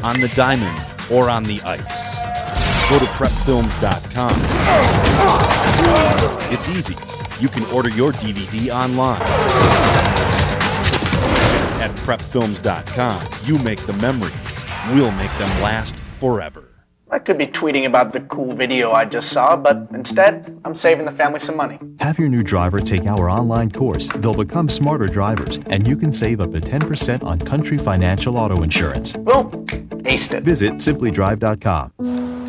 on the diamond, or on the ice. Go to prepfilms.com. It's easy. You can order your DVD online. At prepfilms.com, you make the memories. We'll make them last forever. I could be tweeting about the cool video I just saw, but instead, I'm saving the family some money. Have your new driver take our online course. They'll become smarter drivers, and you can save up to 10% on Country Financial Auto Insurance. Well, aced it. Visit simplydrive.com.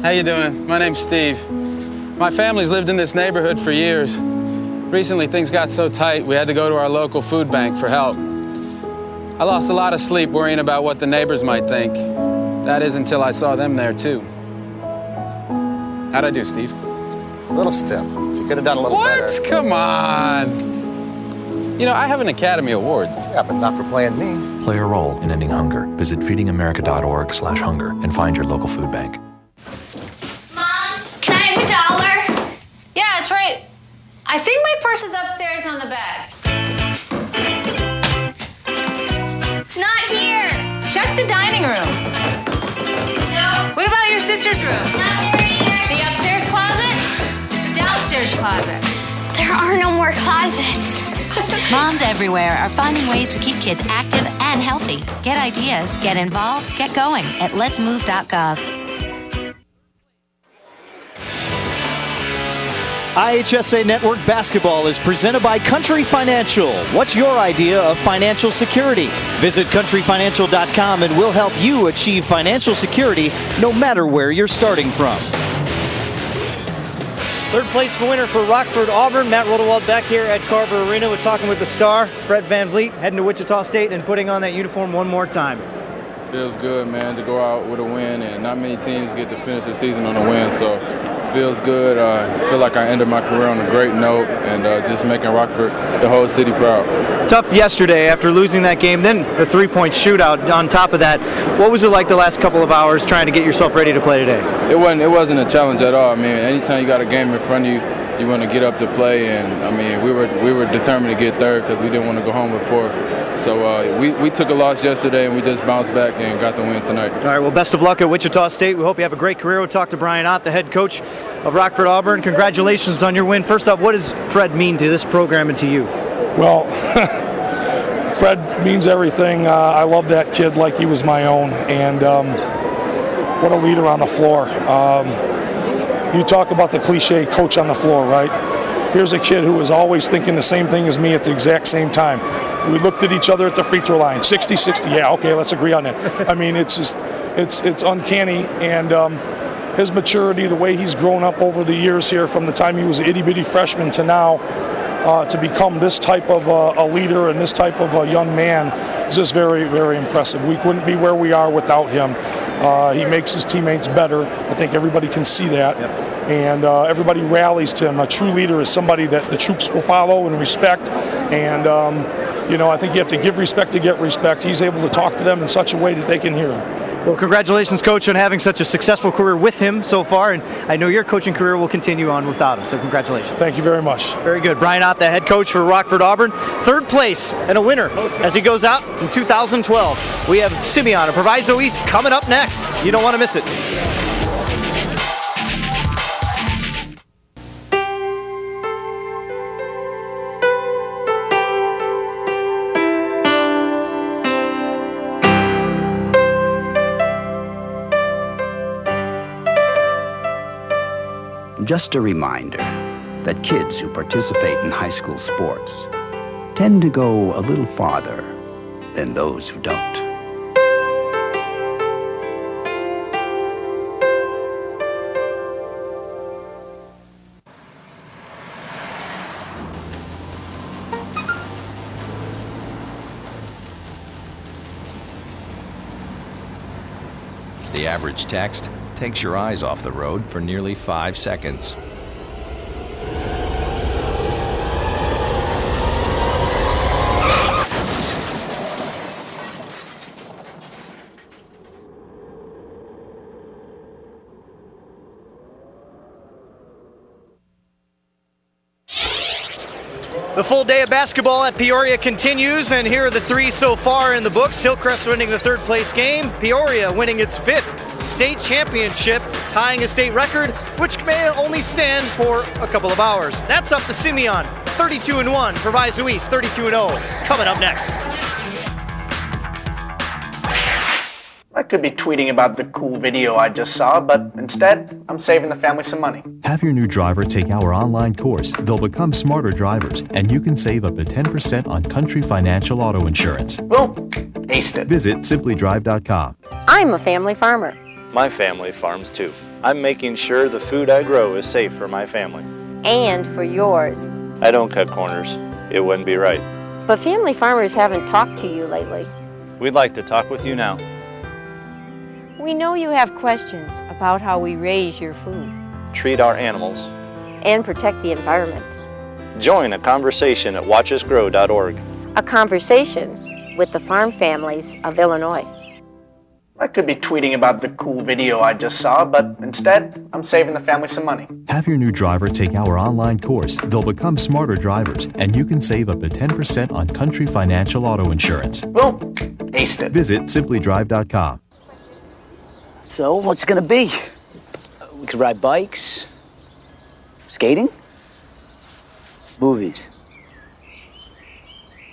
How you doing? My name's Steve. My family's lived in this neighborhood for years. Recently, things got so tight, we had to go to our local food bank for help. I lost a lot of sleep worrying about what the neighbors might think. That is until I saw them there, too. How'd I do, Steve? A little stiff. You could have done a little better. What? Come on. You know, I have an Academy Award. Yeah, but not for playing me. Play a role in ending hunger. Visit feedingamerica.org/hunger and find your local food bank. Mom, can I have $1? Yeah, it's right. I think my purse is upstairs on the bed. It's not here. Check the dining room. No. What about your sister's room? It's not there either. The upstairs closet? The downstairs closet? There are no more closets. Moms everywhere are finding ways to keep kids active and healthy. Get ideas, get involved, get going at letsmove.gov. IHSA Network Basketball is presented by Country Financial. What's your idea of financial security? Visit countryfinancial.com and we'll help you achieve financial security no matter where you're starting from. Third place winner for Rockford Auburn. Matt Rodewald back here at Carver Arena. We're talking with the star, Fred VanVleet, heading to Wichita State and putting on that uniform one more time. Feels good, man, to go out with a win, and not many teams get to finish the season on a win, so it feels good. I feel like I ended my career on a great note, and just making Rockford, the whole city, proud. Tough yesterday after losing that game, then the three-point shootout on top of that. What was it like the last couple of hours trying to get yourself ready to play today? It wasn't a challenge at all. I mean, anytime you got a game in front of you, you want to get up to play, and I mean, we were determined to get third because we didn't want to go home with fourth. So we took a loss yesterday, and we just bounced back and got the win tonight. All right, well, best of luck at Wichita State. We hope you have a great career. We'll talk to Brian Ott, the head coach of Rockford Auburn. Congratulations on your win. First off, what does Fred mean to this program and to you? Well, Fred means everything. I love that kid like he was my own, and what a leader on the floor. You talk about the cliche coach on the floor, right? Here's a kid who was always thinking the same thing as me at the exact same time. We looked at each other at the free throw line, 60-60, yeah, okay, let's agree on that. I mean, it's just, it's uncanny, and his maturity, the way he's grown up over the years here from the time he was an itty-bitty freshman to now, to become this type of a leader and this type of a young man is just very, very impressive. We couldn't be where we are without him. He makes his teammates better. I think everybody can see that. Yep. And everybody rallies to him. A true leader is somebody that the troops will follow and respect. And, you know, I think you have to give respect to get respect. He's able to talk to them in such a way that they can hear him. Well, congratulations, Coach, on having such a successful career with him so far, and I know your coaching career will continue on without him, so congratulations. Thank you very much. Very good. Brian Ott, the head coach for Rockford Auburn, third place and a winner as he goes out in 2012. We have Simeon of Proviso East coming up next. You don't want to miss it. Just a reminder that kids who participate in high school sports tend to go a little farther than those who don't. The average text takes your eyes off the road for nearly 5 seconds. The full day of basketball at Peoria continues, and here are the three so far in the books. Hillcrest winning the third place game, Peoria winning its 5th state championship, tying a state record, which may only stand for a couple of hours. That's up to Simeon, 32-1, Proviso East, 32-0. Coming up next. I could be tweeting about the cool video I just saw, but instead, I'm saving the family some money. Have your new driver take our online course. They'll become smarter drivers, and you can save up to 10% on Country Financial Auto Insurance. Well, aced it. Visit simplydrive.com. I'm a family farmer. My family farms too. I'm making sure the food I grow is safe for my family. And for yours. I don't cut corners. It wouldn't be right. But family farmers haven't talked to you lately. We'd like to talk with you now. We know you have questions about how we raise your food. Treat our animals. And protect the environment. Join a conversation at watchusgrow.org. A conversation with the farm families of Illinois. I could be tweeting about the cool video I just saw, but instead, I'm saving the family some money. Have your new driver take our online course. They'll become smarter drivers, and you can save up to 10% on Country Financial Auto Insurance. Well, aced it. Visit simplydrive.com. So, what's it gonna be? We could ride bikes, skating, movies,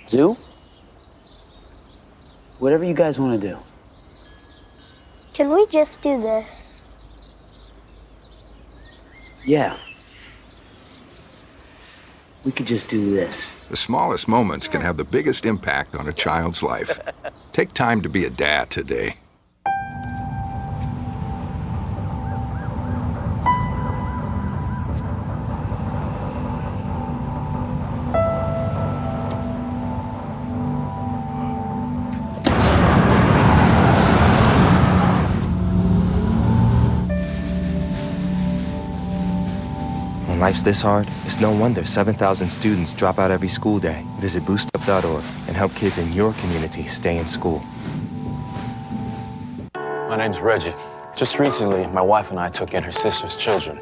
zoo, whatever you guys want to do. Can we just do this? Yeah. We could just do this. The smallest moments can have the biggest impact on a child's life. Take time to be a dad today. When life's this hard, it's no wonder 7,000 students drop out every school day. Visit boostup.org and help kids in your community stay in school. My name's Reggie. Just recently, my wife and I took in her sister's children.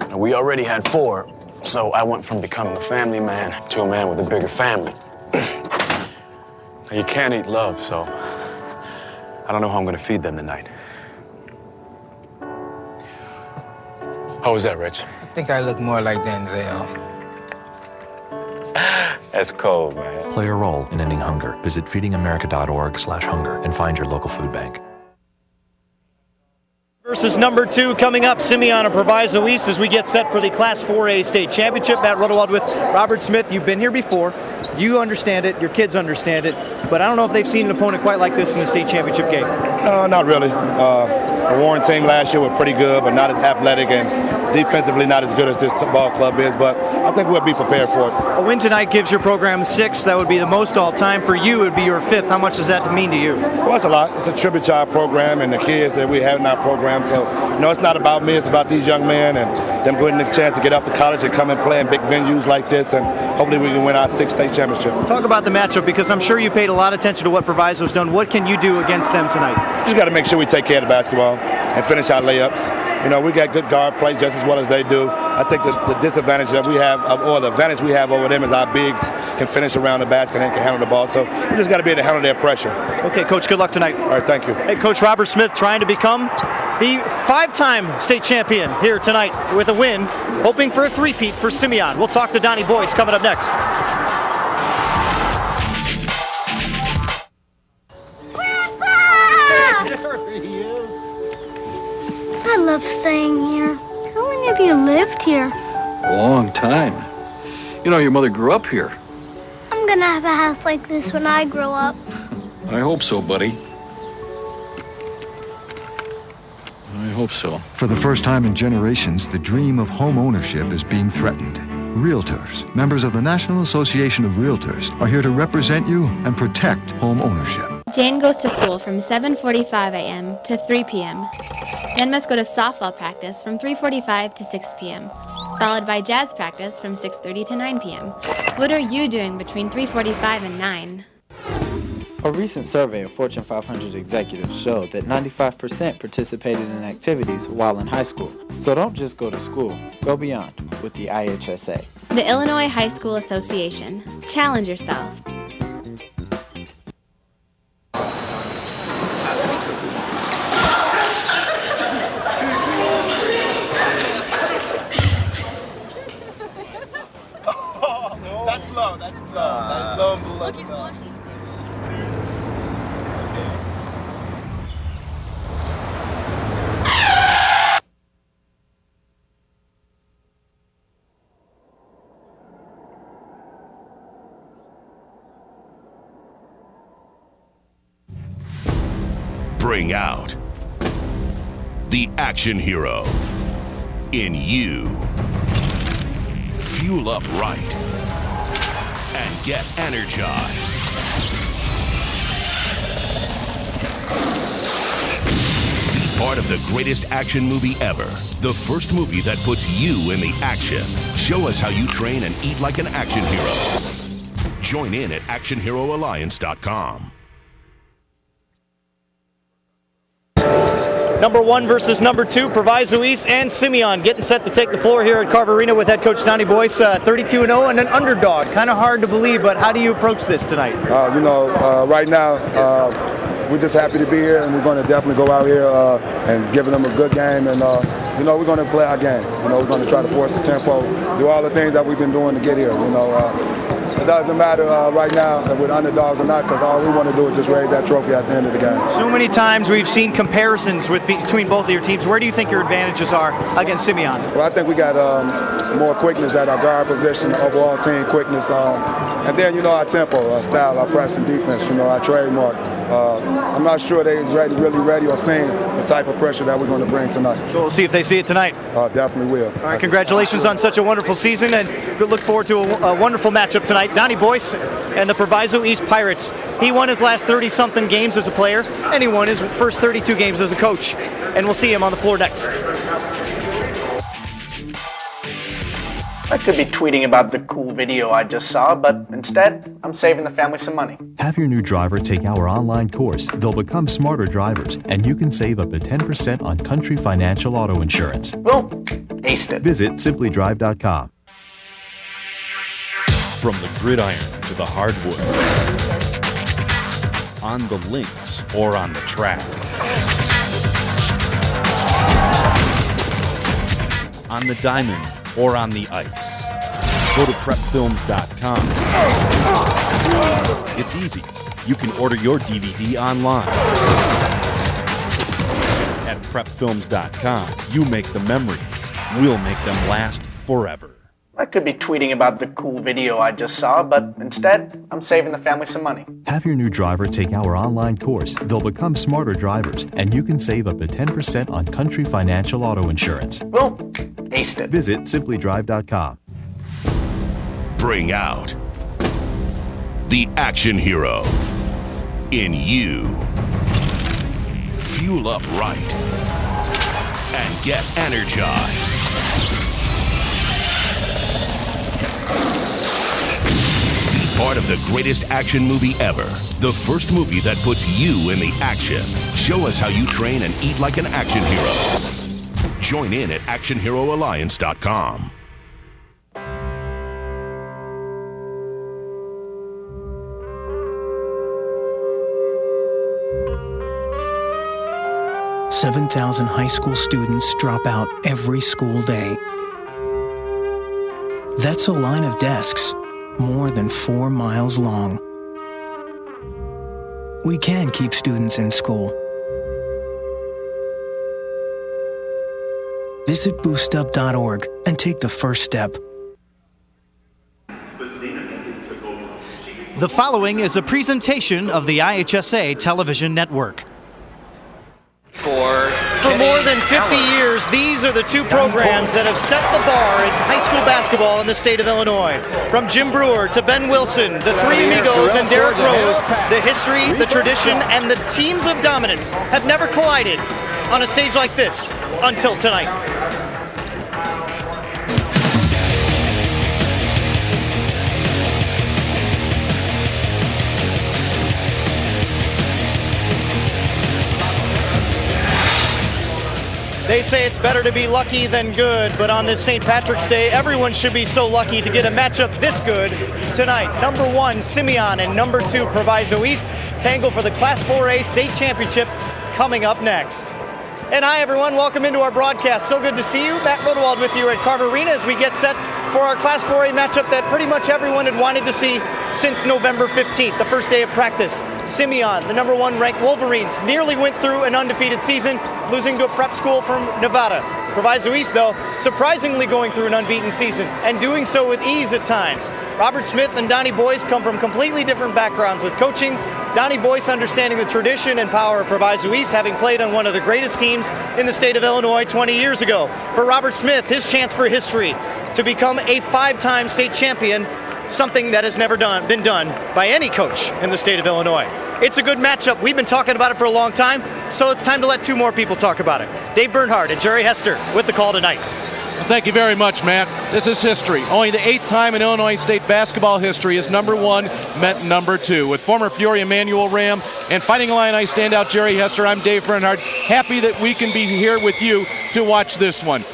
Now, we already had 4, so I went from becoming a family man to a man with a bigger family. Now, you can't eat love, so I don't know how I'm gonna feed them tonight. How was that, Rich? I think I look more like Denzel. That's cold, man. Play a role in ending hunger. Visit feedingamerica.org/hunger and find your local food bank. Versus number 2 coming up, Simeon and Proviso East, as we get set for the Class 4A state championship. Matt Rudewald with Robert Smith. You've been here before. You understand it. Your kids understand it. But I don't know if they've seen an opponent quite like this in a state championship game. No, not really. The Warren team last year were pretty good, but not as athletic and defensively not as good as this ball club is. But I think we'll be prepared for it. A win tonight gives your program 6. That would be the most all-time. For you, it would be your 5th. How much does that mean to you? Well, it's a lot. It's a tribute to our program and the kids that we have in our program. So, it's not about me. It's about these young men and them getting the chance to get off to college and come and play in big venues like this. And hopefully we can win our 6th state championship. Talk about the matchup, because I'm sure you paid a lot of attention to what Proviso's done. What can you do against them tonight? Just got to make sure we take care of the basketball and finish our layups. We got good guard play just as well as they do. I think the disadvantage that we have, or the advantage we have over them, is our bigs can finish around the basket and can handle the ball. So we just got to be able to handle their pressure. Okay, Coach, good luck tonight. All right, thank you. Hey, Coach Robert Smith trying to become the 5-time state champion here tonight with a win, hoping for a three-peat for Simeon. We'll talk to Donnie Boyce coming up next. I love staying here. How long have you lived here? A long time. Your mother grew up here. I'm gonna have a house like this when I grow up. I hope so, buddy. I hope so. For the first time in generations, the dream of home ownership is being threatened. Realtors, members of the National Association of Realtors, are here to represent you and protect home ownership. Jane goes to school from 7:45 a.m. to 3 p.m. Then must go to softball practice from 3:45 to 6 p.m., followed by jazz practice from 6:30 to 9 p.m. What are you doing between 3:45 and 9? A recent survey of Fortune 500 executives showed that 95% participated in activities while in high school. So don't just go to school, go beyond with the IHSA. The Illinois High School Association. Challenge yourself. That's low, that's low. That's low and below. Look, he's blushing. Bring out the action hero in you. Fuel up right and get energized. Be part of the greatest action movie ever. The first movie that puts you in the action. Show us how you train and eat like an action hero. Join in at actionheroalliance.com. Number 1 versus number 2, Proviso East and Simeon getting set to take the floor here at Carver Arena with head coach Donnie Boyce, 32-0 and an underdog. Kind of hard to believe, but how do you approach this tonight? Right now, we're just happy to be here, and we're going to definitely go out here and give them a good game, and we're going to play our game. We're going to try to force the tempo, do all the things that we've been doing to get here. It doesn't matter right now if we're underdogs or not, because all we want to do is just raise that trophy at the end of the game. So many times we've seen comparisons between both of your teams. Where do you think your advantages are against Simeon? Well, I think we got more quickness at our guard position, overall team quickness, and then our tempo, our style, our pressing defense, our trademark. I'm not sure they're really ready or seeing the type of pressure that we're going to bring tonight. So we'll see if they see it tonight. Definitely will. All right, congratulations on such a wonderful season, and we look forward to a wonderful matchup tonight. Donnie Boyce and the Proviso East Pirates. He won his last 30-something games as a player, and he won his first 32 games as a coach. And we'll see him on the floor next. I could be tweeting about the cool video I just saw, but instead, I'm saving the family some money. Have your new driver take our online course. They'll become smarter drivers, and you can save up to 10% on Country Financial Auto Insurance. Well, aced it. Visit simplydrive.com. From the gridiron to the hardwood, on the links or on the track, on the diamond or on the ice, go to prepfilms.com. It's easy. You can order your DVD online. At prepfilms.com, you make the memories. We'll make them last forever. I could be tweeting about the cool video I just saw, but instead, I'm saving the family some money. Have your new driver take our online course. They'll become smarter drivers, and you can save up to 10% on Country Financial Auto Insurance. Well, aced it. Visit simplydrive.com. Bring out the action hero in you. Fuel up right and get energized. Part of the greatest action movie ever. The first movie that puts you in the action. Show us how you train and eat like an action hero. Join in at actionheroalliance.com. $7,000 high school students drop out every school day. That's a line of desks more than 4 miles long. We can keep students in school. Visit boostup.org and take the first step. The following is a presentation of the IHSA television network. For more than 50 years, these are the two programs that have set the bar in high school basketball in the state of Illinois. From Jim Brewer to Ben Wilson, the Three Amigos and Derrick Rose, the history, the tradition, and the teams of dominance have never collided on a stage like this until tonight. They say it's better to be lucky than good, but on this St. Patrick's Day, everyone should be so lucky to get a matchup this good tonight. Number 1, Simeon, and number 2, Proviso East tangle for the Class 4A state championship coming up next. And hi, everyone. Welcome into our broadcast. So good to see you. Matt Rodewald with you at Carver Arena as we get set for our Class 4A matchup that pretty much everyone had wanted to see since November 15th, the first day of practice. Simeon, the number 1 ranked Wolverines, nearly went through an undefeated season, losing to a prep school from Nevada. Proviso East, though, surprisingly going through an unbeaten season and doing so with ease at times. Robert Smith and Donnie Boyce come from completely different backgrounds with coaching. Donnie Boyce understanding the tradition and power of Proviso East, having played on one of the greatest teams in the state of Illinois 20 years ago. For Robert Smith, his chance for history to become a 5-time state champion, something that has never been done by any coach in the state of Illinois. It's a good matchup. We've been talking about it for a long time, so it's time to let 2 more people talk about it. Dave Bernhardt and Jerry Hester with the call tonight. Well, thank you very much, Matt. This is history. Only the 8th time in Illinois State basketball history is number 1 met number 2. With former Peoria Manual Ram and Fighting Illini standout Jerry Hester, I'm Dave Bernhardt. Happy that we can be here with you to watch this one.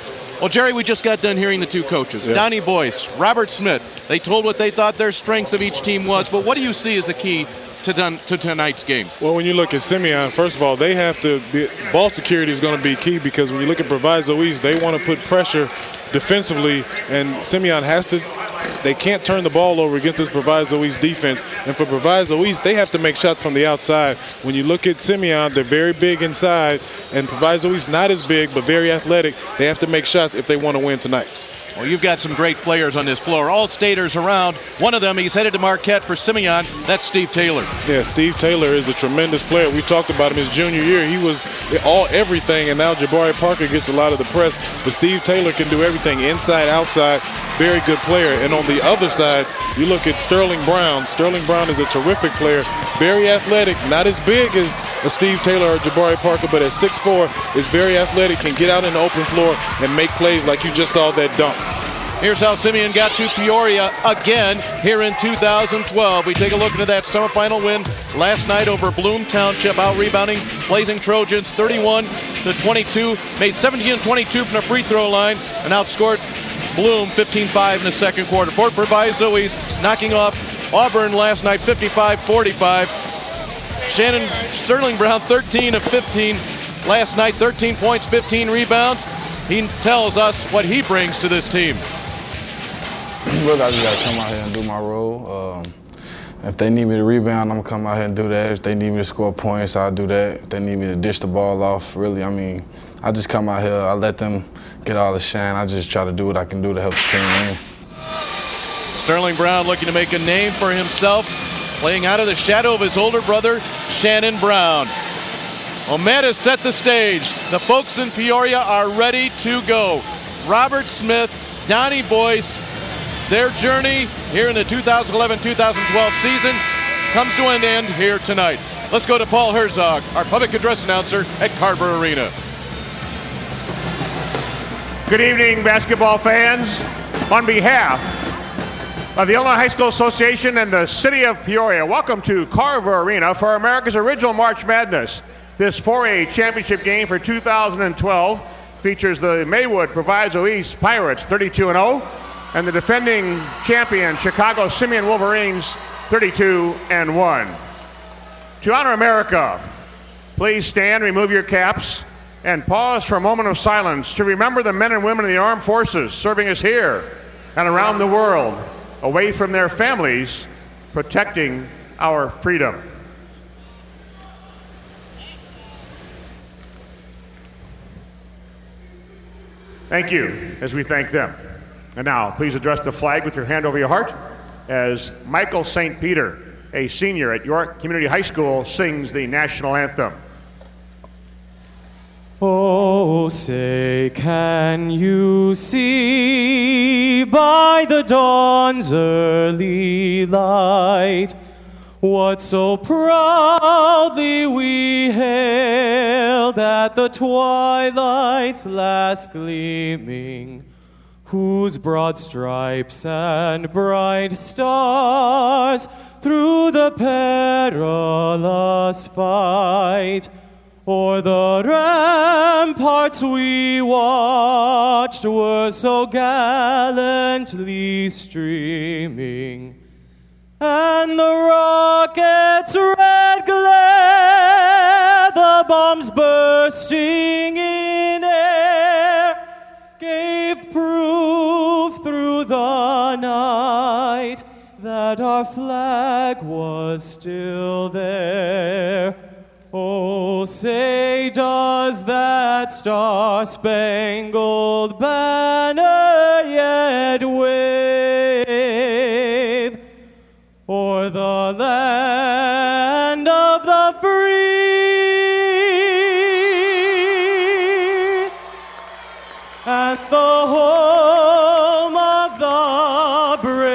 Well, Jerry, we just got done hearing the 2 coaches, yes. Donnie Boyce, Robert Smith. They told what they thought their strengths of each team was, but what do you see as the key to tonight's game? Well, when you look at Simeon, first of all, they have to ball security is going to be key, because when you look at Proviso East, they want to put pressure defensively, and Simeon has to. They can't turn the ball over against this Proviso East defense. And for Proviso East, they have to make shots from the outside. When you look at Simeon, they're very big inside, and Proviso East not as big but very athletic. They have to make shots if they want to win tonight. Well, you've got some great players on this floor, all staters around. One of them, he's headed to Marquette for Simeon. That's Steve Taylor. Yeah, Steve Taylor is a tremendous player. We talked about him his junior year. He was everything, and now Jabari Parker gets a lot of the press. But Steve Taylor can do everything, inside, outside. Very good player. And on the other side, you look at Sterling Brown. Sterling Brown is a terrific player, very athletic, not as big as Steve Taylor or Jabari Parker, but at 6'4", is very athletic, can get out in the open floor and make plays like you just saw that dunk. Here's how Simeon got to Peoria again here in 2012. We take a look into that semifinal win last night over Bloom Township, out-rebounding Blazing Trojans 31-22, made 17-22 from the free throw line, and outscored Bloom 15-5 in the second quarter. For Proviso East, knocking off Auburn last night 55-45. Sterling Brown 13 of 15 last night, 13 points, 15 rebounds. He tells us what he brings to this team. Look, I just got to come out here and do my role. If they need me to rebound, I'm going to come out here and do that. If they need me to score points, I'll do that. If they need me to dish the ball off, really, I mean, I just come out here, I let them get all the shine. I just try to do what I can do to help the team win. Sterling Brown looking to make a name for himself, playing out of the shadow of his older brother, Shannon Brown. Well, Matt has set the stage. The folks in Peoria are ready to go. Robert Smith, Donnie Boyce, their journey here in the 2011-2012 season comes to an end here tonight. Let's go to Paul Herzog, our public address announcer at Carver Arena. Good evening, basketball fans. On behalf of the Illinois High School Association and the City of Peoria, welcome to Carver Arena for America's original March Madness. This 4A championship game for 2012 features the Maywood Proviso East Pirates 32-0 and the defending champion Chicago Simeon Wolverines 32-1. To honor America, please stand, remove your caps, and pause for a moment of silence to remember the men and women of the armed forces serving us here and around the world, away from their families, protecting our freedom. Thank you, as we thank them. And now, please address the flag with your hand over your heart as Michael St. Peter, a senior at York Community High School, sings the national anthem. Oh, say, can you see by the dawn's early light what so proudly we hailed at the twilight's last gleaming, whose broad stripes and bright stars through the perilous fight O'er the ramparts we watched were so gallantly streaming, and the rocket's red glare, the bombs bursting in air, gave proof through the night that our flag was still there. Oh, say does that star-spangled banner yet wave o'er the land of the free and the home of the brave?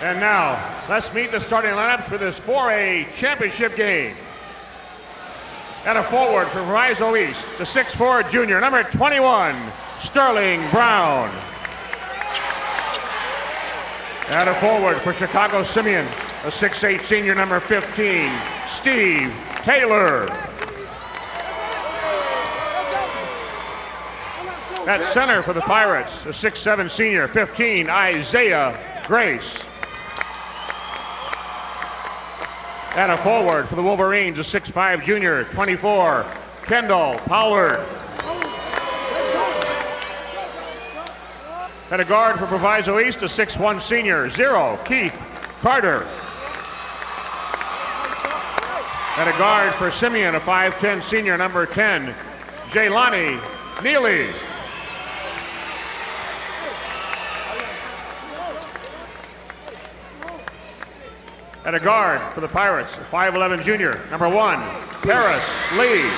And now, let's meet the starting lineups for this 4A championship game. At a forward for Proviso East, the 6'4" junior, number 21, Sterling Brown. At a forward for Chicago Simeon, a 6'8" senior, number 15, Steve Taylor. At center for the Pirates, a 6'7" senior, 15, Isaiah Grace. At a forward for the Wolverines, a 6'5" junior, 24, Kendall Pollard. At a guard for Proviso East, a 6'1" senior, 0, Keith Carter. At a guard for Simeon, a 5'10" senior, number 10, Jaylani Neely. At a guard for the Pirates, a 5'11" junior, number 1, Paris Lee.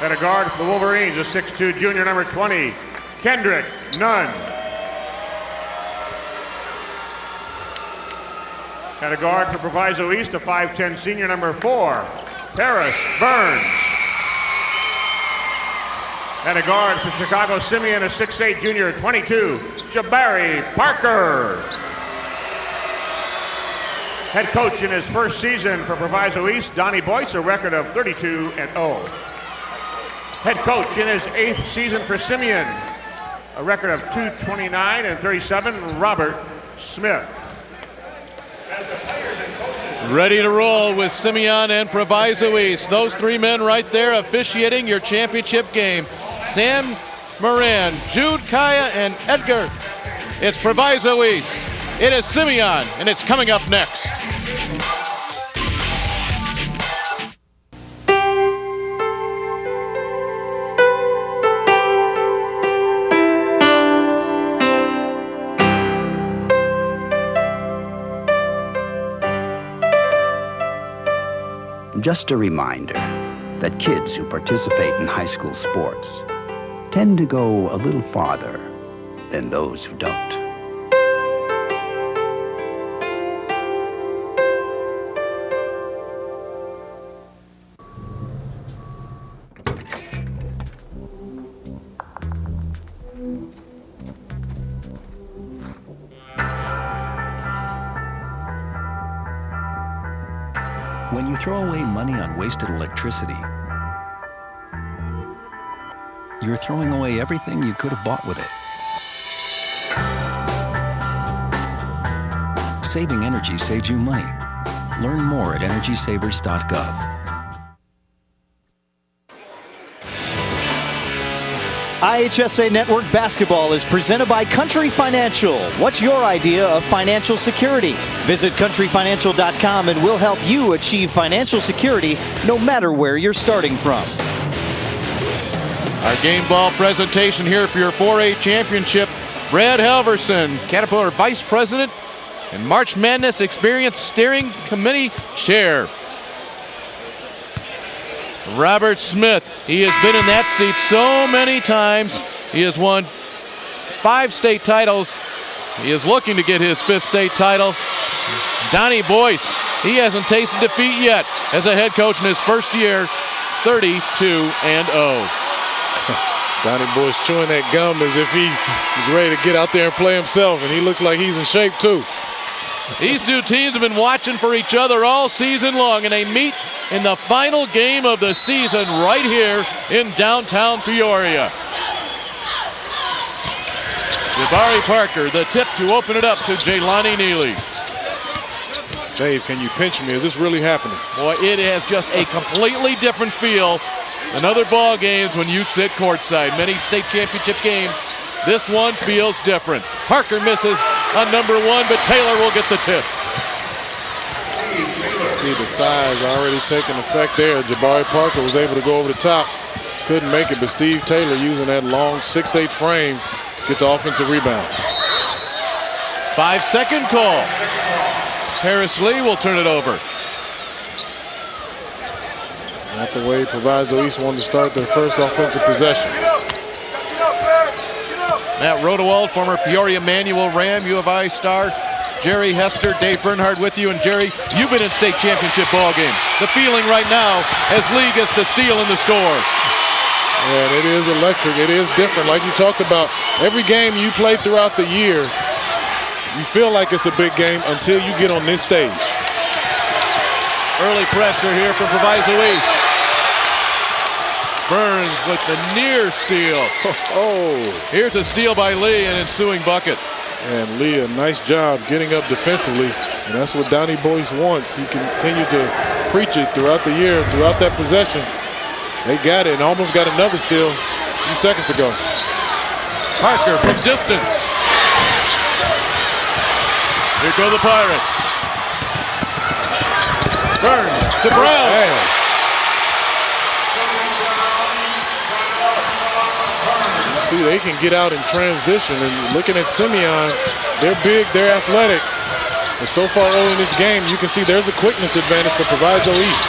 At a guard for the Wolverines, a 6'2" junior, number 20, Kendrick Nunn. At a guard for Proviso East, a 5'10" senior, number 4, Paris Burns. At a guard for Chicago Simeon, a 6'8" junior, 22, Jabari Parker. Head coach in his first season for Proviso East, Donnie Boyce, a record of 32-0. Head coach in his 8th season for Simeon, a record of 229-37, Robert Smith. Ready to roll with Simeon and Proviso East. Those three men right there officiating your championship game. Sam Moran, Jude Kaya, and Edgar. It's Proviso East. It is Simeon, and it's coming up next. Just a reminder that kids who participate in high school sports tend to go a little farther than those who don't. When you throw away money on wasted electricity, you're throwing away everything you could have bought with it. Saving energy saves you money. Learn more at energysavers.gov. IHSA Network Basketball is presented by Country Financial. What's your idea of financial security? Visit countryfinancial.com and we'll help you achieve financial security no matter where you're starting from. Our game ball presentation here for your 4A championship. Brad Halverson, Caterpillar Vice President and March Madness Experience Steering Committee Chair. Robert Smith, he has been in that seat so many times. He has won 5 state titles. He is looking to get his 5th state title. Donnie Boyce, he hasn't tasted defeat yet as a head coach in his first year, 32-0. Donnie Boy's chewing that gum as if he is ready to get out there and play himself, and he looks like he's in shape too. These two teams have been watching for each other all season long, and they meet in the final game of the season right here in downtown Peoria. Jabari Parker, the tip to open it up to Jaylani Neely. Dave, can you pinch me? Is this really happening? Boy, it has just a completely different feel than other ball games when you sit courtside. Many state championship games, this one feels different. Parker misses on number one, but Taylor will get the tip. See the size already taking effect there. Jabari Parker was able to go over the top. Couldn't make it, but Steve Taylor using that long 6'8" frame to get the offensive rebound. 5-second call. Harris Lee will turn it over. Not the way Proviso East wanted to start their first offensive possession. Matt Rodewald, former Peoria Manual Ram, U of I star. Jerry Hester, Dave Bernhard with you. And Jerry, you've been in state championship ball games. The feeling right now as Lee gets the steal and the score. And it is electric. It is different. Like you talked about, every game you play throughout the year, you feel like it's a big game until you get on this stage. Early pressure here from Proviso East. Burns with the near steal. Oh. Here's a steal by Lee and ensuing bucket. And Lee, a nice job getting up defensively. And that's what Donnie Boyce wants. He continued to preach it throughout the year, throughout that possession. They got it and almost got another steal a few seconds ago. Parker from distance. Here go the Pirates. Burns to Brown. Man. See, they can get out in transition, and looking at Simeon, they're big, they're athletic. And so far early in this game, you can see there's a quickness advantage for Proviso East.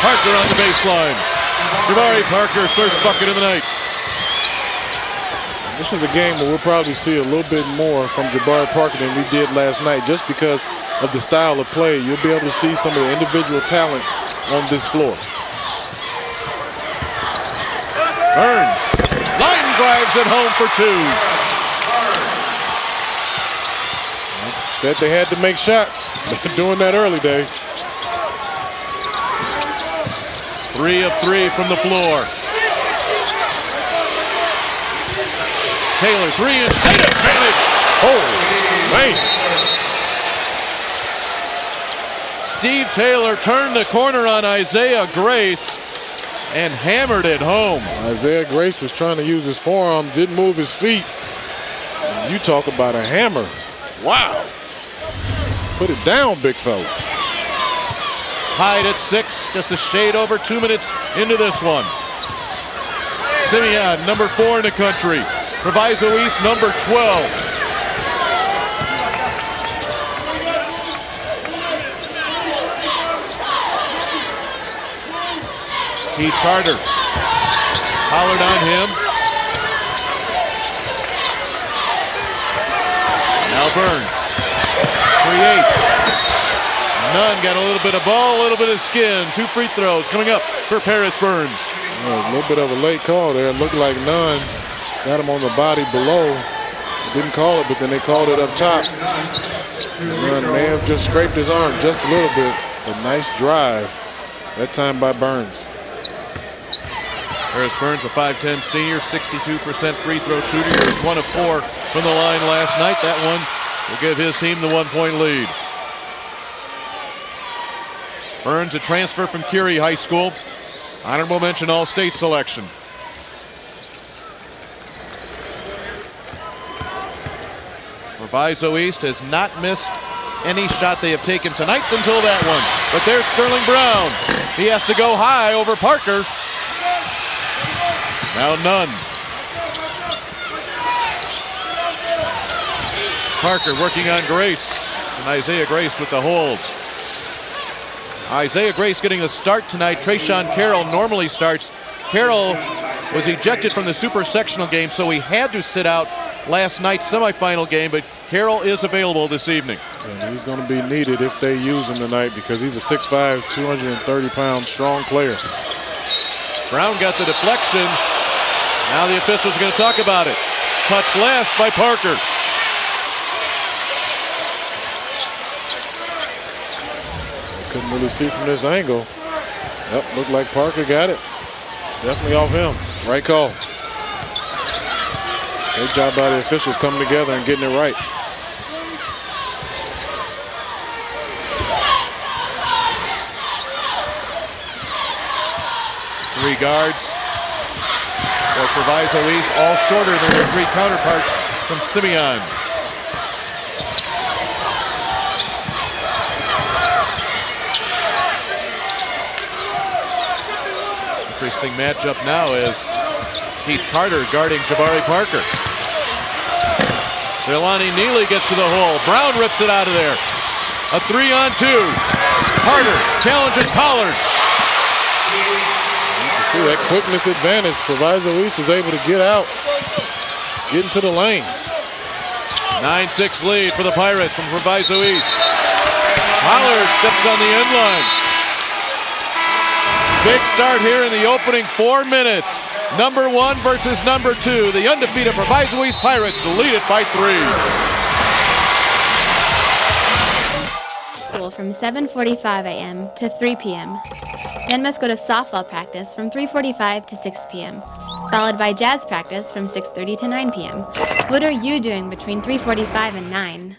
Parker on the baseline. Jabari Parker's first bucket of the night. This is a game where we'll probably see a little bit more from Jabari Parker than we did last night, just because of the style of play. You'll be able to see some of the individual talent on this floor. Burns. Line drives it home for two. Said they had to make shots. They're doing that early, Dave. 3 of 3 from the floor. Taylor, 3-inch state advantage. Oh, man. Steve Taylor turned the corner on Isaiah Grace and hammered it home. Isaiah Grace was trying to use his forearm, didn't move his feet. And you talk about a hammer. Wow. Put it down, big fella. Tied at 6, just a shade over 2 minutes into this one. Simeon, number 4 in the country. Proviso East, number 12. Keith Carter hollered on him. Now Burns creates. Nunn got a little bit of ball, a little bit of skin. 2 free throws coming up for Paris Burns. A little bit of a late call there. It looked like Nunn got him on the body below. Didn't call it, but then they called it up top. Nunn may have just scraped his arm just a little bit. A nice drive, that time by Burns. Paris Burns, a 5'10 senior, 62% free throw shooter. He was 1 of 4 from the line last night. That one will give his team the 1-point lead. Burns, a transfer from Curie High School. Honorable mention All-State selection. Proviso East has not missed any shot they have taken tonight until that one. But there's Sterling Brown. He has to go high over Parker. Now Nunn. Parker working on Grace. And Isaiah Grace with the hold. Isaiah Grace getting the start tonight. Trayshawn Carroll normally starts. Carroll was ejected from the super sectional game, so he had to sit out last night's semifinal game, but Carroll is available this evening. And he's going to be needed if they use him tonight because he's a 6'5", 230-pound strong player. Brown got the deflection. Now the officials are going to talk about it. Touch last by Parker. Couldn't really see from this angle. Yep, looked like Parker got it. Definitely off him. Right call. Great job by the officials coming together and getting it right. Three guards for Proviso East, all shorter than their three counterparts from Simeon. Interesting matchup now as Keith Carter guarding Jabari Parker. Zelani Neely gets to the hole. Brown rips it out of there. A 3-on-2. Carter challenges Pollard. You can see that quickness advantage. Proviso East is able to get out, get into the lanes. 9-6 lead for the Pirates from Proviso East. Pollard steps on the end line. Big start here in the opening 4 minutes. Number 1 versus number 2. The undefeated Proviso East Pirates lead it by 3. From 7:45 a.m. to 3 p.m. And must go to softball practice from 3:45 to 6 p.m. Followed by jazz practice from 6:30 to 9 p.m. What are you doing between 3:45 and 9?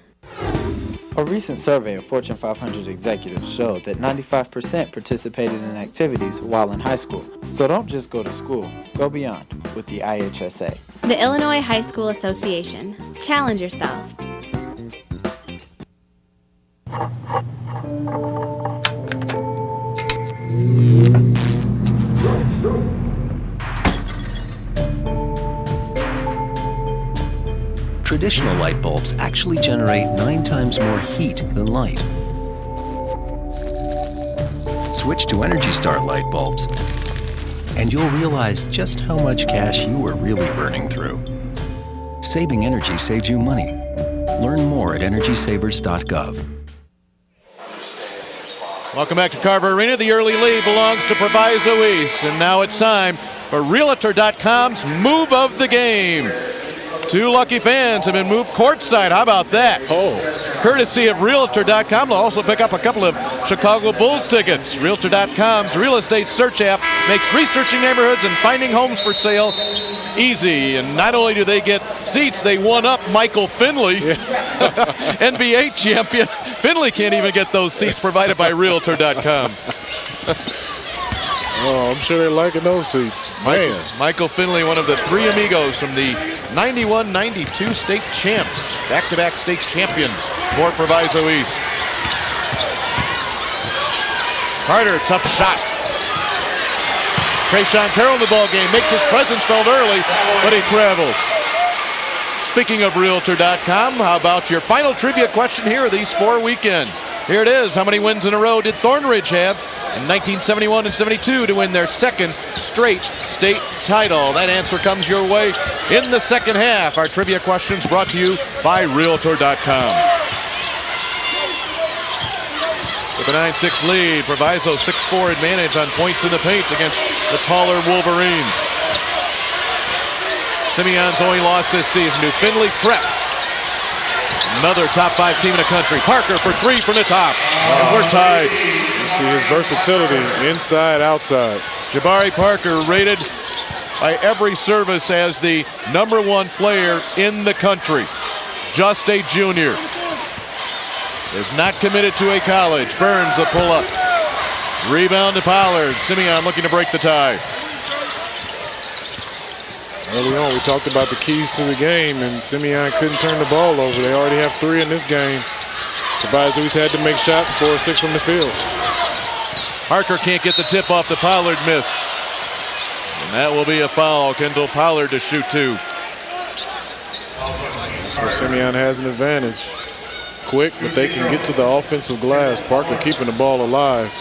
A recent survey of Fortune 500 executives showed that 95% participated in activities while in high school. So don't just go to school, go beyond with the IHSA. The Illinois High School Association. Challenge yourself. Traditional light bulbs actually generate 9 times more heat than light. Switch to Energy Star light bulbs, and you'll realize just how much cash you were really burning through. Saving energy saves you money. Learn more at EnergySavers.gov. Welcome back to Carver Arena. The early lead belongs to Proviso East, and now it's time for Realtor.com's move of the game. 2 lucky fans have been moved courtside. How about that? Oh. Courtesy of Realtor.com. They'll also pick up a couple of Chicago Bulls tickets. Realtor.com's real estate search app makes researching neighborhoods and finding homes for sale easy. And not only do they get seats, they won up Michael Finley, NBA champion. Finley can't even get those seats provided by Realtor.com. Oh, I'm sure they're liking those seats. Man. Michael Finley, one of the 3 amigos from the 91-92 state champs, back-to-back state champions for Proviso East. Carter, tough shot. Trayshawn Carroll in the ball game, makes his presence felt early, but he travels. Speaking of Realtor.com, how about your final trivia question here of these 4 weekends? Here it is. How many wins in a row did Thornridge have in 1971 and 72 to win their 2nd straight state title? That answer comes your way in the second half. Our trivia questions brought to you by Realtor.com. With a 9-6 lead, Proviso 6-4 advantage on points in the paint against the taller Wolverines. Simeon's only loss this season to Finley Prep. Another top 5 team in the country. Parker for 3 from the top. And we're tied. You see his versatility inside, outside. Jabari Parker rated by every service as the #1 player in the country. Just a junior. Is not committed to a college. Burns the pull-up. Rebound to Pollard. Simeon looking to break the tie. Early on, we talked about the keys to the game, and Simeon couldn't turn the ball over. They already have 3 in this game. Proviso East had to make shots, 4 or 6 from the field. Parker can't get the tip off the Pollard miss. And that will be a foul. Kendall Pollard to shoot 2. That's where Simeon has an advantage. Quick, but they can get to the offensive glass. Parker keeping the ball alive.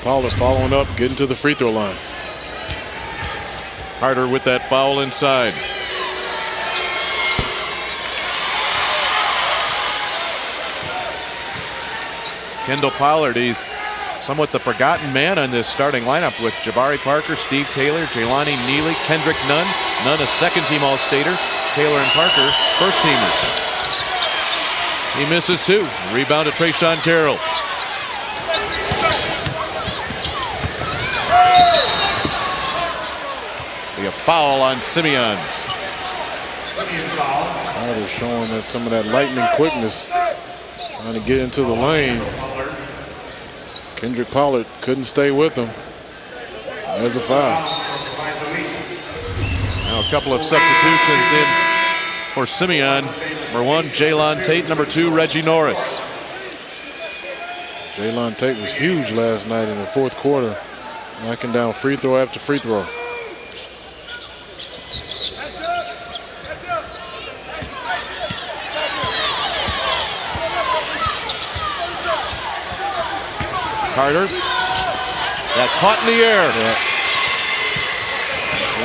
Pollard following up, getting to the free throw line. Carter with that foul inside. Kendall Pollard, he's somewhat the forgotten man on this starting lineup with Jabari Parker, Steve Taylor, Jelani Neely, Kendrick Nunn. Nunn a second-team All-Stater. Taylor and Parker first-teamers. He misses two. Rebound to Trayshawn Carroll. Be a foul on Simeon. Carter showing that some of that lightning quickness, trying to get into the lane. Kendrick Pollard couldn't stay with him. There's a foul. Now a couple of substitutions in for Simeon. Number one, Jaylon Tate. Number two, Reggie Norris. Jaylon Tate was huge last night in the fourth quarter, knocking down free throw after free throw. Carter. That caught in the air. Yeah.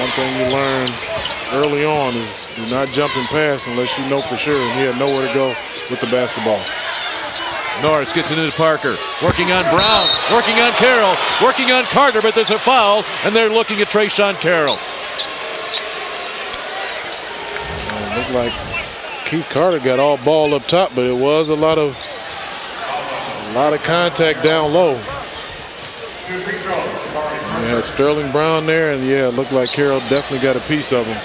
One thing you learn early on is do not jump and pass unless you know for sure, and he had nowhere to go with the basketball. Norris gets it into Parker. Working on Brown. Working on Carroll. Working on Carter, but there's a foul, and they're looking at Trayshawn Carroll. It looked like Keith Carter got all ball up top, but it was a lot of contact down low. You had Sterling Brown there, and yeah, it looked like Carroll definitely got a piece of him.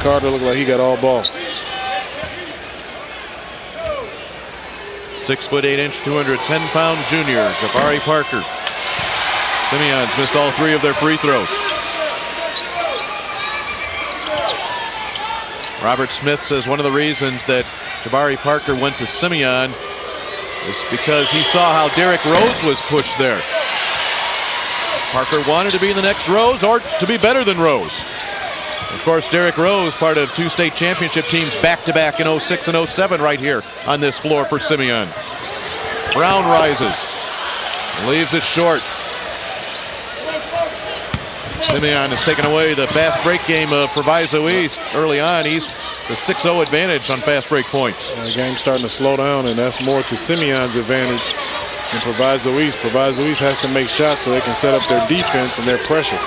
Carter looked like he got all ball. 6'8", 210-pound junior Jabari Parker. Simeon's missed all three of their free throws. Robert Smith says one of the reasons that Jabari Parker went to Simeon is because he saw how Derrick Rose was pushed there. Parker wanted to be the next Rose or to be better than Rose. Of course, Derrick Rose, part of two state championship teams back-to-back in 06 and 07 right here on this floor for Simeon. Brown rises, leaves it short. Simeon has taken away the fast break game of Proviso East early on. He's the 6-0 advantage on fast break points. The game's starting to slow down, and that's more to Simeon's advantage than Proviso East. Proviso East has to make shots so they can set up their defense and their pressure.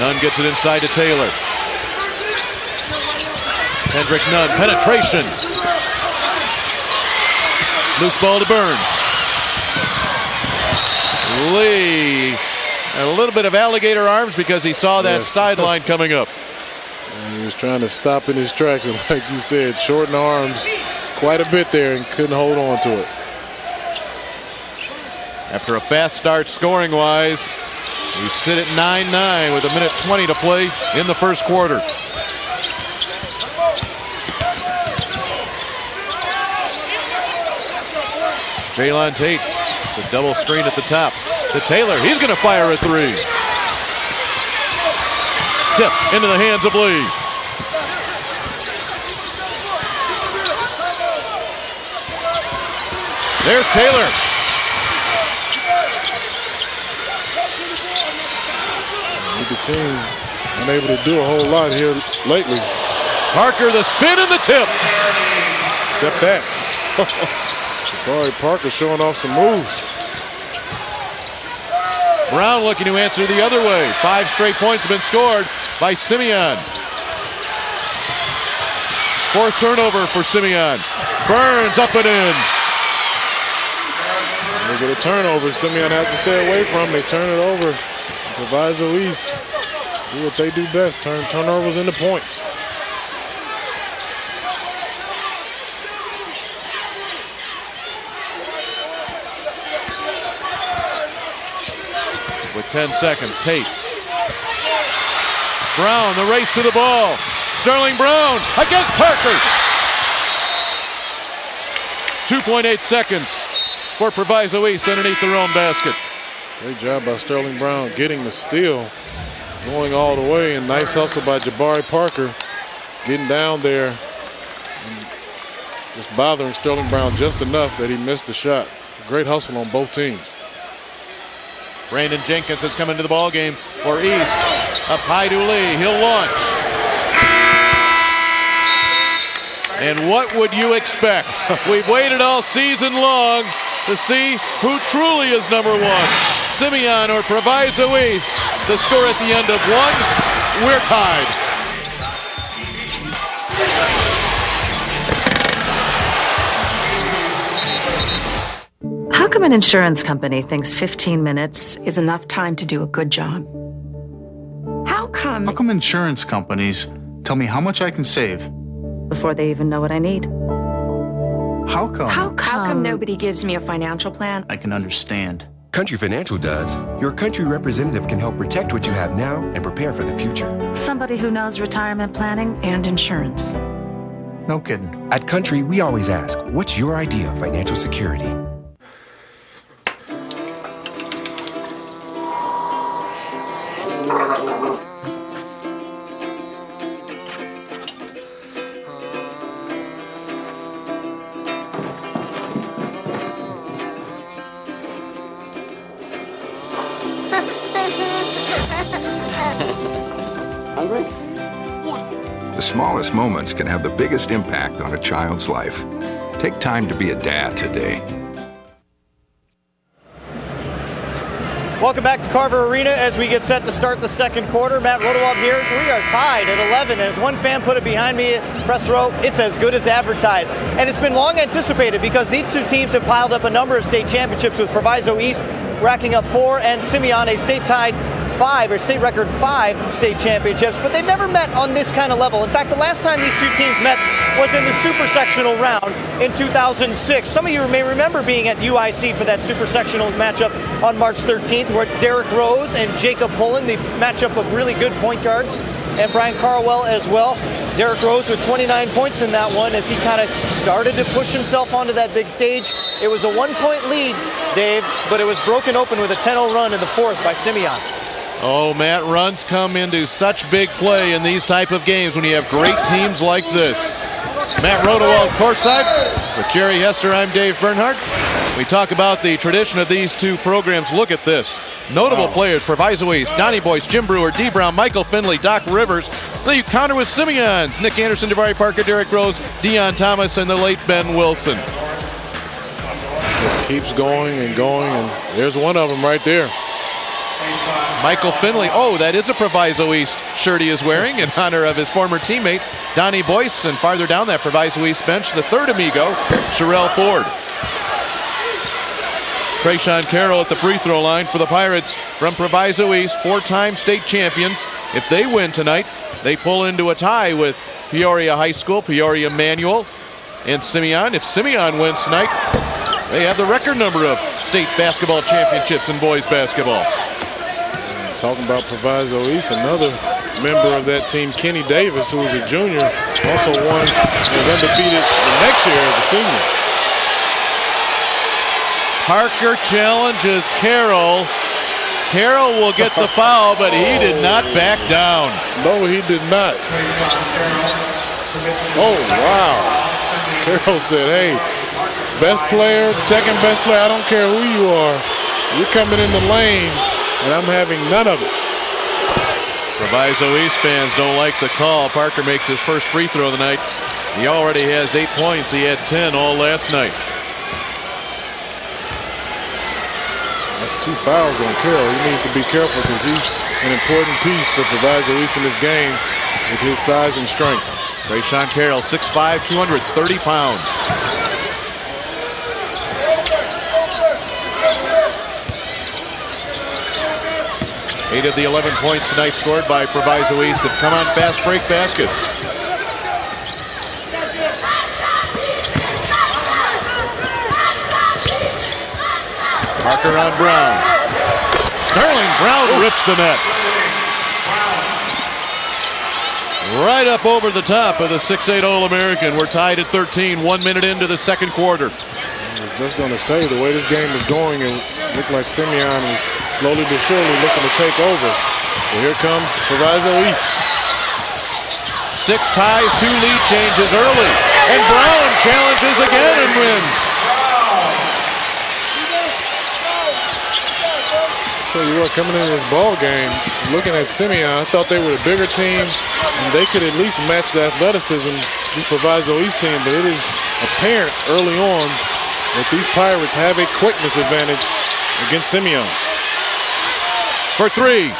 Nunn gets it inside to Taylor. Kendrick Nunn, penetration. Loose ball to Burns. Lee, a little bit of alligator arms because he saw that sideline coming up. And he was trying to stop in his tracks, and like you said, shorten arms quite a bit there and couldn't hold on to it. After a fast start scoring-wise, we sit at 9-9 with 1:20 to play in the first quarter. Jaylon Tate, the double screen at the top. To Taylor, he's going to fire a three. Tip into the hands of Lee. There's Taylor. The team unable to do a whole lot here lately. Parker, the spin and the tip. Except that. Jabari Parker showing off some moves. Brown looking to answer the other way. 5 straight points have been scored by Simeon. 4th turnover for Simeon. Burns up and in. They get a turnover. Simeon has to stay away from. They turn it over. Proviso East do what they do best, turn turnovers into points. With 10 seconds, Tate. Brown, the race to the ball. Sterling Brown against Parker. 2.8 seconds for Proviso East underneath their own basket. Great job by Sterling Brown getting the steal, going all the way, and nice hustle by Jabari Parker getting down there and just bothering Sterling Brown just enough that he missed the shot. Great hustle on both teams. Brandon Jenkins has come into the ball game for East. Up high to Lee, he'll launch. And what would you expect? We've waited all season long to see who truly is number one. Simeon or Proviso East. The score at the end of one, we're tied. How come an insurance company thinks 15 minutes is enough time to do a good job? How come insurance companies tell me how much I can save before they even know what I need? How come nobody gives me a financial plan? I can understand? Country Financial does. Your country representative can help protect what you have now and prepare for the future. Somebody who knows retirement planning and insurance. No kidding. At Country, we always ask, what's your idea of financial security? Hungry? Yeah. The smallest moments can have the biggest impact on a child's life. Take time to be a dad today. Welcome back to Carver Arena as we get set to start the second quarter. Matt Rodewald here. We are tied at 11. As one fan put it behind me, press row, it's as good as advertised. And it's been long anticipated because these two teams have piled up a number of state championships, with Proviso East racking up 4 and Simeon a state-tied 5 or state record 5 state championships, but they never met on this kind of level. In fact, the last time these two teams met was in the super sectional round in 2006. Some of you may remember being at UIC for that super sectional matchup on March 13th, where Derek Rose and Jacob Pullen, the matchup of really good point guards, and Brian Carwell as well. Derek Rose with 29 points in that one as he kind of started to push himself onto that big stage. It was a 1-point lead, Dave, but it was broken open with a 10-0 run in the fourth by Simeon. Oh, Matt, runs come into such big play in these type of games when you have great teams like this. Matt Rodewald courtside with Jerry Hester. I'm Dave Bernhardt. We talk about the tradition of these two programs. Look at this. Notable players: Proviso East, Donnie Boyce, Jim Brewer, D. Brown, Michael Finley, Doc Rivers. Then you counter with Simeon's Nick Anderson, Jabari Parker, Derek Rose, Deion Thomas, and the late Ben Wilson. Just keeps going and going, and there's one of them right there. Michael Finley, oh, that is a Proviso East shirt he is wearing in honor of his former teammate, Donnie Boyce. And farther down that Proviso East bench, the third amigo, Sherrell Ford. Trayshawn Carroll at the free throw line for the Pirates from Proviso East, 4-time state champions. If they win tonight, they pull into a tie with Peoria High School, Peoria Manual, and Simeon. If Simeon wins tonight, they have the record number of state basketball championships in boys basketball. Talking about Proviso East, another member of that team, Kenny Davis, who was a junior, also won, was undefeated the next year as a senior. Parker challenges Carroll. Carroll will get the foul, but he did not back down. No, he did not. Oh, wow. Carroll said, hey, best player, second best player, I don't care who you are. You're coming in the lane, and I'm having none of it. Proviso East fans don't like the call. Parker makes his first free throw of the night. He already has 8 points. He had 10 all last night. That's 2 fouls on Carroll. He needs to be careful because he's an important piece for Proviso East in this game with his size and strength. Trayshawn Carroll, 6'5", 230 pounds. Eight of the 11 points tonight scored by Proviso East have come on fast break baskets. Parker on Brown. Sterling Brown rips the nets. Right up over the top of the 6'8" All-American. We're tied at 13, 1 minute into the second quarter. I was just going to say, the way this game is going, it looked like Simeon was slowly but surely looking to take over. Well, here comes Proviso East. 6 ties, 2 lead changes early. And Brown challenges again and wins. Tell you what, coming into this ball game, looking at Simeon, I thought they were a bigger team, and they could at least match the athleticism this Proviso East team, but it is apparent early on that these Pirates have a quickness advantage against Simeon. For three.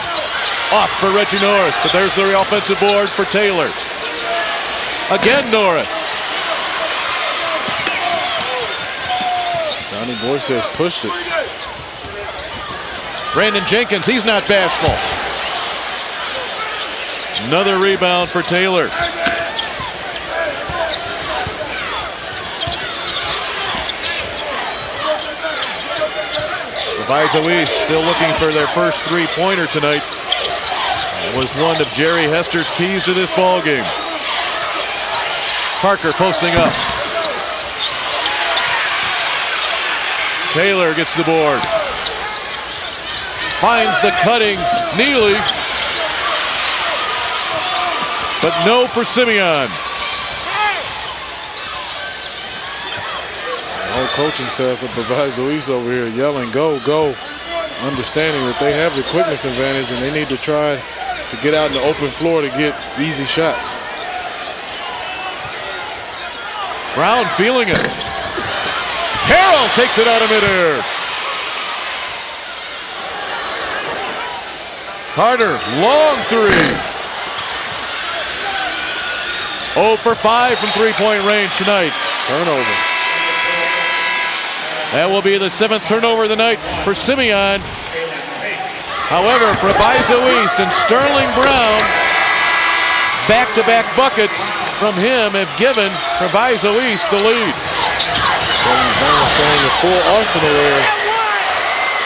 Off for Reggie Norris, but there's the offensive board for Taylor. Again, Norris. Johnny Boy says pushed it. Brandon Jenkins, he's not bashful. Another rebound for Taylor. Proviso East still looking for their first three-pointer tonight. That was one of Jerry Hester's keys to this ball game. Parker posting up. Taylor gets the board. Finds the cutting Neely. But no for Simeon. The whole coaching staff of Proviso East over here yelling, go, go. Understanding that they have the quickness advantage and they need to try to get out in the open floor to get easy shots. Brown feeling it. Carroll takes it out of midair. Carter, long three. 0 for 5 from three-point range tonight. Turnover. That will be the 7th turnover of the night for Simeon. However, Proviso East and Sterling Brown, back-to-back buckets from him have given Proviso East the lead. Sterling Brown showing the full arsenal there.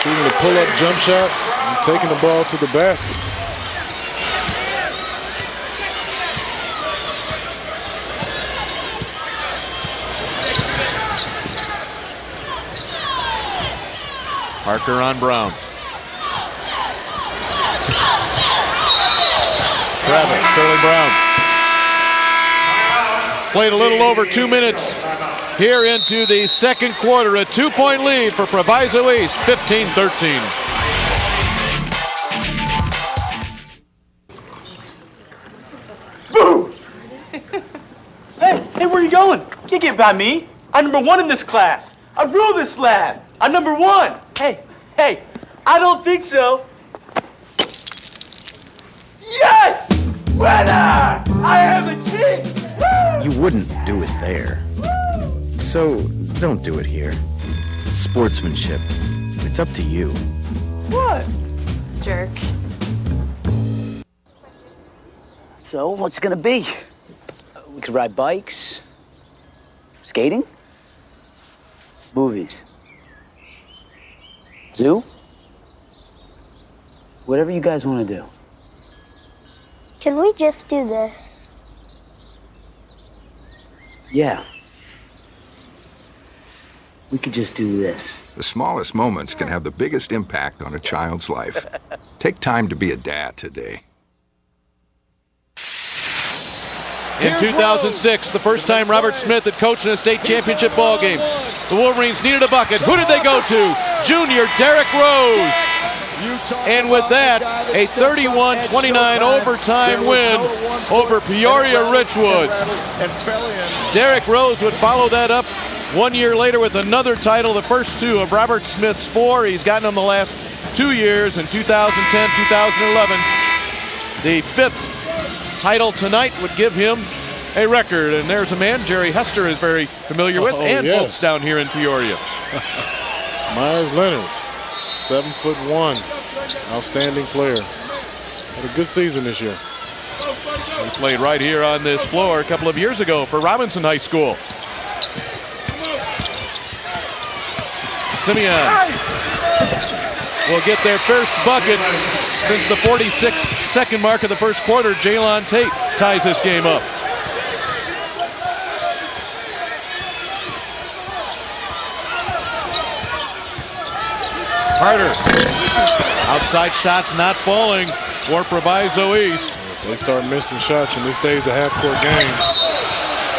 Shooting the pull-up jump shot and taking the ball to the basket. Parker on Brown. Travis, Sterling Brown. Played a little over 2 minutes here into the second quarter. A 2-point lead for Proviso East, 15-13. Boom! Hey, where are you going? You can't get by me. I'm #1 in this class. I rule this lab. I'm #1. Hey, I don't think so. Yes! Winner! I am a king! Woo! You wouldn't do it there. So don't do it here. Sportsmanship. It's up to you. What? Jerk. So, what's it gonna be? We could ride bikes, skating, movies, zoo, whatever you guys want to do. Can we just do this? Yeah. We could just do this. The smallest moments can have the biggest impact on a child's life. Take time to be a dad today. In 2006, the first time Robert Smith had coached in a state championship ball game. The Wolverines needed a bucket. Who did they go to? Junior Derek Rose. And with that, a 31-29 overtime win over Peoria Richwoods. Derek Rose would follow that up 1 year later with another title, the first two of Robert Smith's 4. He's gotten them the last 2 years in 2010, 2011. The 5th title tonight would give him a record, and there's a man Jerry Hester is very familiar with, and yes. Folks down here in Peoria. Myers Leonard, 7'1", outstanding player. Had a good season this year. He played right here on this floor a couple of years ago for Robinson High School. Simeon will get their first bucket since the 46-second mark of the first quarter. Jalon Tate ties this game up. Carter. Outside shots not falling for Proviso East. They start missing shots, and this day's a half-court game.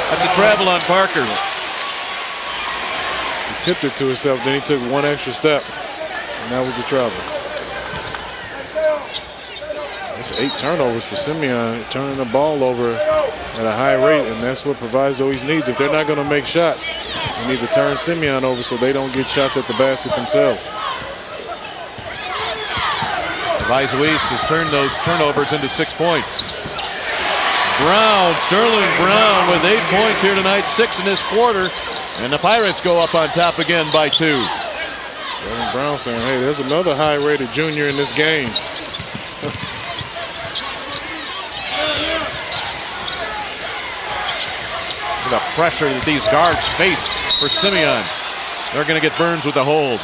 That's a travel on Parker. He tipped it to himself, then he took one extra step, and that was the travel. That's 8 turnovers for Simeon, turning the ball over at a high rate, and that's what Proviso East needs. If they're not going to make shots, and You need to turn Simeon over so they don't get shots at the basket themselves. Proviso East has turned those turnovers into 6 points. Brown, Sterling Brown with 8 points here tonight, 6 in this quarter. And the Pirates go up on top again by 2. Sterling Brown saying, hey, there's another high-rated junior in this game. The pressure that these guards face for Simeon. They're going to get Burns with the hold.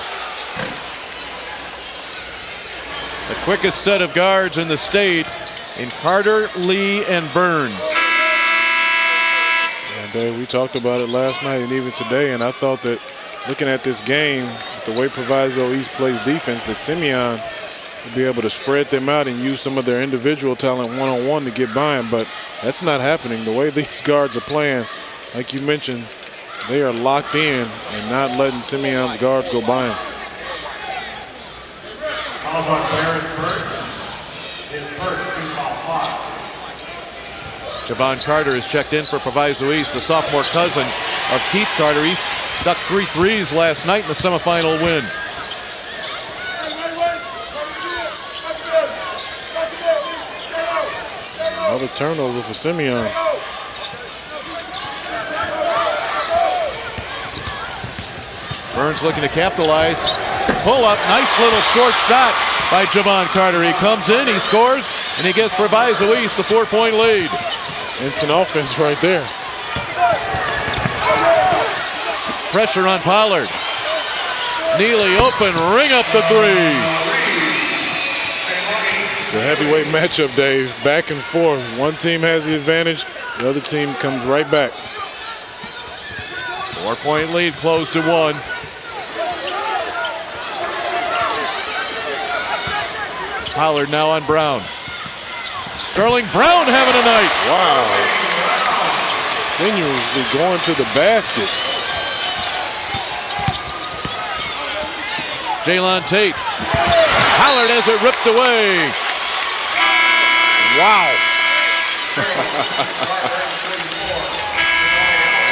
The quickest set of guards in the state in Carter, Lee, and Burns. And we talked about it last night and even today, and I thought that looking at this game, the way Proviso East plays defense, that Simeon will be able to spread them out and use some of their individual talent one-on-one to get by them, but that's not happening. The way these guards are playing, like you mentioned, they are locked in and not letting Simeon's guards go by him. Javon Carter is checked in for Proviso East, the sophomore cousin of Keith Carter. East ducked 3 threes last night in the semifinal win. Another turnover for Simeon. Burns looking to capitalize. Pull up, nice little short shot by Javon Carter. He comes in, he scores, and he gives Proviso East the 4-point lead. Instant offense right there. Pressure on Pollard. Neely open, ring up the 3. It's a heavyweight matchup, Dave. Back and forth. One team has the advantage, the other team comes right back. 4-point lead, close to 1. Pollard now on Brown. Sterling Brown having a night. Wow. Continuously going to the basket. Jalen Tate. Pollard has it ripped away. Wow.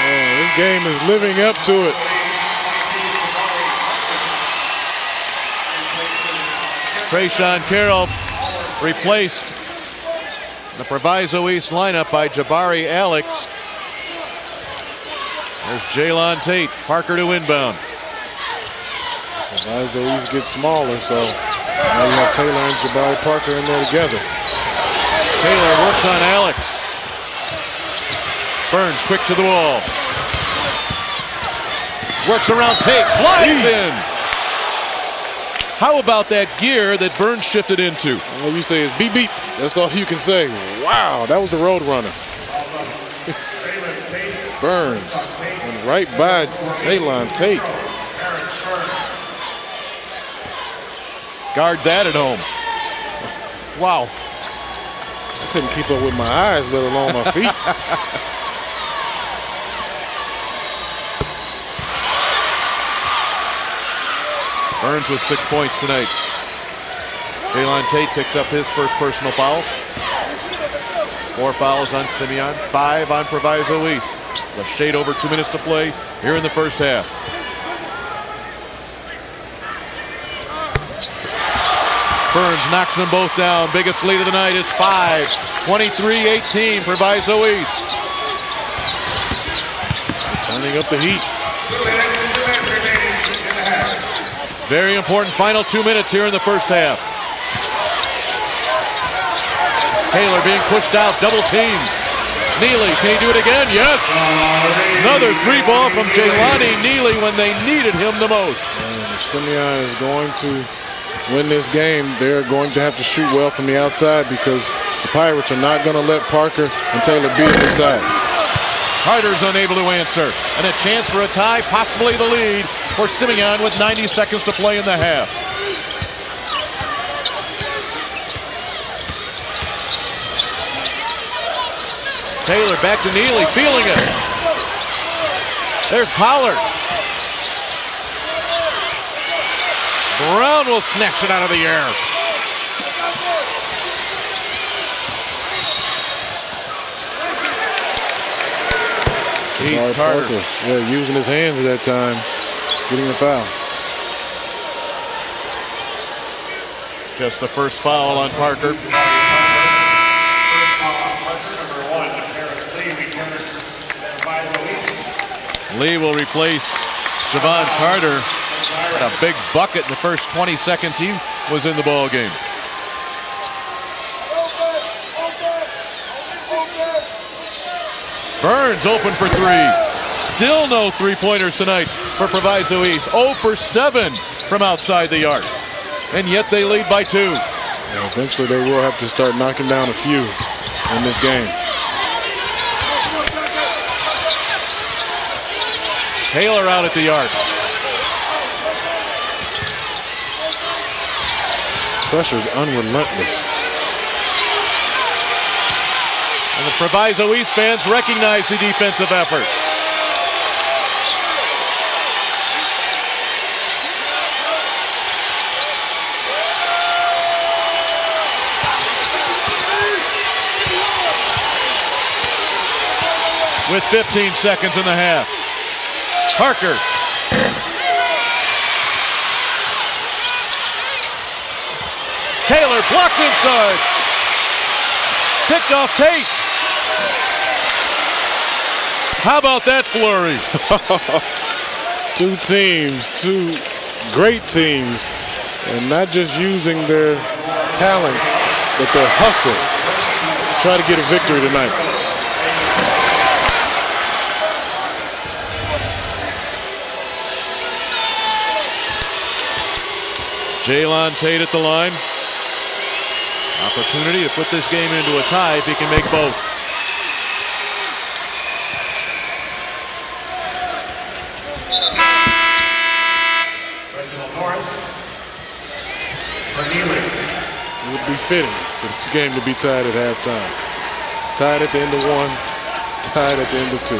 Oh, this game is living up to it. Trayshawn Carroll replaced the Proviso East lineup by Jabari Alex. There's Jalen Tate. Parker to inbound. Proviso East gets smaller, so now you have Taylor and Jabari Parker in there together. Taylor works on Alex. Burns quick to the wall. Works around Tate. Slides in. How about that gear that Burns shifted into? All you say is beep beep. That's all you can say. Wow, that was the road runner. Burns went right by Jalen Tate. Guard that at home. Wow. I couldn't keep up with my eyes, let alone my feet. Burns with 6 points tonight. Jalen Tate picks up his first personal foul. 4 fouls on Simeon, 5 on Proviso East. A shade over 2 minutes to play here in the first half. Burns knocks them both down. Biggest lead of the night is 5. 23-18, Proviso East. Turning up the heat. Very important final 2 minutes here in the first half. Taylor being pushed out, double team. Neely, can he do it again? Yes! Another 3 ball from Jelani Neely when they needed him the most. And if Simeon is going to win this game, they're going to have to shoot well from the outside because the Pirates are not going to let Parker and Taylor beat them inside. Carter's unable to answer. And a chance for a tie, possibly the lead for Simeon with 90 seconds to play in the half. Taylor back to Neely, feeling it. There's Pollard. Brown will snatch it out of the air. Jabari Parker, yeah, using his hands at that time, getting a foul. Just the first foul on Parker. Lee will replace Javon Carter. Had a big bucket in the first 20 seconds he was in the ball game. Burns open for three. Still no three-pointers tonight for Proviso East. 0 for 7 from outside the arc. And yet they lead by 2. Yeah, eventually they will have to start knocking down a few in this game. Taylor out at the arc. Pressure's unrelentless. And the Proviso East fans recognize the defensive effort. With 15 seconds in the half. Parker. Taylor blocked inside. Picked off Tate. How about that flurry? Two teams, two great teams, and not just using their talents, but their hustle. Try to get a victory tonight. Jaylon Tate at the line. Opportunity to put this game into a tie if he can make both. It would be fitting for this game to be tied at halftime. Tied at the end of 1, tied at the end of 2.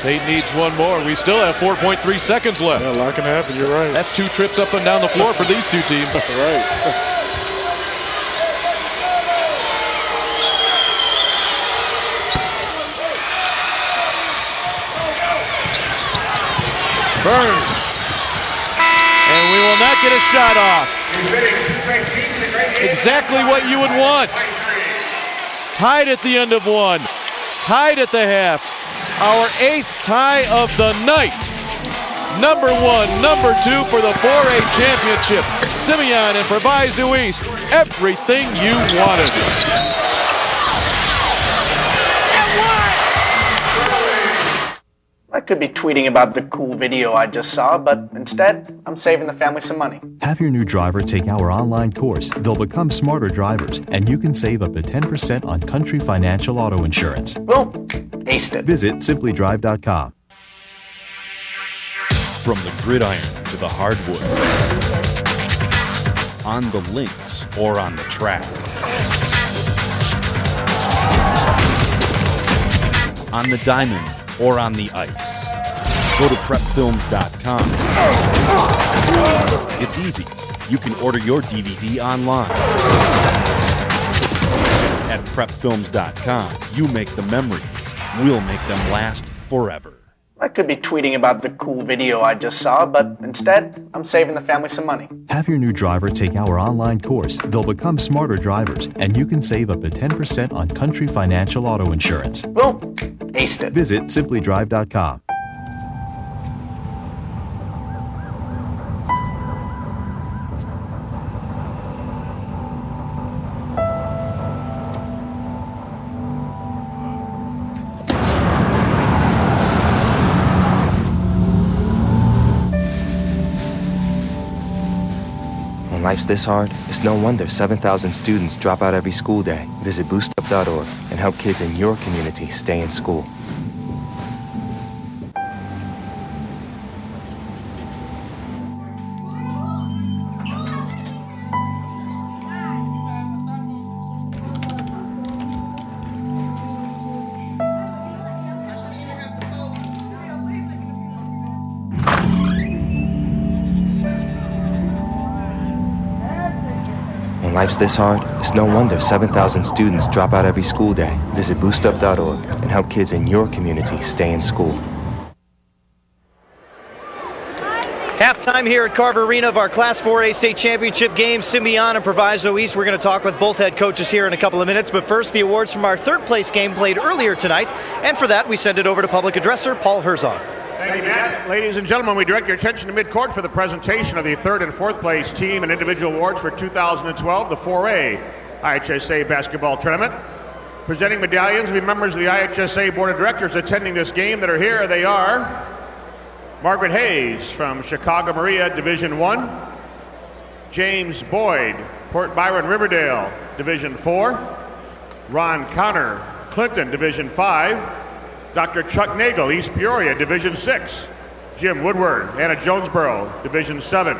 Tate needs one more. We still have 4.3 seconds left. Yeah, a lot can happen. You're right. That's 2 trips up and down the floor for these two teams. Right. Burns. And we will not get a shot off. Exactly what you would want. Tied at the end of 1. Tied at the half. Our 8th tie of the night. Number 1, number 2 for the 4A championship. Simeon and Proviso East. Everything you wanted. I could be tweeting about the cool video I just saw, but instead, I'm saving the family some money. Have your new driver take our online course. They'll become smarter drivers, and you can save up to 10% on Country Financial Auto Insurance. Well, aced it. Visit simplydrive.com. From the gridiron to the hardwood, on the links or on the track, on the diamond or on the ice. Go to prepfilms.com. It's easy. You can order your DVD online. At prepfilms.com, you make the memories. We'll make them last forever. I could be tweeting about the cool video I just saw, but instead, I'm saving the family some money. Have your new driver take our online course. They'll become smarter drivers, and you can save up to 10% on Country Financial Auto Insurance. Well, aced it. Visit simplydrive.com. When life's this hard, it's no wonder 7,000 students drop out every school day. Visit boostup.org and help kids in your community stay in school. When life's this hard, it's no wonder 7,000 students drop out every school day. Visit boostup.org and help kids in your community stay in school. Halftime here at Carver Arena of our Class 4A state championship game, Simeon and Proviso East. We're going to talk with both head coaches here in a couple of minutes, but first the awards from our third place game played earlier tonight, and for that we send it over to public addresser Paul Herzog. Thank you, Matt. Ladies and gentlemen, we direct your attention to midcourt for the presentation of the third and fourth place team and individual awards for 2012, the 4A IHSA basketball tournament. Presenting medallions will be members of the IHSA Board of Directors attending this game that are here. They are Margaret Hayes from Chicago Maria, Division I. James Boyd, Port Byron Riverdale, Division IV. Ron Connor, Clinton, Division V. Dr. Chuck Nagel, East Peoria, Division VI. Jim Woodward, Anna Jonesboro, Division VII.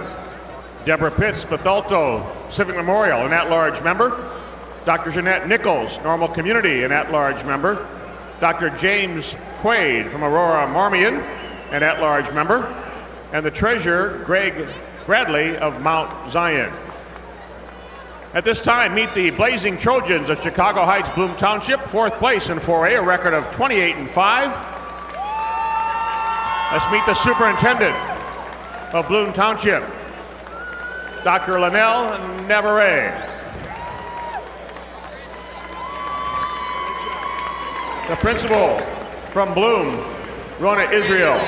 Deborah Pitts, Bethalto, Civic Memorial, an at-large member. Dr. Jeanette Nichols, Normal Community, an at-large member. Dr. James Quaid from Aurora Marmion, an at-large member. And the treasurer, Greg Bradley of Mount Zion. At this time, meet the Blazing Trojans of Chicago Heights, Bloom Township, fourth place in 4A, a record of 28-5. Let's meet the superintendent of Bloom Township, Dr. Linnell Navarre. The principal from Bloom, Rona Israel.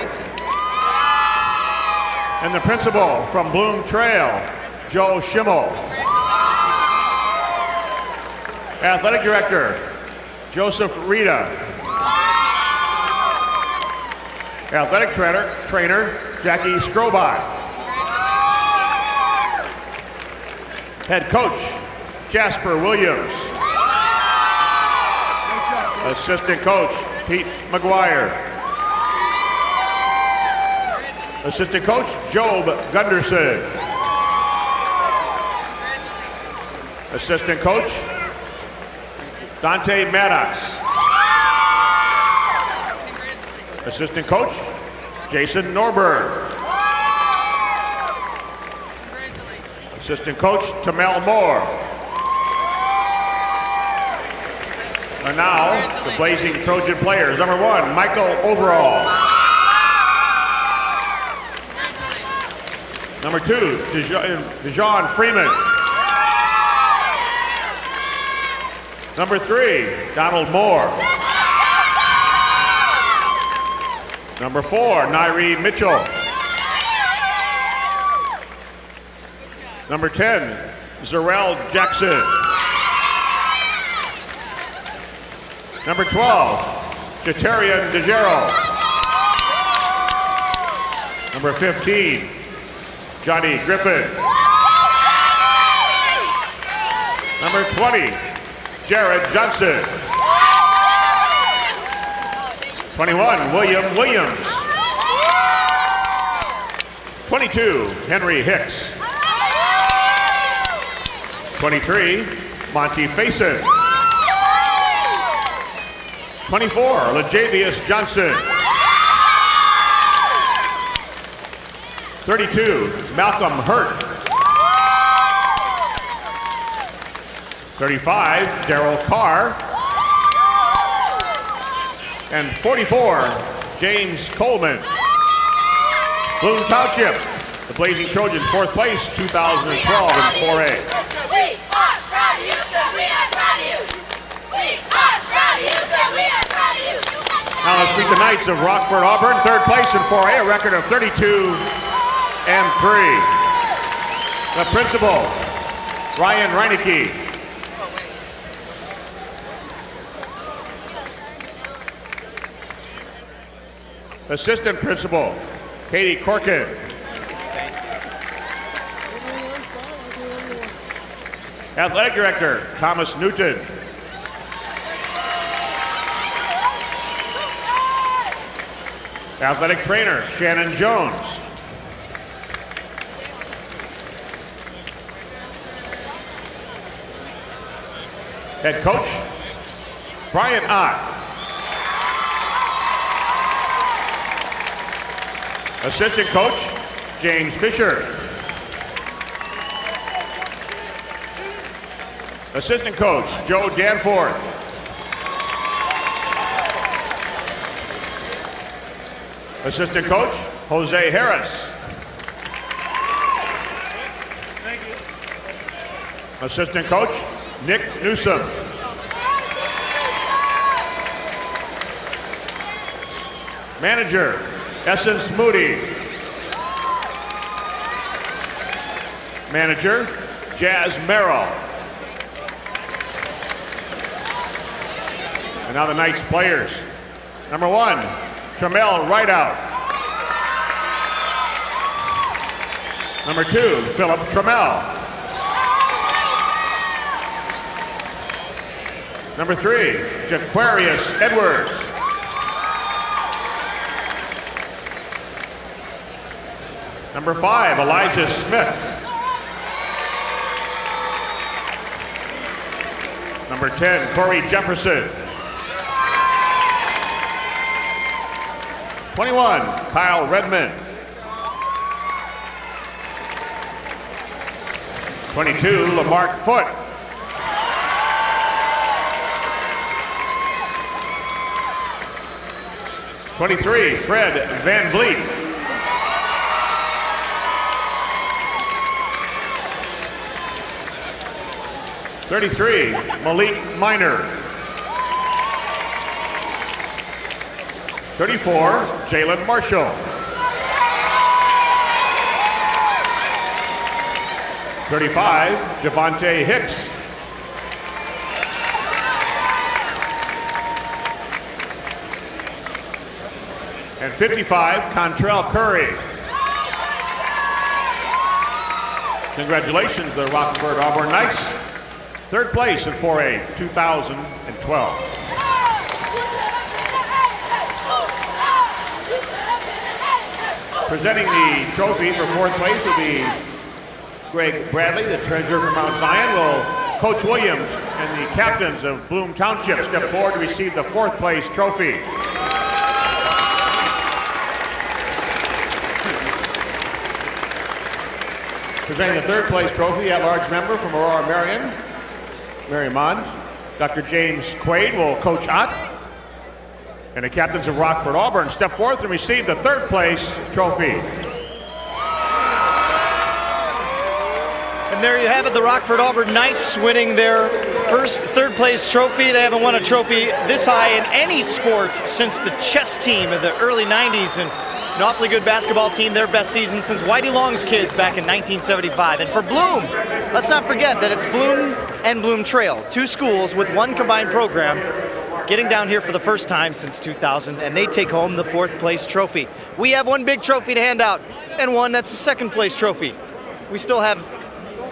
And the principal from Bloom Trail, Joe Schimmel. Athletic Director, Joseph Rita. Athletic trainer, Jackie Scrobot. Head coach, Jasper Williams. Assistant coach, Pete McGuire. Assistant coach, Job Gunderson. Assistant coach, Dante Maddox. Assistant coach, Jason Norberg. Assistant coach, Tamel Moore. And now, the Blazing Trojan players. Number 1, Michael Overall. Number 2, Dejon Freeman. Number 3, Donald Moore. Number 4, Nairi Mitchell. Number 10, Zarel Jackson. Number 12, Jatarian DeGero. Number 15, Johnny Griffin. Number 20, Jared Johnson. 21, William Williams. 22, Henry Hicks. 23, Monty Faison. 24, LaJavius Johnson. 32, Malcolm Hurt. 35, Darrell Carr. And 44, James Coleman. Bloom Township, the Blazing Trojans, fourth place, 2012 in 4A. We are proud of you, sir. We are proud of you. We are proud of you, sir. We are proud of you. Now let's meet the Knights of Rockford Auburn, third place in 4A, a record of 32-3. The principal, Ryan Reinecke. Assistant principal, Katie Corkin. Athletic director, Thomas Newton. Athletic trainer, Shannon Jones. Head coach, Brian Ott. Assistant coach, James Fisher. Assistant coach, Joe Danforth. Assistant coach, Jose Harris. Thank you. Assistant coach, Nick Newsom. Manager, Essence Moody. Manager, Jazz Merrill. And now the Knights players. Number 1, Tramel Rideout. Number 2, Philip Tramel. Number 3, Jaquarius Edwards. Number 5, Elijah Smith. Number 10, Corey Jefferson. 21, Kyle Redmond. 22, Lamarck Foote. 23, Fred Van Vliet. 33, Malik Minor. 34, Jalen Marshall. 35, Javante Hicks. 55, Contrell Curry. Congratulations, the Rockford Auburn Knights. Third place in 4A 2012. Presenting the trophy for fourth place will be Greg Bradley, the treasurer from Mount Zion. Will Coach Williams and the captains of Bloom Township step forward to receive the fourth place trophy. Presenting the third place trophy, at-large member from Aurora Marymount, Dr. James Quaid will coach Ott. And the captains of Rockford Auburn step forth and receive the third place trophy. And there you have it, the Rockford Auburn Knights winning their first third place trophy. They haven't won a trophy this high in any sport since the chess team of the early 90s. And an awfully good basketball team, their best season since Whitey Long's kids back in 1975. And for Bloom, let's not forget that it's Bloom and Bloom Trail, two schools with one combined program, getting down here for the first time since 2000, and they take home the fourth place trophy. We have one big trophy to hand out, and one that's a second place trophy. We still have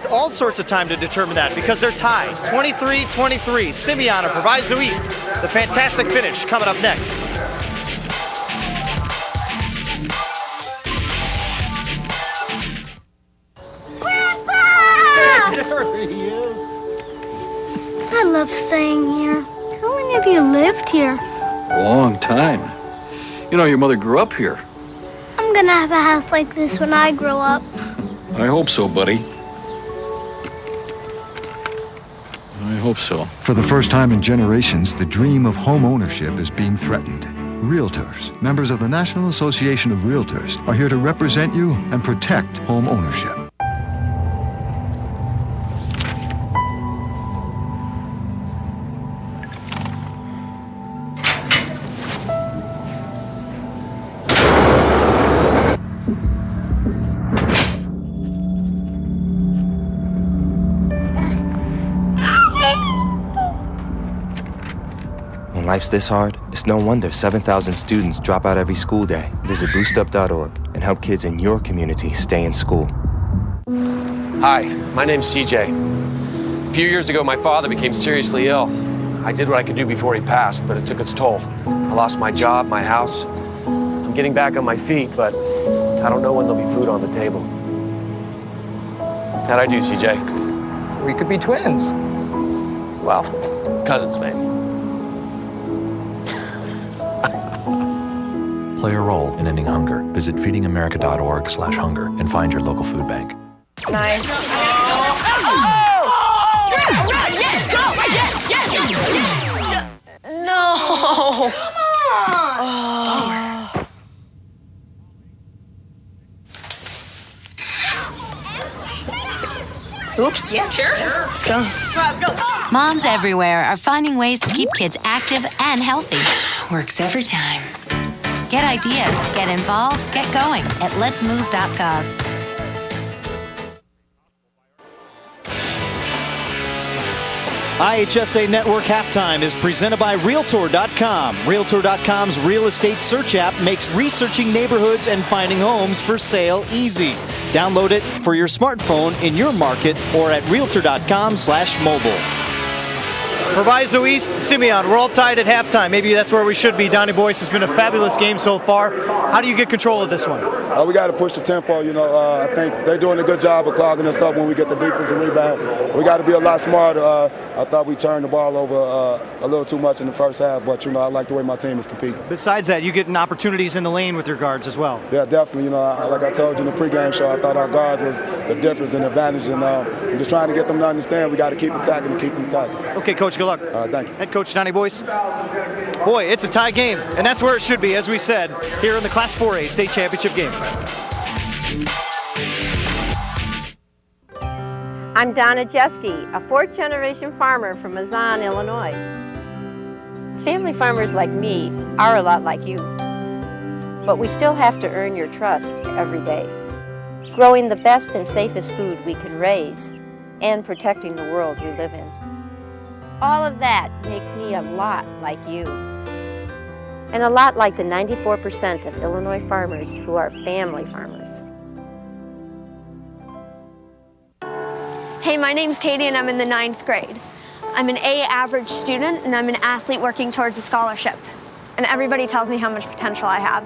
all sorts of time to determine that because they're tied, 23-23. Simeon of Proviso East, the fantastic finish coming up next. There he is. I love staying here. How long have you lived here? A long time. You know, your mother grew up here. I'm gonna have a house like this when I grow up. I hope so, buddy. I hope so. For the first time in generations, the dream of home ownership is being threatened. Realtors, members of the National Association of Realtors, are here to represent you and protect home ownership. When life's this hard, it's no wonder 7,000 students drop out every school day. Visit boostup.org and help kids in your community stay in school. Hi, my name's CJ. A few years ago, my father became seriously ill. I did what I could do before he passed, but it took its toll. I lost my job, my house. I'm getting back on my feet, but I don't know when there'll be food on the table. How'd I do, CJ? We could be twins. Well, cousins, maybe. Play a role in ending hunger. Visit feedingamerica.org/hunger and find your local food bank. Nice. on! Yes, go! Yes, yes, yes! No! Come on! Oops. Yeah, sure. Let's go. Let's go. Moms everywhere are finding ways to keep kids active and healthy. Works every time. Get ideas, get involved, get going at letsmove.gov. IHSA Network Halftime is presented by Realtor.com. Realtor.com's real estate search app makes researching neighborhoods and finding homes for sale easy. Download it for your smartphone in your market or at Realtor.com/mobile. Proviso East, Simeon, we're all tied at halftime. Maybe that's where we should be. Donnie Boyce has been a fabulous game so far. How do you get control of this one? We got to push the tempo. I think they're doing a good job of clogging us up when we get the defensive rebound. We got to be a lot smarter. I thought we turned the ball over a little too much in the first half, but, I like the way my team is competing. Besides that, you getting opportunities in the lane with your guards as well. Yeah, definitely. Like I told you in the pregame show, I thought our guards was the difference and advantage, and I'm just trying to get them to understand we got to keep attacking and keep them attacking. Okay, Coach, good luck. Thank you. Head Coach Donnie Boyce. Boy, it's a tie game, and that's where it should be, as we said, here in the Class 4A state championship game. I'm Donna Jeske, a fourth-generation farmer from Mazan, Illinois. Family farmers like me are a lot like you, but we still have to earn your trust every day. Growing the best and safest food we can raise and protecting the world we live in. All of that makes me a lot like you, and a lot like the 94% of Illinois farmers who are family farmers. Hey, my name's Katie and I'm in the 9th grade. I'm an A average student and I'm an athlete working towards a scholarship. And everybody tells me how much potential I have.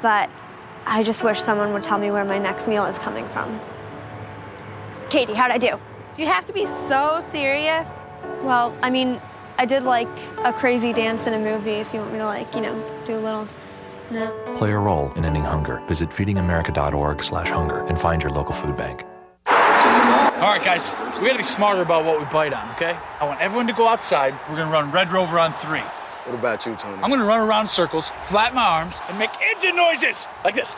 But I just wish someone would tell me where my next meal is coming from. Katie, how'd I do? Do you have to be so serious? Well, I mean, I did like a crazy dance in a movie if you want me to do a little, no. Play a role in ending hunger. Visit feedingamerica.org/hunger and find your local food bank. All right, guys, we gotta be smarter about what we bite on, okay? I want everyone to go outside. We're gonna run Red Rover on 3. What about you, Tony? I'm gonna run around in circles, flatten my arms, and make engine noises like this.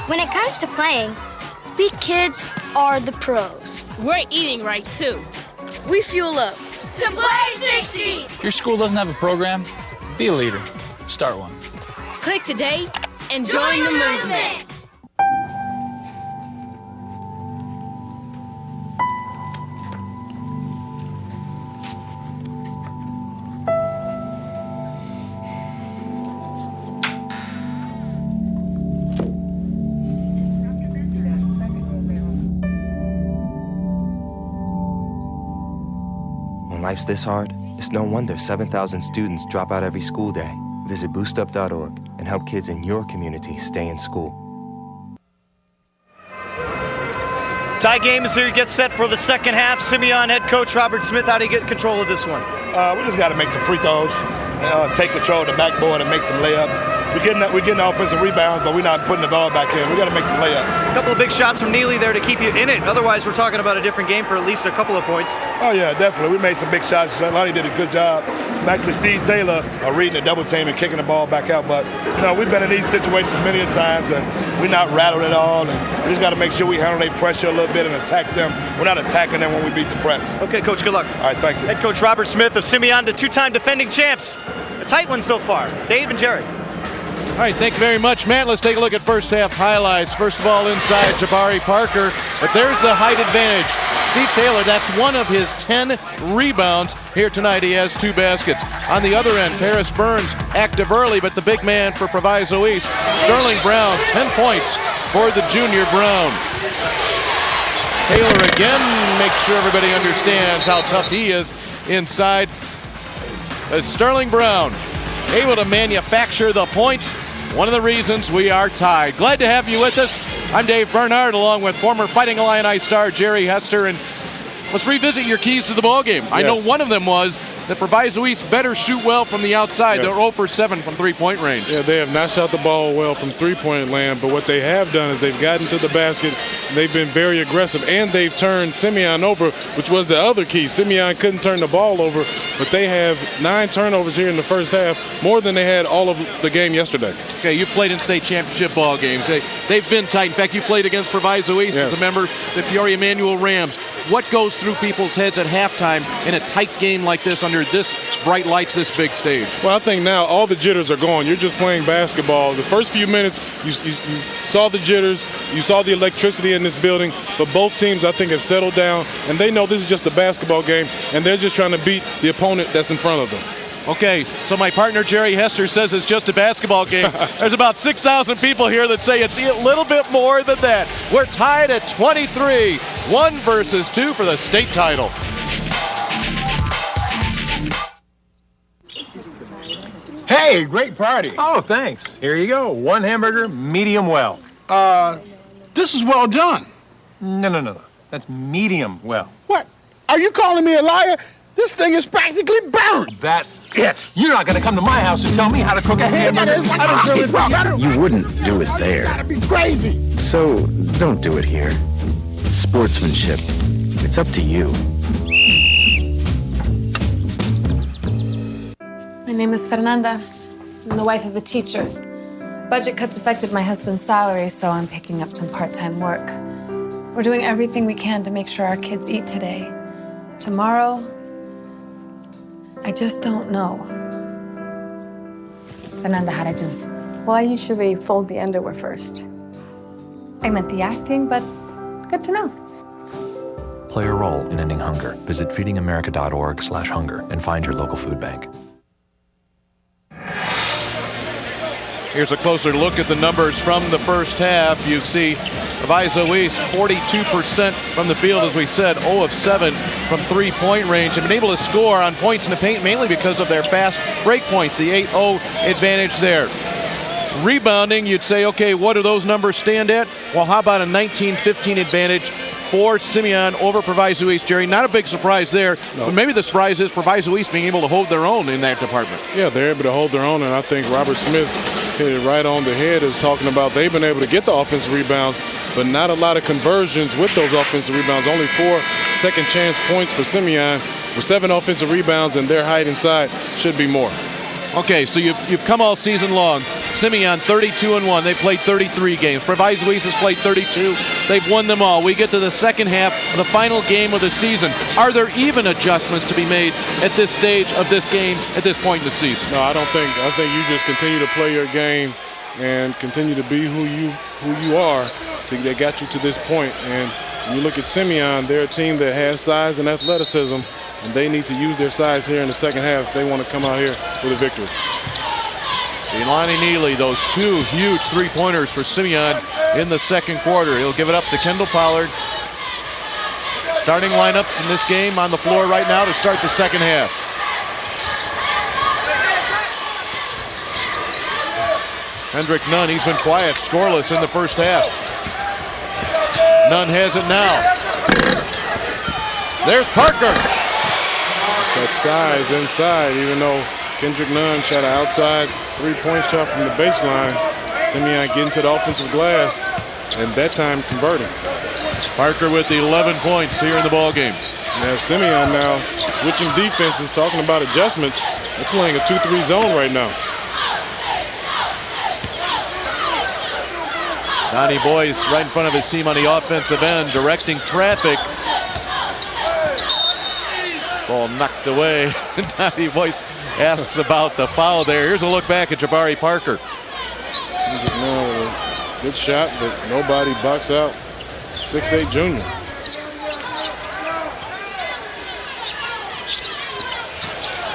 When it comes to playing, we kids are the pros. We're eating right, too. We fuel up. To play 60! Your school doesn't have a program? Be a leader. Start one. Click today and join the movement. When life's this hard, it's no wonder 7,000 students drop out every school day. Visit boostup.org and help kids in your community stay in school. Tie game as we get set for the second half. Simeon head coach Robert Smith, how do you get control of this one? We just got to make some free throws, take control of the backboard and make some layups. We're getting offensive rebounds, but we're not putting the ball back in. We got to make some layups. A couple of big shots from Neely there to keep you in it. Otherwise, we're talking about a different game for at least a couple of points. Oh, yeah, definitely. We made some big shots. Lonnie did a good job. Actually, Steve Taylor reading the double team and kicking the ball back out. But, we've been in these situations many times, and we're not rattled at all. And we just got to make sure we handle their pressure a little bit and attack them. We're not attacking them when we beat the press. Okay, Coach, good luck. All right, thank you. Head coach Robert Smith of Simeon, the two-time defending champs. A tight one so far. Dave and Jerry. All right, thank you very much, Matt. Let's take a look at first half highlights. First of all, inside Jabari Parker, but there's the height advantage. Steve Taylor, that's one of his 10 rebounds here tonight. He has 2 baskets. On the other end, Paris Burns active early, but the big man for Proviso East, Sterling Brown, 10 points for the junior Brown. Taylor again makes sure everybody understands how tough he is inside. Sterling Brown able to manufacture the points. One of the reasons we are tied. Glad to have you with us. I'm Dave Bernhardt, along with former Fighting Illini star Jerry Hester, and let's revisit your keys to the ballgame. Yes. I know one of them was that Proviso East better shoot well from the outside. Yes. They're 0 for 7 from three-point range. Yeah, they have not shot the ball well from three-point land, but what they have done is they've gotten to the basket They've been very aggressive, and they've turned Simeon over, which was the other key. Simeon couldn't turn the ball over, but they have 9 turnovers here in the first half, more than they had all of the game yesterday. Okay, you played in state championship ball games. They've been tight. In fact, you played against Proviso East as a member of the Peoria Manual Rams. What goes through people's heads at halftime in a tight game like this under this bright lights, this big stage? Well, I think now all the jitters are gone. You're just playing basketball. The first few minutes, you saw the jitters, you saw the electricity in this building, but both teams, I think, have settled down, and they know this is just a basketball game, and they're just trying to beat the opponent that's in front of them. Okay, so my partner Jerry Hester says it's just a basketball game. There's about 6,000 people here that say it's a little bit more than that. We're tied at 23, 1 versus 2 for the state title. Hey, great party. Oh, thanks. Here you go. 1 hamburger, medium well. This is well done. No. That's medium well. What? Are you calling me a liar? This thing is practically burnt. That's it. You're not going to come to my house and tell me how to cook a hamburger. You wouldn't do it there. Gotta be crazy. So don't do it here. Sportsmanship. It's up to you. My name is Fernanda. I'm the wife of a teacher. Budget cuts affected my husband's salary, so I'm picking up some part-time work. We're doing everything we can to make sure our kids eat today. Tomorrow, I just don't know. Fernanda, how'd I do? Well, I usually fold the underwear first. I meant the acting, but good to know. Play a role in ending hunger. Visit feedingamerica.org/hunger and find your local food bank. Here's a closer look at the numbers from the first half. You see Proviso East 42% from the field, as we said, 0 of 7 from three-point range. Have been able to score on points in the paint mainly because of their fast break points, the 8-0 advantage there. Rebounding, you'd say, okay, what do those numbers stand at? Well, how about a 19-15 advantage for Simeon over Proviso East, Jerry? Not a big surprise there, but maybe the surprise is Proviso East being able to hold their own in that department. Yeah, they're able to hold their own, and I think Robert Smith hit it right on the head, is talking about they've been able to get the offensive rebounds, but not a lot of conversions with those offensive rebounds. Only 4 second chance points for Simeon with 7 offensive rebounds, and their height inside should be more. Okay, so you've come all season long. Simeon 32-1. They played 33 games. Proviso East has played 32. They've won them all. We get to the second half, the final game of the season. Are there even adjustments to be made at this stage of this game at this point in the season? No, I don't think. I think you just continue to play your game and continue to be who you are. That got you to this point. And when you look at Simeon, they're a team that has size and athleticism, and they need to use their size here in the second half if they want to come out here with a victory. Elani Neely, those 2 huge three-pointers for Simeon in the second quarter. He'll give it up to Kendall Pollard. Starting lineups in this game on the floor right now to start the second half. Hendrick Nunn, he's been quiet, scoreless in the first half. Nunn has it now. There's Parker. It's that size inside, even though Kendrick Nunn shot an outside three-point shot from the baseline. Simeon getting to the offensive glass, and that time converting. Parker with the 11 points here in the ballgame. Yeah, Simeon now switching defenses, talking about adjustments. They're playing a 2-3 zone right now. Donnie Boyce right in front of his team on the offensive end, directing traffic. Ball knocked away. Donnie Boyce asks about the foul there. Here's a look back at Jabari Parker. Good shot, but nobody bucks out. 6'8" junior.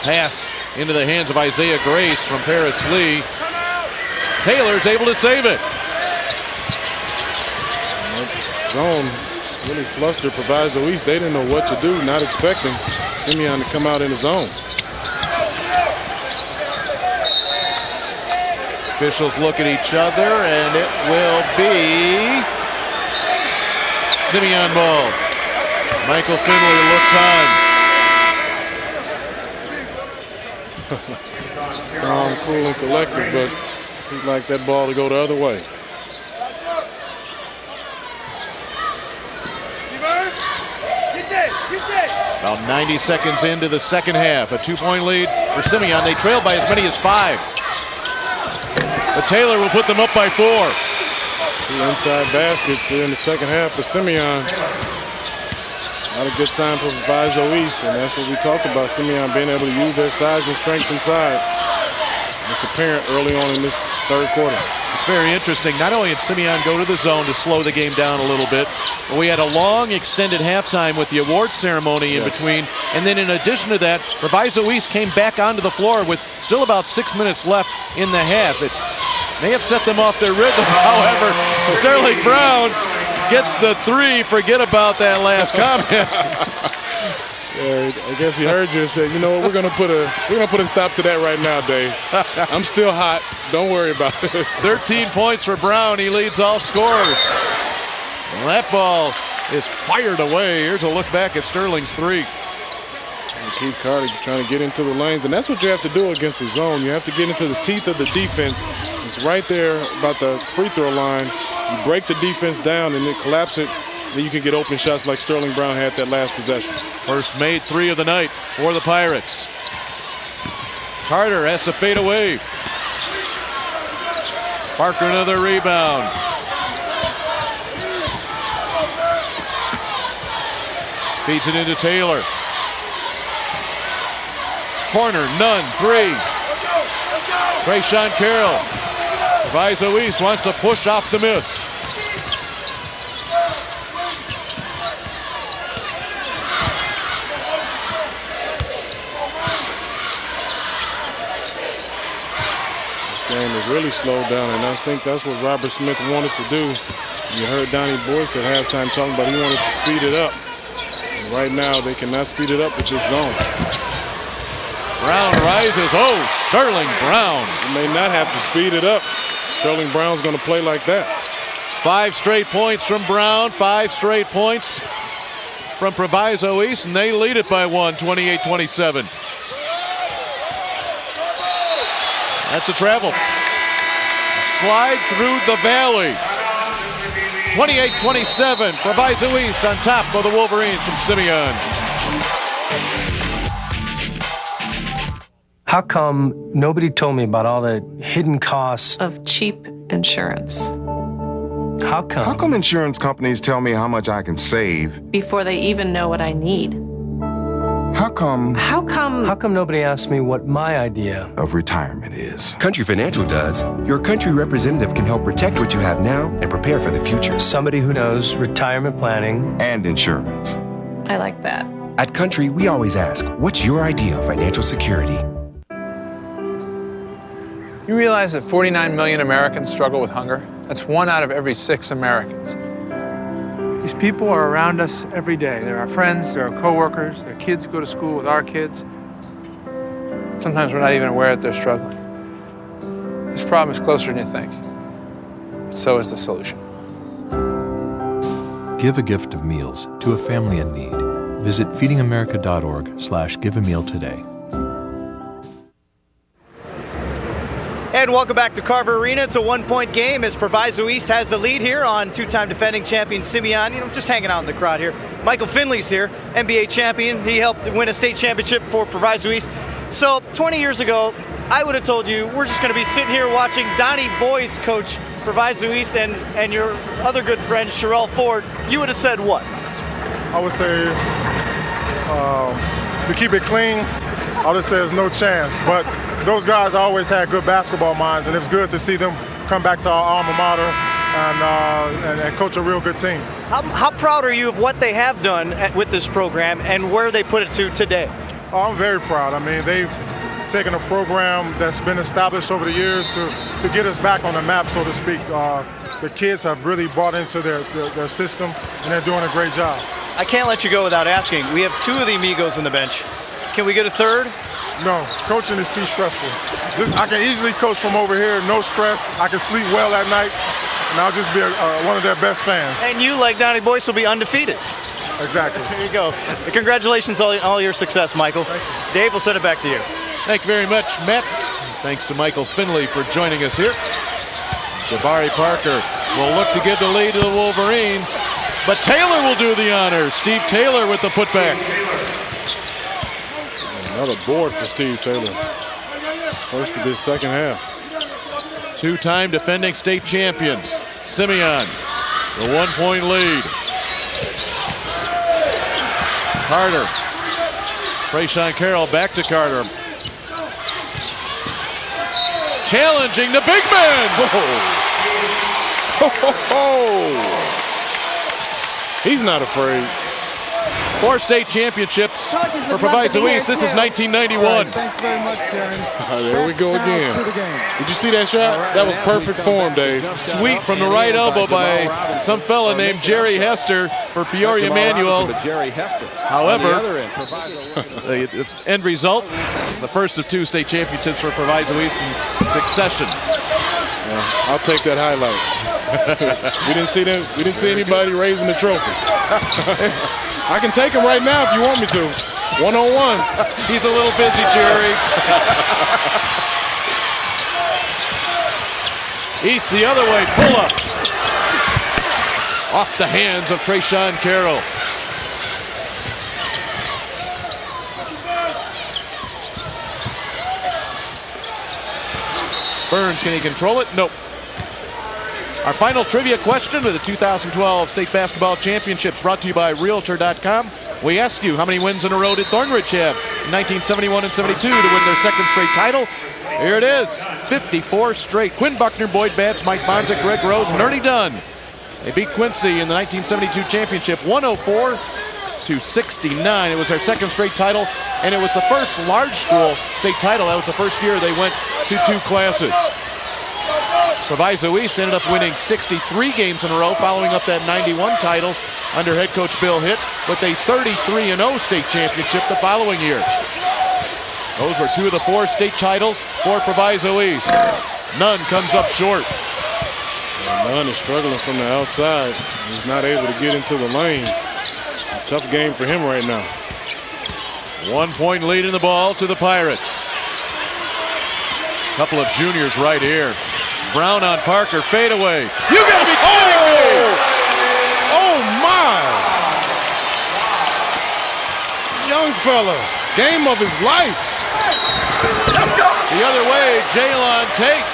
Pass into the hands of Isaiah Grace from Paris Lee. Taylor's able to save it. Zone really flustered Proviso East. They didn't know what to do, not expecting Simeon to come out in the zone. Officials look at each other, and it will be Simeon ball. Michael Finley looks on. Calm, cool, and collected, but he'd like that ball to go the other way. About 90 seconds into the second half. A 2-point lead for Simeon. They trail by as many as 5. But Taylor will put them up by 4. 2 inside baskets here in the second half for Simeon. Not a good sign for Proviso East, and that's what we talked about, Simeon being able to use their size and strength inside. It's apparent early on in this third quarter. It's very interesting. Not only did Simeon go to the zone to slow the game down a little bit, but we had a long extended halftime with the award ceremony in between. And then in addition to that, Proviso East came back onto the floor with still about 6 minutes left in the half. It may have set them off their rhythm. However, Sterling Brown gets the 3. Forget about that last comment. Yeah, I guess he heard you and said, you know what, we're gonna put a stop to that right now, Dave. I'm still hot. Don't worry about it. 13 points for Brown. He leads all scorers. And that ball is fired away. Here's a look back at Sterling's 3. And Keith Carter trying to get into the lanes, and that's what you have to do against the zone. You have to get into the teeth of the defense. It's right there about the free throw line. You break the defense down and then collapse it. Then you can get open shots like Sterling Brown had that last possession. First made 3 of the night for the Pirates. Carter has to fade away. Parker another rebound. Feeds it into Taylor. Corner, none, 3. Trayshawn Carroll. Proviso East wants to push off the miss. Game is really slowed down, and I think that's what Robert Smith wanted to do. You heard Donnie Boyce at halftime talking about he wanted to speed it up. And right now, they cannot speed it up with this zone. Brown rises. Oh, Sterling Brown. You may not have to speed it up. Sterling Brown's going to play like that. 5 straight points from Brown, 5 straight points from Proviso East, and they lead it by 1, 28-27. That's a travel. Slide through the valley. 28-27. Proviso East on top of the Wolverines from Simeon. How come nobody told me about all the hidden costs of cheap insurance? How come? How come insurance companies tell me how much I can save before they even know what I need? How come nobody asked me what my idea of retirement is? Country Financial does. Your country representative can help protect what you have now and prepare for the future. Somebody who knows retirement planning and insurance. I like that. At Country, we always ask, what's your idea of financial security? You realize that 49 million Americans struggle with hunger? That's 1 out of every 6 Americans. These people are around us every day. They're our friends, they're our coworkers, their kids go to school with our kids. Sometimes we're not even aware that they're struggling. This problem is closer than you think. But so is the solution. Give a gift of meals to a family in need. Visit feedingamerica.org/giveameal today. And welcome back to Carver Arena. It's a 1-point game as Proviso East has the lead here on 2-time defending champion Simeon. You know, just hanging out in the crowd here. Michael Finley's here, NBA champion. He helped win a state championship for Proviso East. So 20 years ago, I would have told you we're just going to be sitting here watching Donnie Boyce coach Proviso East and your other good friend Sherelle Ford. You would have said what? I would say to keep it clean, I would say there's no chance. But those guys always had good basketball minds, and it's good to see them come back to our alma mater and coach a real good team. How proud are you of what they have done with this program and where they put it to today? Oh, I'm very proud. I mean, they've taken a program that's been established over the years to get us back on the map, so to speak. The kids have really bought into their system, and they're doing a great job. I can't let you go without asking. We have 2 of the amigos on the bench. Can we get a third? No, coaching is too stressful. I can easily coach from over here, no stress. I can sleep well at night, and I'll just be one of their best fans. And you, like Donnie Boyce, will be undefeated. Exactly. There you go. Congratulations on all your success, Michael. Dave, we'll send it back to you. Thank you very much, Matt. Thanks to Michael Finley for joining us here. Jabari Parker will look to give the lead to the Wolverines. but Taylor will do the honor. Steve Taylor with the putback. Another board for Steve Taylor. First of this second half. Two-time defending state champions. Simeon, the 1-point lead. Carter. Trayshawn Carroll back to Carter. Challenging the big man. He's not afraid. 4 state championships for Proviso East. This is 1991. Thanks very much, Darren. There we go again. Did you see that shot? That was perfect form, Dave. Sweep from the right elbow by some fella named Jerry Hester for Peoria Manuel. However, the end result, the first of 2 state championships for Proviso East in succession. I'll take that highlight. We didn't see them. We didn't see anybody raising the trophy. I can take him right now if you want me to. 1-on-1. He's a little busy, Jerry. East the other way, pull up. Off the hands of Trayshawn Carroll. Burns, can he control it? Nope. Our final trivia question with the 2012 State Basketball Championships brought to you by Realtor.com. We asked you, how many wins in a row did Thornridge have in 1971 and 72 to win their second straight title? Here it is, 54 straight. Quinn Buckner, Boyd Batts, Mike Bonzik, Greg Rose, and Ernie Dunn. They beat Quincy in the 1972 championship, 104-69. It was their second straight title, and it was the first large school state title. That was the first year they went to 2 classes. Proviso East ended up winning 63 games in a row, following up that 91 title under head coach Bill Hitt with a 33-0 state championship the following year. Those were 2 of the 4 state titles for Proviso East. Nunn comes up short. Nunn is struggling from the outside. He's not able to get into the lane. A tough game for him right now. 1-point lead in the ball to the Pirates. Couple of juniors right here. Brown on Parker, fadeaway. You gotta be kidding me! Oh my! Young fella, game of his life. The other way, Jaylon Tate.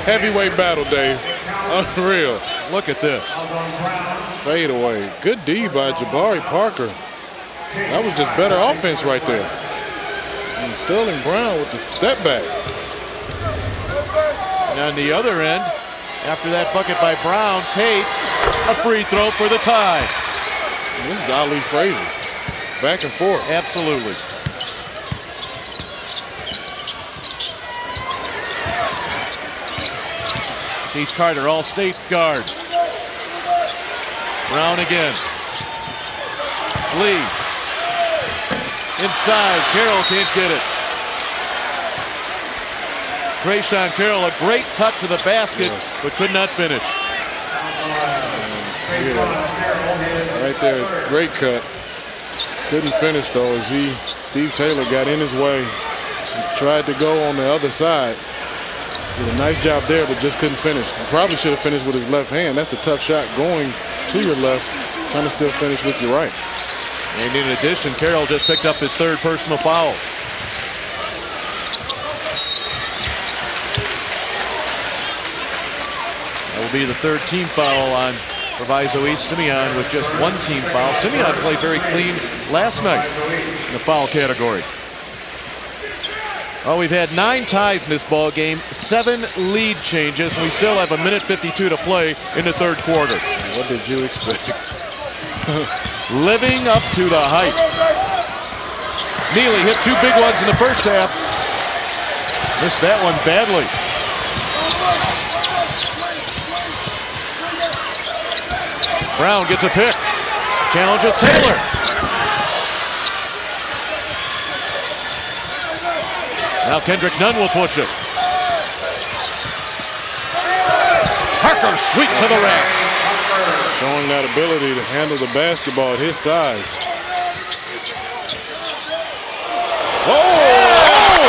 Heavyweight battle, Dave. Unreal. Look at this. Fadeaway. Good D by Jabari Parker. That was just better offense right there. And Sterling Brown with the step back. And on the other end, after that bucket by Brown, Tate, a free throw for the tie. And this is Ali Frazier. Back and forth. Absolutely. Keith Carter, all-state guard. Brown again. Lee. Inside, Carroll can't get it. Trayshawn Carroll, a great cut to the basket, but could not finish. Yeah. Right there, great cut. Couldn't finish though, as Steve Taylor got in his way. He tried to go on the other side. Did a nice job there, but just couldn't finish. He probably should have finished with his left hand. That's a tough shot going to your left, trying to still finish with your right. And in addition, Carroll just picked up his 3rd personal foul. That will be the 3rd team foul on Proviso East. Simeon with just 1 team foul. Simeon played very clean last night in the foul category. Well, we've had 9 ties in this ball game, 7 lead changes, and we still have 1:52 to play in the 3rd quarter. What did you expect? Living up to the hype. Neely hit 2 big ones in the first half. Missed that one badly. Brown gets a pick. Challenges Taylor. Now Kendrick Nunn will push it. Parker sweep to the rack. Showing that ability to handle the basketball at his size. Oh!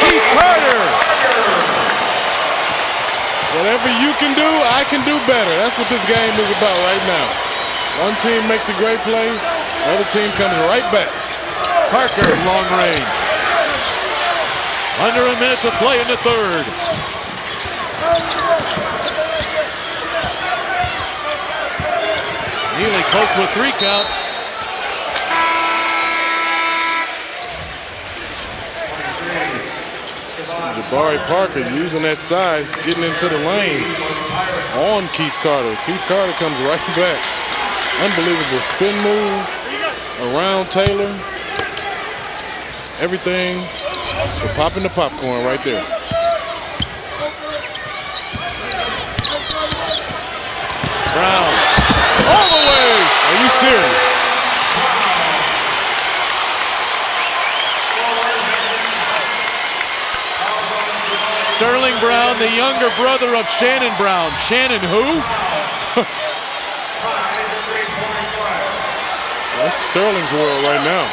Keith Carter! whatever you can do, I can do better. That's what this game is about right now. One team makes a great play, the other team comes right back. Parker, long range. Under a minute to play in the third. Neely close to a 3 count. Jabari Parker using that size, getting into the lane on Keith Carter. Keith Carter comes right back. Unbelievable spin move around Taylor. Everything for popping the popcorn right there. Brown all the way. Are you serious? Sterling Brown, the younger brother of Shannon Brown. Shannon who? That's Sterling's world right now.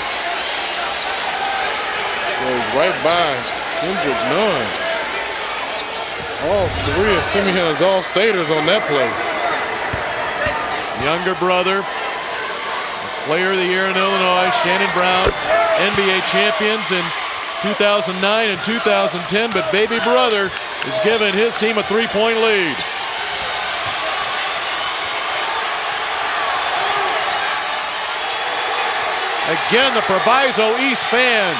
Goes right by Kendrick Nunn. All 3 of Simeon's all-staters on that play. Younger brother, player of the year in Illinois, Shannon Brown, NBA champions in 2009 and 2010, but baby brother is giving his team a 3-point lead. Again, the Proviso East fans.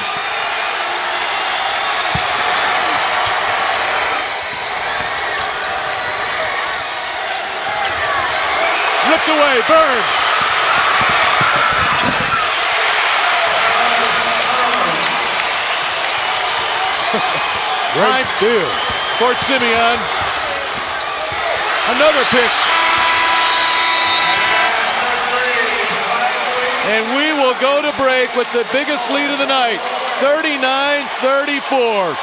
Ripped away, Burns. Great steal for Simeon. Another pick. And we will go to break with the biggest lead of the night, 39-34.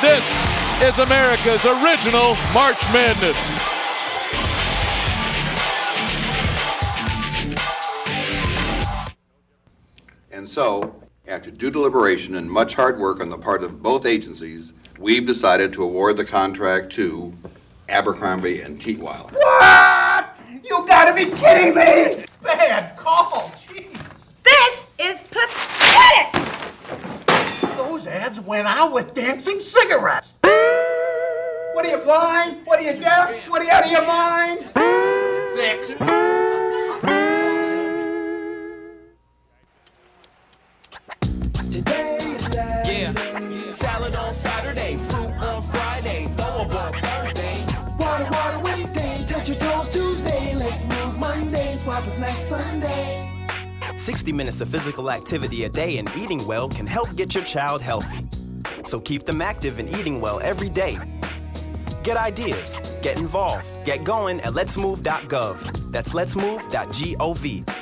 This is America's original March Madness. And so, after due deliberation and much hard work on the part of both agencies, we've decided to award the contract to Abercrombie and Teetweiler. What? You gotta be kidding me! Bad call, jeez. This is pathetic! Those ads went out with dancing cigarettes. What are you, blind? What are you, deaf? What are you, out of your mind? Fix. Today is Saturday. Yeah. Salad on Saturday, fruit on Friday, throw a ball Thursday. Water Wednesday, touch your toes Tuesday. Let's move Monday, swap us next Sunday. 60 minutes of physical activity a day and eating well can help get your child healthy. So keep them active and eating well every day. Get ideas, get involved, get going at letsmove.gov. That's letsmove.gov.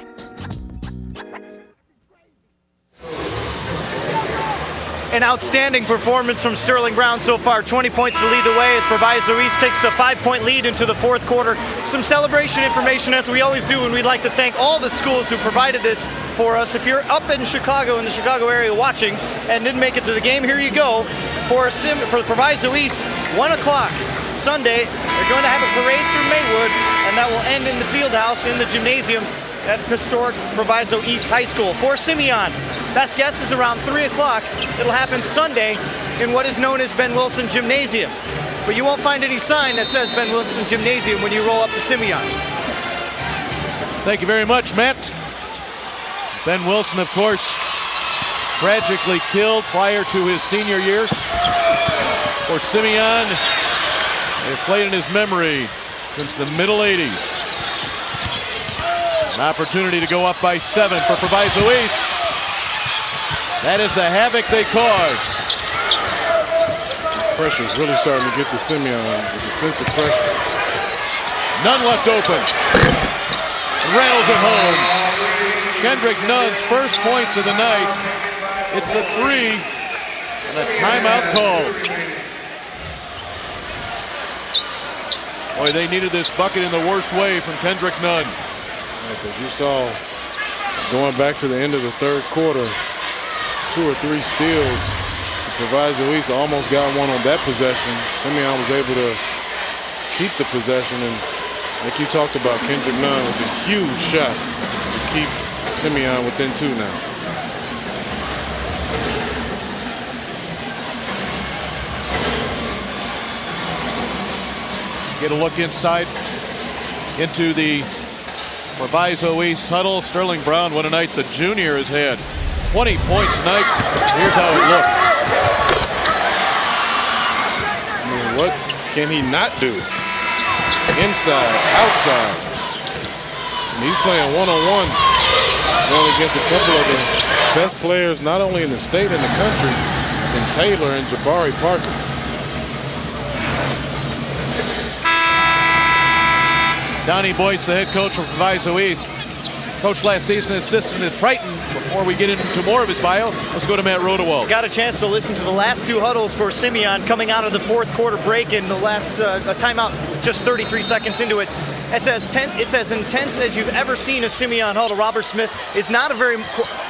An outstanding performance from Sterling Brown so far. 20 points to lead the way as Proviso East takes a 5-point lead into the fourth quarter. Some celebration information as we always do, and we'd like to thank all the schools who provided this for us. If you're up in Chicago, in the Chicago area watching and didn't make it to the game, here you go. For Proviso East, 1 o'clock Sunday, they're going to have a parade through Maywood, and that will end in the field house in the gymnasium at historic Proviso East High School. For Simeon, best guess is around 3 o'clock. It'll happen Sunday in what is known as Ben Wilson Gymnasium. But you won't find any sign that says Ben Wilson Gymnasium when you roll up to Simeon. Thank you very much, Matt. Ben Wilson, of course, tragically killed prior to his senior year. For Simeon, they've played in his memory since the middle 80s. An opportunity to go up by 7 for Proviso East. That is the havoc they cause. Pressure's really starting to get to Simeon, the defensive pressure. Nunn left open. Rattles it home. Kendrick Nunn's first points of the night. It's a 3 and a timeout called. Boy, they needed this bucket in the worst way from Kendrick Nunn. Because you saw, going back to the end of the third quarter, 2 or 3 steals to Proviso East almost got one on that possession. Simeon was able to keep the possession, and like you talked about, Kendrick Nunn with a huge shot to keep Simeon within 2 now. Get a look inside into the Proviso East huddle. Sterling Brown, what a night the junior has had. 20 points tonight. Here's how it looked. I mean, what can he not do? Inside, outside. And he's playing one-on-one, going against a couple of the best players, not only in the state and the country, in Taylor and Jabari Parker. Donnie Boyce, the head coach for Proviso East. Coach last season, assistant at Triton. Before we get into more of his bio, let's go to Matt Rodewald. Got a chance to listen to the last 2 huddles for Simeon coming out of the 4th quarter break in the last timeout, just 33 seconds into it. It's as intense as you've ever seen a Simeon huddle. Robert Smith is not a very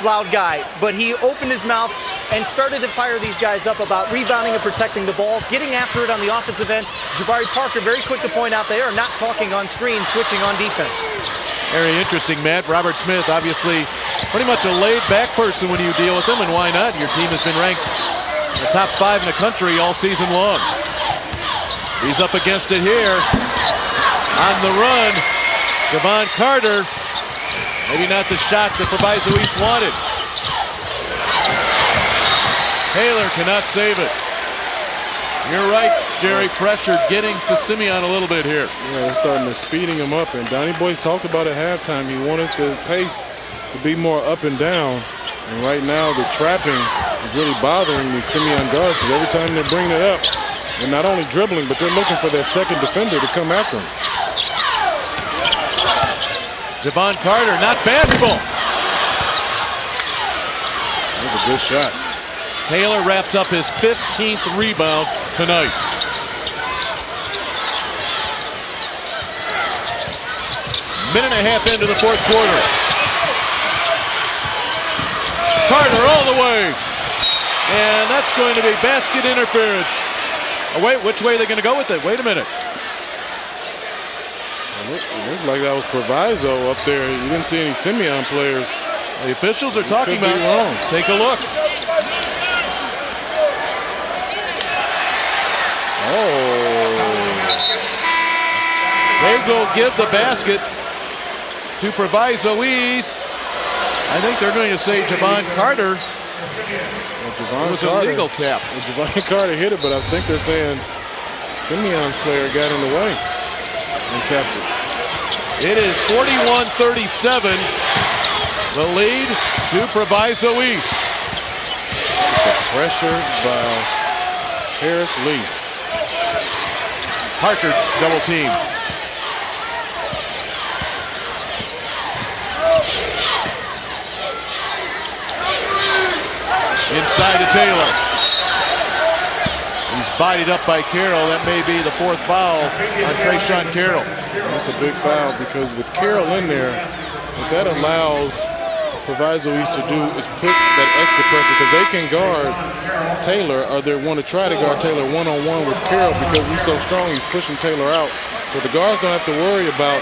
loud guy, but he opened his mouth and started to fire these guys up about rebounding and protecting the ball, getting after it on the offensive end. Jabari Parker, very quick to point out they are not talking on screen, switching on defense. Very interesting, Matt. Robert Smith, obviously pretty much a laid-back person when you deal with him, and why not? Your team has been ranked in the top 5 in the country all season long. He's up against it here. On the run, Javon Carter. Maybe not the shot that Proviso East wanted. Taylor cannot save it. You're right, Jerry. Pressure getting to Simeon a little bit here. Yeah, they're starting to speeding him up. And Donnie Boyce talked about at halftime. He wanted the pace to be more up and down. And right now, the trapping is really bothering these Simeon guards because every time they're bringing it up, they're not only dribbling, but they're looking for their second defender to come after them. Javon Carter, not bashful. That was a good shot. Taylor wraps up his 15th rebound tonight. Minute and a half into the 4th quarter. Carter all the way. And that's going to be basket interference. Oh, wait, which way are they going to go with it? Wait a minute. It looks like that was Proviso up there. You didn't see any Simeon players. The officials are talking about it. Take a look. Oh. They go give the basket to Proviso East. I think they're going to say Javon Carter. Javon it was Carter, a legal tap. Javon Carter hit it, but I think they're saying Simeon's player got in the way and tapped it. It is 41-37. The lead to Proviso East. Pressure by Harris Lee. Parker double team. Inside to Taylor. He's bodied up by Carroll. That may be the 4th foul on Trayshawn Carroll. That's a big foul because with Carroll in there, what that allows Proviso East to do is put that extra pressure because they can guard Taylor, or they want to try to guard Taylor one-on-one with Carroll because he's so strong, he's pushing Taylor out. So the guards don't have to worry about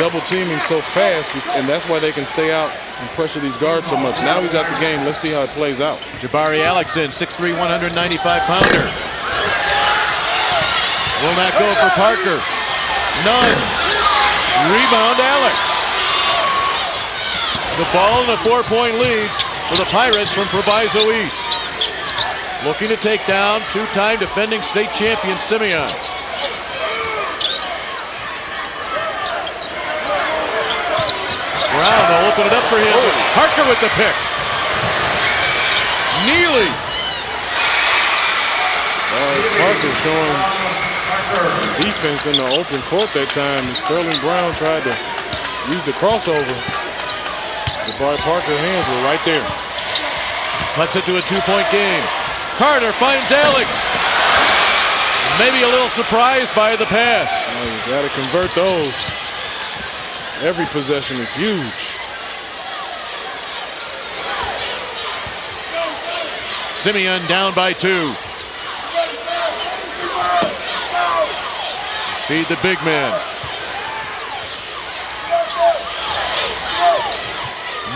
double teaming so fast, and that's why they can stay out and pressure these guards so much. Now he's out the game. Let's see how it plays out. Jabari Alexson, 6'3", 195-pounder. Will not go for Parker. None. Rebound Alex. The ball in a 4-point lead for the Pirates from Proviso East. Looking to take down 2-time defending state champion Simeon. Brown will open it up for him. Parker with the pick. Neely. Parker showing defense in the open court that time. Sterling Brown tried to use the crossover. Jabari Parker's hands were right there. Let's it to a 2-point game. Carter finds Alex. Maybe a little surprised by the pass. Oh, you got to convert those. Every possession is huge. Simeon down by 2. Feed the big man.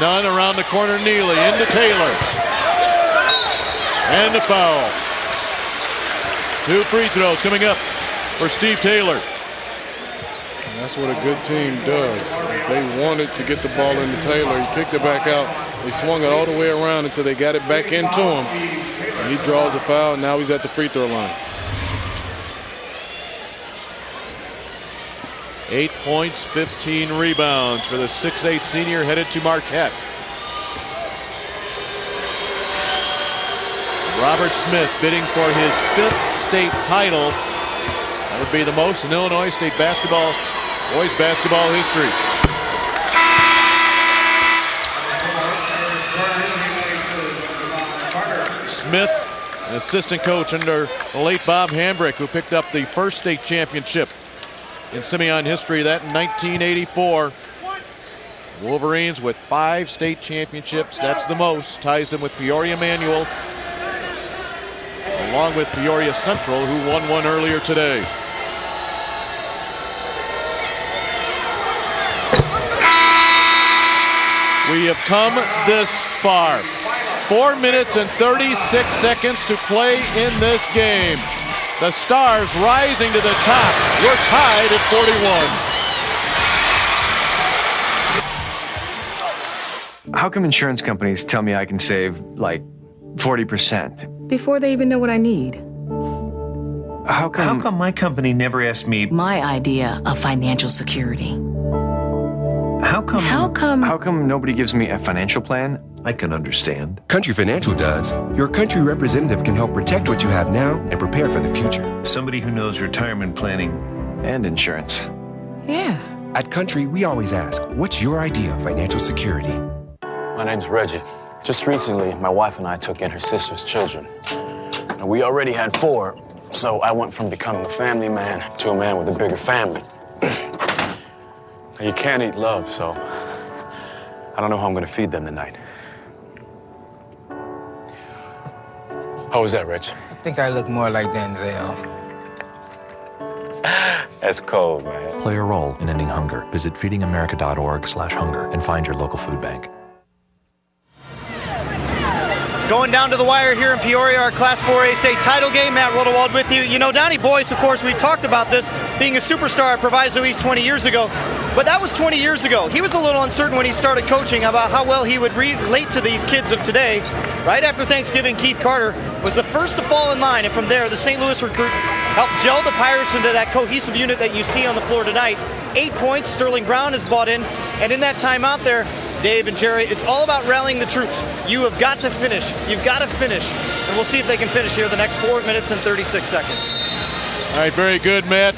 Nunn around the corner, Neely into Taylor. And a foul. 2 free throws coming up for Steve Taylor. And that's what a good team does. They wanted to get the ball into Taylor. He kicked it back out. They swung it all the way around until they got it back into him. And he draws a foul, and now he's at the free throw line. 8 points, 15 rebounds for the 6'8" senior headed to Marquette. Robert Smith bidding for his 5th state title. That would be the most in Illinois State basketball, boys basketball history. Smith, an assistant coach under the late Bob Hambrick, who picked up the first state championship in Simeon history, that in 1984. Wolverines with 5 state championships. That's the most. Ties them with Peoria Manual, along with Peoria Central, who won one earlier today. We have come this far. 4 minutes and 36 seconds to play in this game. The Stars rising to the top. We're tied at 41. How come insurance companies tell me I can save like 40%? Before they even know what I need. How come my company never asked me? My idea of financial security. How come nobody gives me a financial plan? I can understand. Country Financial does. Your country representative can help protect what you have now and prepare for the future. Somebody who knows retirement planning and insurance. Yeah. At Country, we always ask, what's your idea of financial security? My name's Reggie. Just recently, my wife and I took in her sister's children. Now, we already had 4, so I went from becoming a family man to a man with a bigger family. Now, you can't eat love, so I don't know how I'm gonna feed them tonight. How was that, Rich? I think I look more like Denzel. That's cold, man. Play a role in ending hunger. Visit feedingamerica.org/hunger and find your local food bank. Going down to the wire here in Peoria, our Class 4A state title game. Matt Rodewald with you. You know, Donnie Boyce, of course, we talked about this being a superstar at Proviso East 20 years ago, but that was 20 years ago. He was a little uncertain when he started coaching about how well he would relate to these kids of today. Right after Thanksgiving, Keith Carter was the first to fall in line, and from there, the St. Louis recruit helped gel the Pirates into that cohesive unit that you see on the floor tonight. 8 points, Sterling Brown has bought in, and in that time out there, Dave and Jerry, it's all about rallying the troops. You have got to finish. You've got to finish. And we'll see if they can finish here the next 4 minutes and 36 seconds. All right, very good, Matt.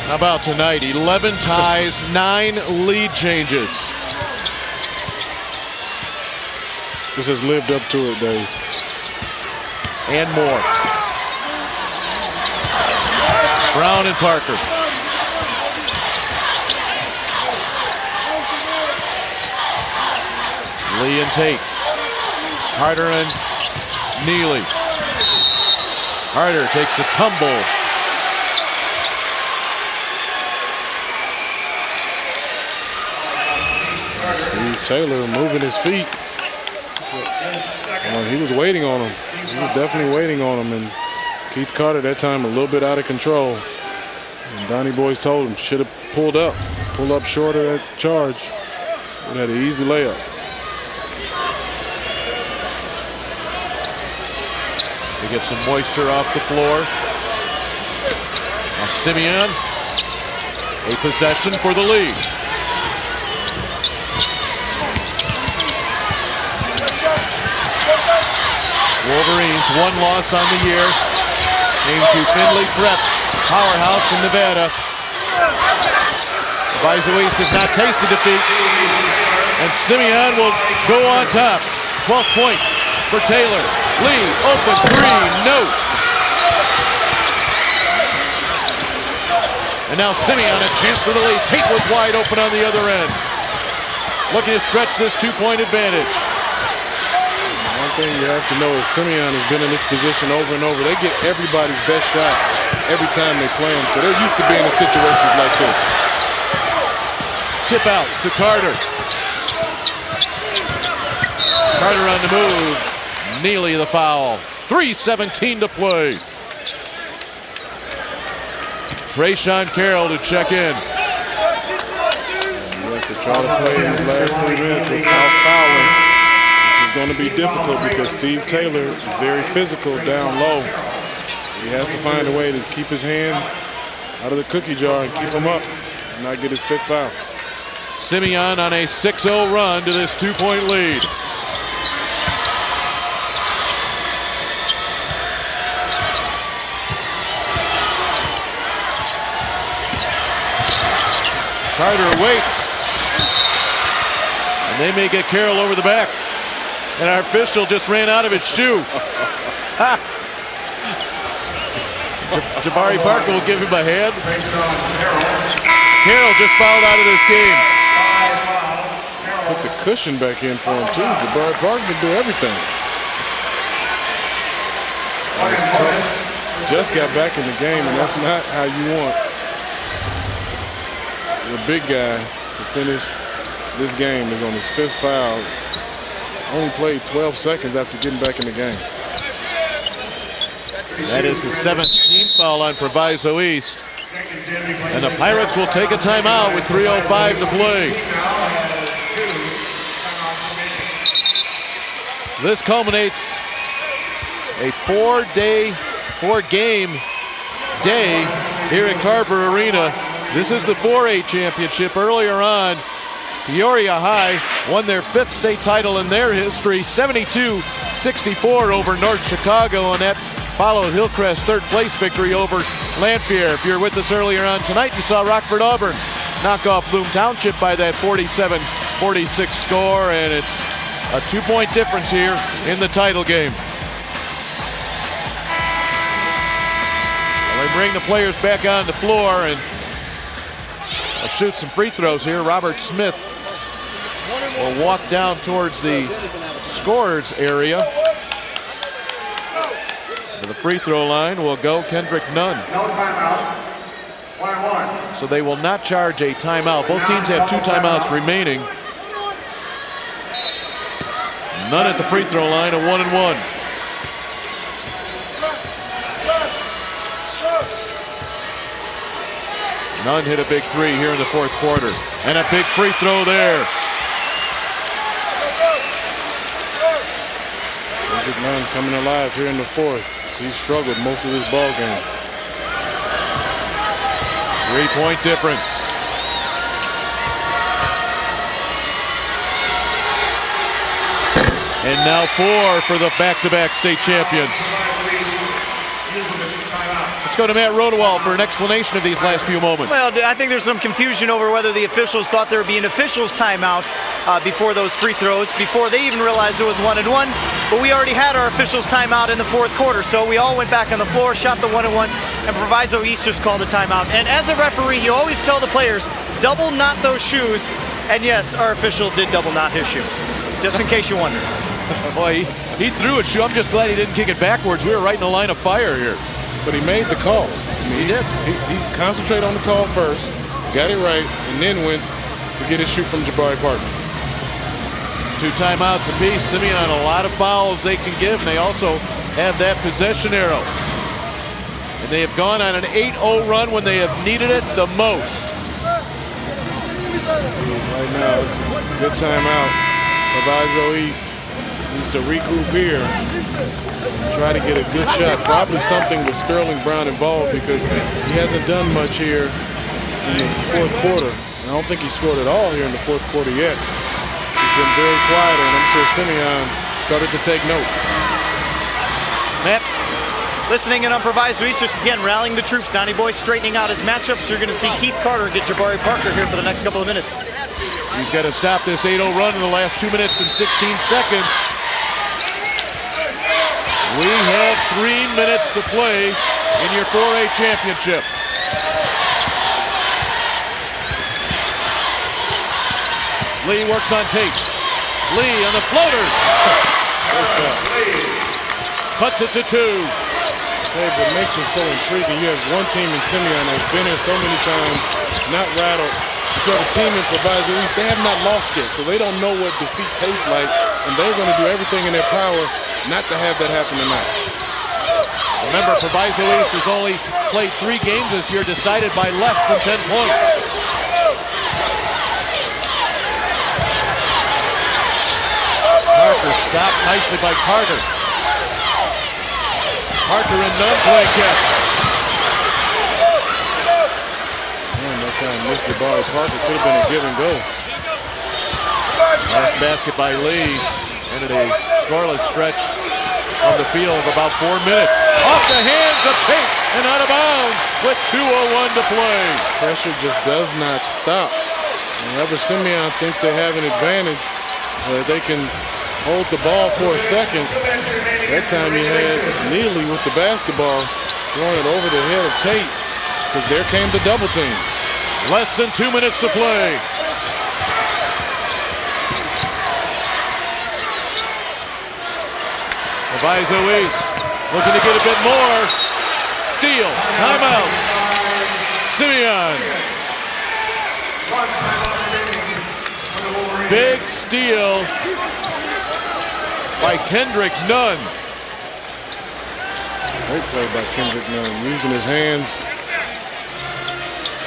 How about tonight? 11 ties, 9 lead changes. This has lived up to it, Dave. And more. Brown and Parker. Lee and Tate. Harder and Neely. Harder takes a tumble. Steve Taylor moving his feet. He was waiting on him. He was definitely waiting on him. And Keith Carter that time a little bit out of control. And Donnie Boyce told him, should have pulled up short of that charge. Would have had an easy layup. To get some moisture off the floor. Now Simeon, a possession for the lead. Wolverines, 1 loss on the year. Came to Findlay Prep, powerhouse in Nevada. Proviso East has not tasted defeat. And Simeon will go on top. 12th point for Taylor. Lee, open 3, no. And now Simeon, a chance for the lead. Tate was wide open on the other end. Looking to stretch this 2-point advantage. One thing you have to know is Simeon has been in this position over and over. They get everybody's best shot every time they play him, so they're used to being in situations like this. Tip out to Carter. Carter on the move. Neely the foul. 3:17 to play. Trayshawn Carroll to check in. He has to try to play his last 3 minutes without fouling, which is going to be difficult because Steve Taylor is very physical down low. He has to find a way to keep his hands out of the cookie jar and keep them up and not get his 5th foul. Simeon on a 6-0 run to this 2-point lead. Carter waits. And they may get Carroll over the back. And our official just ran out of his shoe. Jabari Parker will give him a hand. Carroll just fouled out of this game. Put the cushion back in for him, too. Jabari Parker can do everything. Just got back in the game, and that's not how you want the big guy to finish this game. Is on his 5th foul. Only played 12 seconds after getting back in the game. That is the 17th foul on Proviso East. And the Pirates will take a timeout with 3:05 to play. This culminates a 4-game day here at Carver Arena. This is the 4A championship. Earlier on, Peoria High won their 5th state title in their history, 72-64 over North Chicago, and that followed Hillcrest's 3rd place victory over Lanphier. If you're with us earlier on tonight, you saw Rockford Auburn knock off Bloom Township by that 47-46 score, and it's a 2-point difference here in the title game. Well, they bring the players back on the floor and shoot some free throws here. Robert Smith will walk down towards the scorers area. To the free throw line will go Kendrick Nunn. So they will not charge a timeout. Both teams have 2 timeouts remaining. Nunn at the free throw line, a 1-and-1. Nunn hit a big 3 here in the 4th quarter. And a big free throw there. Kendrick Nunn coming alive here in the 4th. He struggled most of this ball game. 3-point difference. And now 4 for the back-to-back state champions. Let's go to Matt Rodewald for an explanation of these last few moments. Well, I think there's some confusion over whether the officials thought there would be an officials timeout before those free throws, before they even realized it was 1-and-1. But we already had our officials timeout in the 4th quarter, so we all went back on the floor, shot the 1-and-1, and Proviso East just called a timeout. And as a referee, you always tell the players, double knot those shoes. And yes, our official did double knot his shoe, just in case you wonder. Boy, he threw a shoe. I'm just glad he didn't kick it backwards. We were right in the line of fire here. But he made the call. He did. He concentrated on the call first, got it right, and then went to get his shoot from Jabari Parker. 2 timeouts apiece. Simeon on a lot of fouls they can give, and they also have that possession arrow. And they have gone on an 8-0 run when they have needed it the most. Right now, it's a good timeout. Proviso East needs to regroup here. Try to get a good shot. Probably something with Sterling Brown involved because he hasn't done much here in the 4th quarter. I don't think he scored at all here in the 4th quarter yet. He's been very quiet, and I'm sure Simeon started to take note. Matt, listening in on Proviso East, just again rallying the troops. Donnie Boy straightening out his matchups. You're going to see Keith Carter get Jabari Parker here for the next couple of minutes. He's got to stop this 8-0 run in the last 2 minutes and 16 seconds. We have 3 minutes to play in your 4A championship. Lee works on Tate. Lee on the floater. Cuts it to 2. Hey, what makes it so intriguing, you have one team in Simeon that's been here so many times, not rattled. You have a team in Proviso East, they have not lost yet, so they don't know what defeat tastes like, and they're going to do everything in their power not to have that happen tonight. Remember, Proviso East has only played 3 games this year, decided by less than 10 points. Parker stopped nicely by Carter. Parker and Nunn play catch. Man, that time Mr. Jabari Parker could have been a give and go. Last basket by Lee. Ended a scoreless stretch on the field of about 4 minutes. Off the hands of Tate and out of bounds with 2:01 to play. Pressure just does not stop. Whenever Simeon thinks they have an advantage, they can hold the ball for a second. That time you had Neely with the basketball throwing it over the head of Tate because there came the double team. Less than 2 minutes to play. Proviso East looking to get a bit more. Steal, timeout. Simeon. Big steal by Kendrick Nunn. Great play by Kendrick Nunn, using his hands,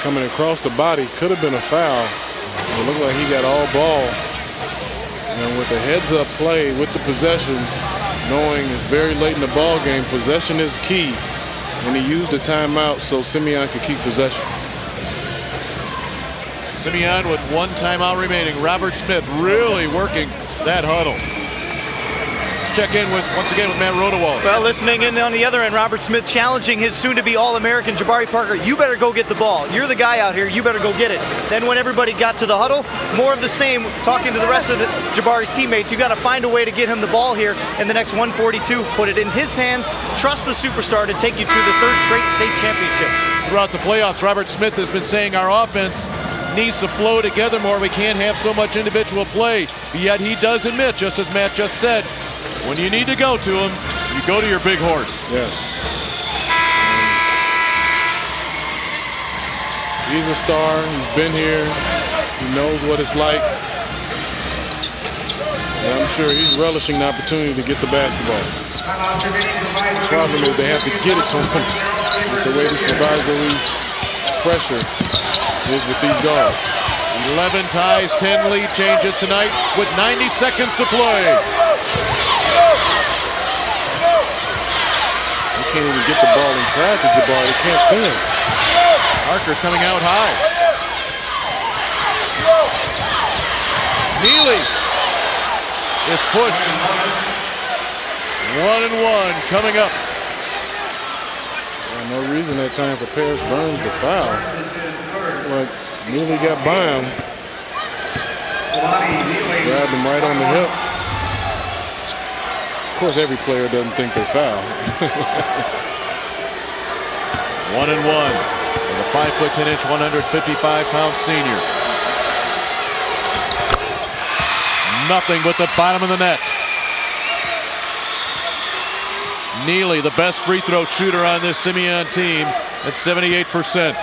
coming across the body. Could have been a foul. It looked like he got all ball. And with the heads-up play, with the possession, knowing it's very late in the ball game, possession is key. And he used the timeout so Simeon could keep possession. Simeon with 1 timeout remaining. Robert Smith really working that huddle. Check in once again with Matt Rodewald. Well, listening in on the other end, Robert Smith challenging his soon-to-be All-American Jabari Parker. You better go get the ball. You're the guy out here. You better go get it. Then when everybody got to the huddle, more of the same, talking to the rest of Jabari's teammates. You got to find a way to get him the ball here in the next 142. Put it in his hands. Trust the superstar to take you to the 3rd straight state championship. Throughout the playoffs, Robert Smith has been saying our offense needs to flow together more. We can't have so much individual play. Yet he does admit, just as Matt just said, when you need to go to him, you go to your big horse. Yes. He's a star. He's been here. He knows what it's like. And I'm sure he's relishing the opportunity to get the basketball. The problem is they have to get it to him with the way this Proviso East pressure is with these guards. 11 ties, 10 lead changes tonight with 90 seconds to play. Can't even get the ball inside to Jabari. They can't see him. Parker's coming out high. Neely is pushed. 1-1 coming up. Well, no reason that time for Paris Burns to foul. But Neely got by him. Grabbed him right on the hip. Of course, every player doesn't think they foul. 1-1 with a 5'10", 155-pound senior. Nothing but the bottom of the net. Neely, the best free throw shooter on this Simeon team at 78%.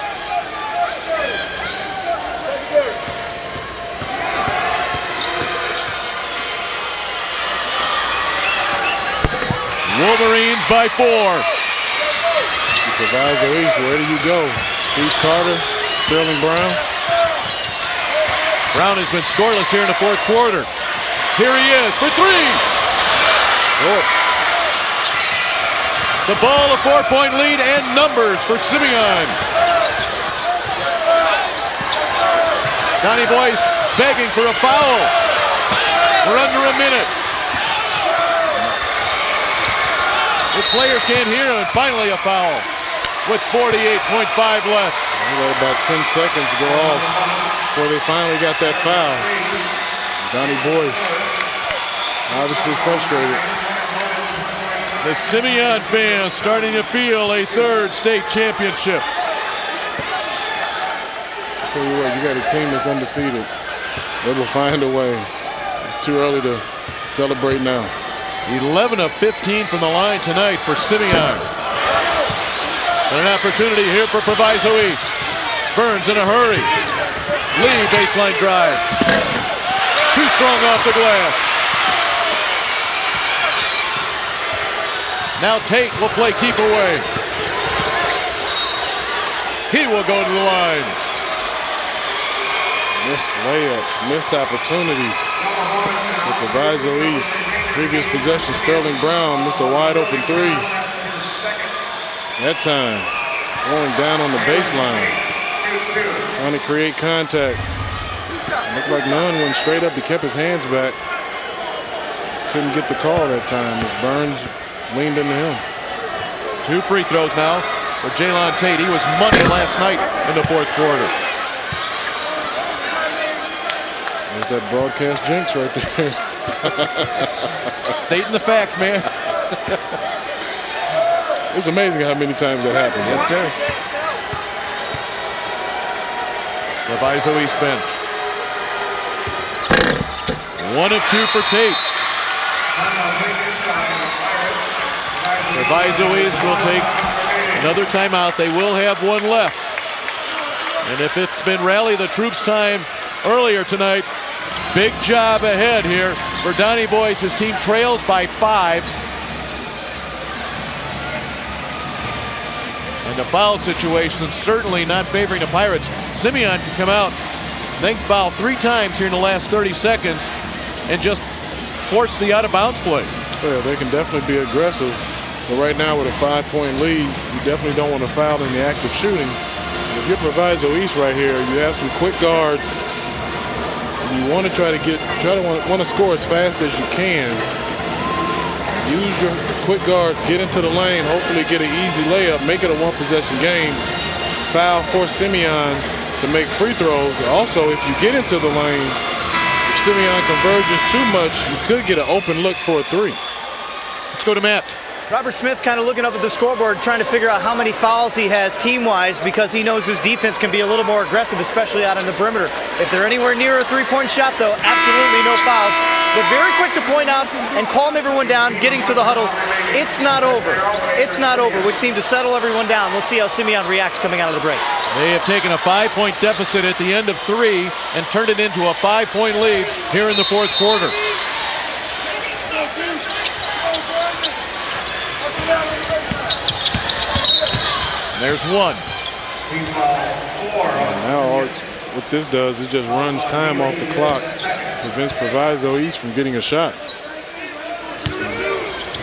Wolverines by 4. Proviso East, where do you go? Heath Carter, Sterling Brown. Brown has been scoreless here in the 4th quarter. Here he is for 3. Short. The ball, a 4-point lead and numbers for Simeon. Donnie Boyce begging for a foul. We're under a minute. The players can't hear him, and finally a foul with 48.5 left. We got about 10 seconds to go off before they finally got that foul. Donnie Boyce obviously frustrated. The Simeon fans starting to feel a 3rd state championship. I'll tell you what, you got a team that's undefeated. They will find a way. It's too early to celebrate now. 11 of 15 from the line tonight for Simeon. And an opportunity here for Proviso East. Burns in a hurry. Lee baseline drive. Too strong off the glass. Now Tate will play keep away. He will go to the line. Missed layups, missed opportunities for Proviso East. Previous possession, Sterling Brown missed a wide open three. That time, going down on the baseline, trying to create contact. Looked like none went straight up. He kept his hands back. Couldn't get the call that time as Burns leaned into him. 2 free throws now for Jaylon Tate. He was money last night in the fourth quarter. There's that broadcast jinx right there. Stating the facts, man. It's amazing how many times that happens. Yes, sir. Proviso East bench. 1 of 2 for Tate. Proviso East will take another timeout. They will have 1 left. And if it's been rally the troops time earlier tonight, big job ahead here for Donnie Boyce. His team trails by 5. And the foul situation certainly not favoring the Pirates. Simeon can come out, then foul 3 times here in the last 30 seconds and just force the out-of-bounds play. Yeah, they can definitely be aggressive. But right now with a 5-point lead, you definitely don't want to foul in the act of shooting. If you're Proviso East right here, you have some quick guards. You want to want to score as fast as you can. Use your quick guards, get into the lane, hopefully get an easy layup, make it a 1-possession game. Foul for Simeon to make free throws. Also, if you get into the lane, if Simeon converges too much, you could get an open look for a 3. Let's go to Matt. Robert Smith kind of looking up at the scoreboard, trying to figure out how many fouls he has team-wise, because he knows his defense can be a little more aggressive, especially out on the perimeter. If they're anywhere near a 3-point shot, though, absolutely no fouls. But very quick to point out and calm everyone down, getting to the huddle. It's not over. It's not over, which seemed to settle everyone down. We'll see how Simeon reacts coming out of the break. They have taken a 5-point deficit at the end of 3 and turned it into a 5-point lead here in the fourth quarter. There's 1. Now what this does, it just runs time off the clock, prevents Proviso East from getting a shot.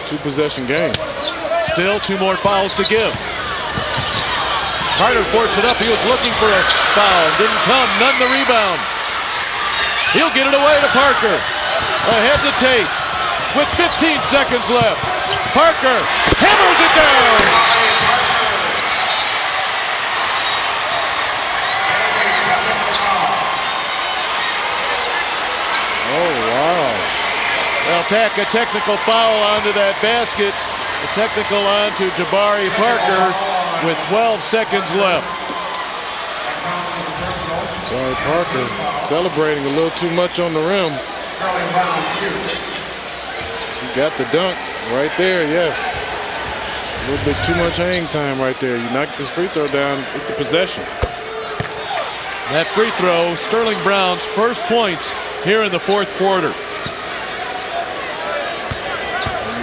2-possession game. Still 2 more fouls to give. Carter forced it up. He was looking for a foul. Didn't come. None the rebound. He'll get it away to Parker. Ahead to Tate with 15 seconds left. Parker hammers it down. They'll tack a technical foul onto that basket. A technical onto Jabari Parker with 12 seconds left. Jabari Parker celebrating a little too much on the rim. She got the dunk right there, yes. A little bit too much hang time right there. You knock this free throw down, get the possession. That free throw, Sterling Brown's first points here in the fourth quarter.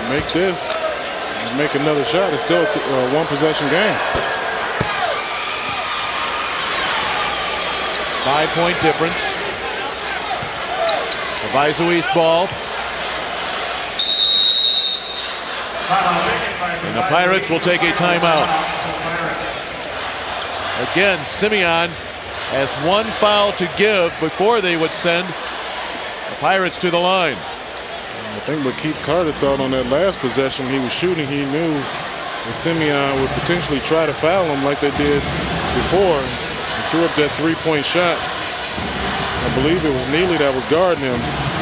Make this, make another shot. It's still a 1-possession game. 5-point difference. Proviso East ball. And the Pirates will take a timeout. Again, Simeon has 1 foul to give before they would send the Pirates to the line. I think what Keith Carter thought on that last possession when he was shooting, he knew that Simeon would potentially try to foul him like they did before. He threw up that 3-point shot. I believe it was Neely that was guarding him.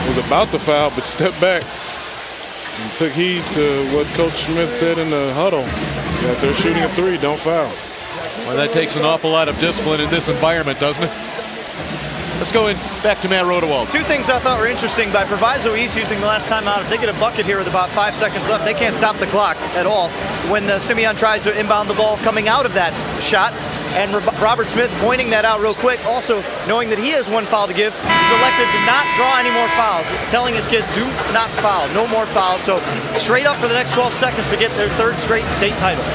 Was about to foul, but stepped back and took heed to what Coach Smith said in the huddle, that they're shooting a 3, don't foul. Well, that takes an awful lot of discipline in this environment, doesn't it? Let's go back to Matt Rodewald. Two things I thought were interesting by Proviso East using the last time out. If they get a bucket here with about 5 seconds left, they can't stop the clock at all. When Simeon tries to inbound the ball coming out of that shot, and Robert Smith pointing that out real quick, also knowing that he has one foul to give, he's elected to not draw any more fouls, telling his kids, do not foul, no more fouls. So straight up for the next 12 seconds to get their third straight state title.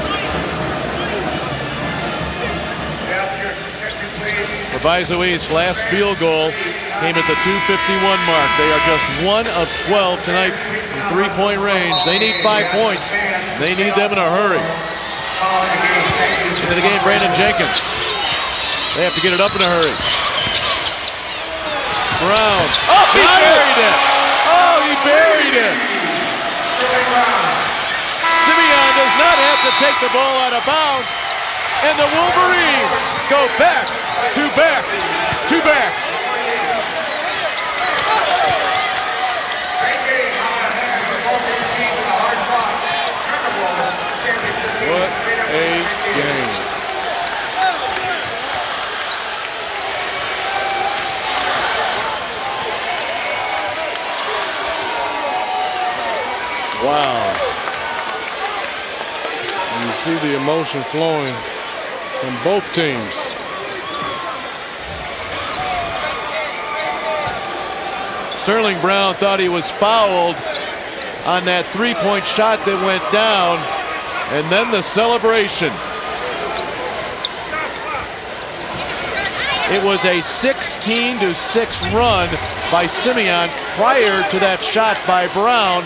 Proviso East last field goal came at the 2:51 mark. They are just 1 of 12 tonight in three-point range. They need 5 points. They need them in a hurry. Into the game, Brandon Jenkins. They have to get it up in a hurry. Brown. Oh, he buried it. Oh, he buried it. Simeon does not have to take the ball out of bounds. And the Wolverines go back to back to back. What a game. Wow. And you see the emotion flowing from both teams. Sterling Brown thought he was fouled on that three-point shot that went down, and then the celebration. It was a 16-6 run by Simeon prior to that shot by Brown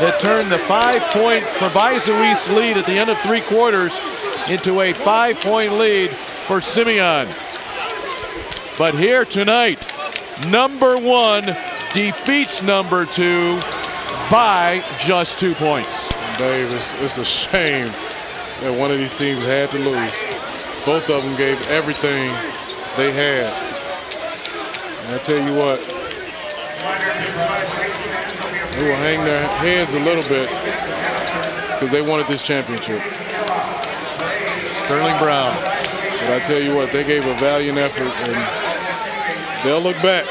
that turned the 5-point Proviso East lead at the end of 3 quarters into a 5-point lead for Simeon. But here tonight, number 1 defeats number 2 by just 2 points. Dave, it's a shame that one of these teams had to lose. Both of them gave everything they had. And I tell you what, they will hang their heads a little bit because they wanted this championship. Sterling Brown. But I tell you what, they gave a valiant effort, and they'll look back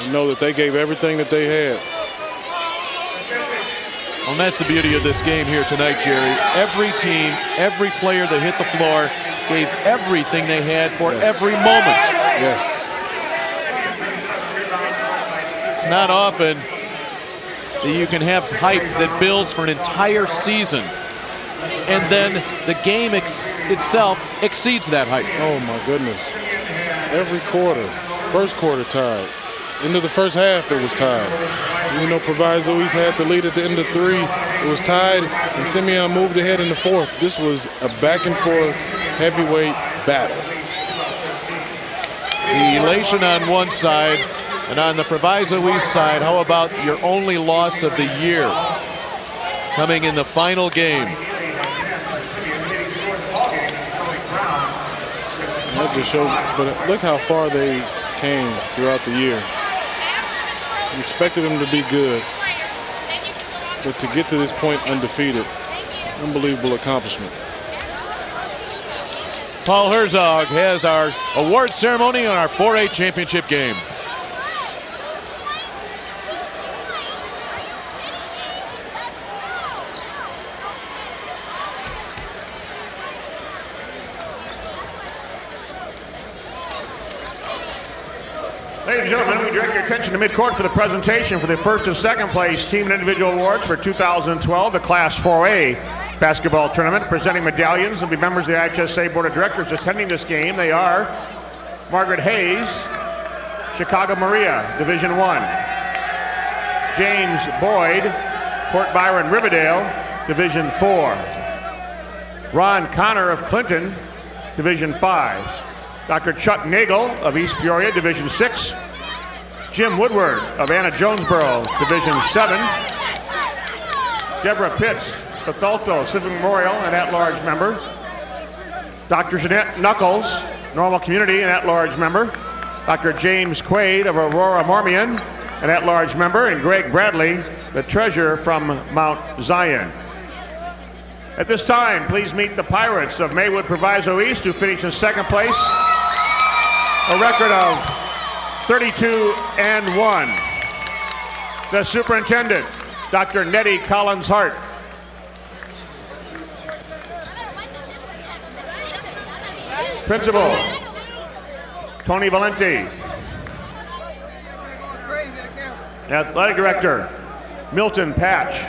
and know that they gave everything that they had. Well, and that's the beauty of this game here tonight, Jerry. Every team, every player that hit the floor gave everything they had for every moment. Yes. It's not often that you can have hype that builds for an entire season, and then the game itself exceeds that hype. Oh my goodness. Every quarter, first quarter tied. Into the first half it was tied. Even though Proviso East had the lead at the end of 3, it was tied, and Simeon moved ahead in the 4th. This was a back and forth heavyweight battle. The elation on one side, and on the Proviso East side, how about your only loss of the year coming in the final game? That just shows, but look how far they came throughout the year. We expected them to be good, but to get to this point undefeated, unbelievable accomplishment. Paul Herzog has our award ceremony on our 4A championship game. Ladies and gentlemen, we direct your attention to midcourt for the presentation for the first and second place team and individual awards for 2012, the Class 4A basketball tournament. Presenting medallions will be members of the IHSA Board of Directors attending this game. They are Margaret Hayes, Chicago Maria, Division 1. James Boyd, Port Byron Riverdale, Division 4. Ron Connor of Clinton, Division 5. Dr. Chuck Nagel of East Peoria, Division 6. Jim Woodward of Anna Jonesboro, Division 7. Deborah Pitts, Bethalto Civic Memorial, an at-large member. Dr. Jeanette Knuckles, Normal Community, an at-large member. Dr. James Quaid of Aurora Marmion, an at-large member. And Greg Bradley, the treasurer from Mount Zion. At this time, please meet the Pirates of Maywood Proviso East, who finished in second place. a record of 32-1. The superintendent, Dr. Nettie Collins-Hart. Principal, Tony Valenti. Athletic Director, Milton Patch.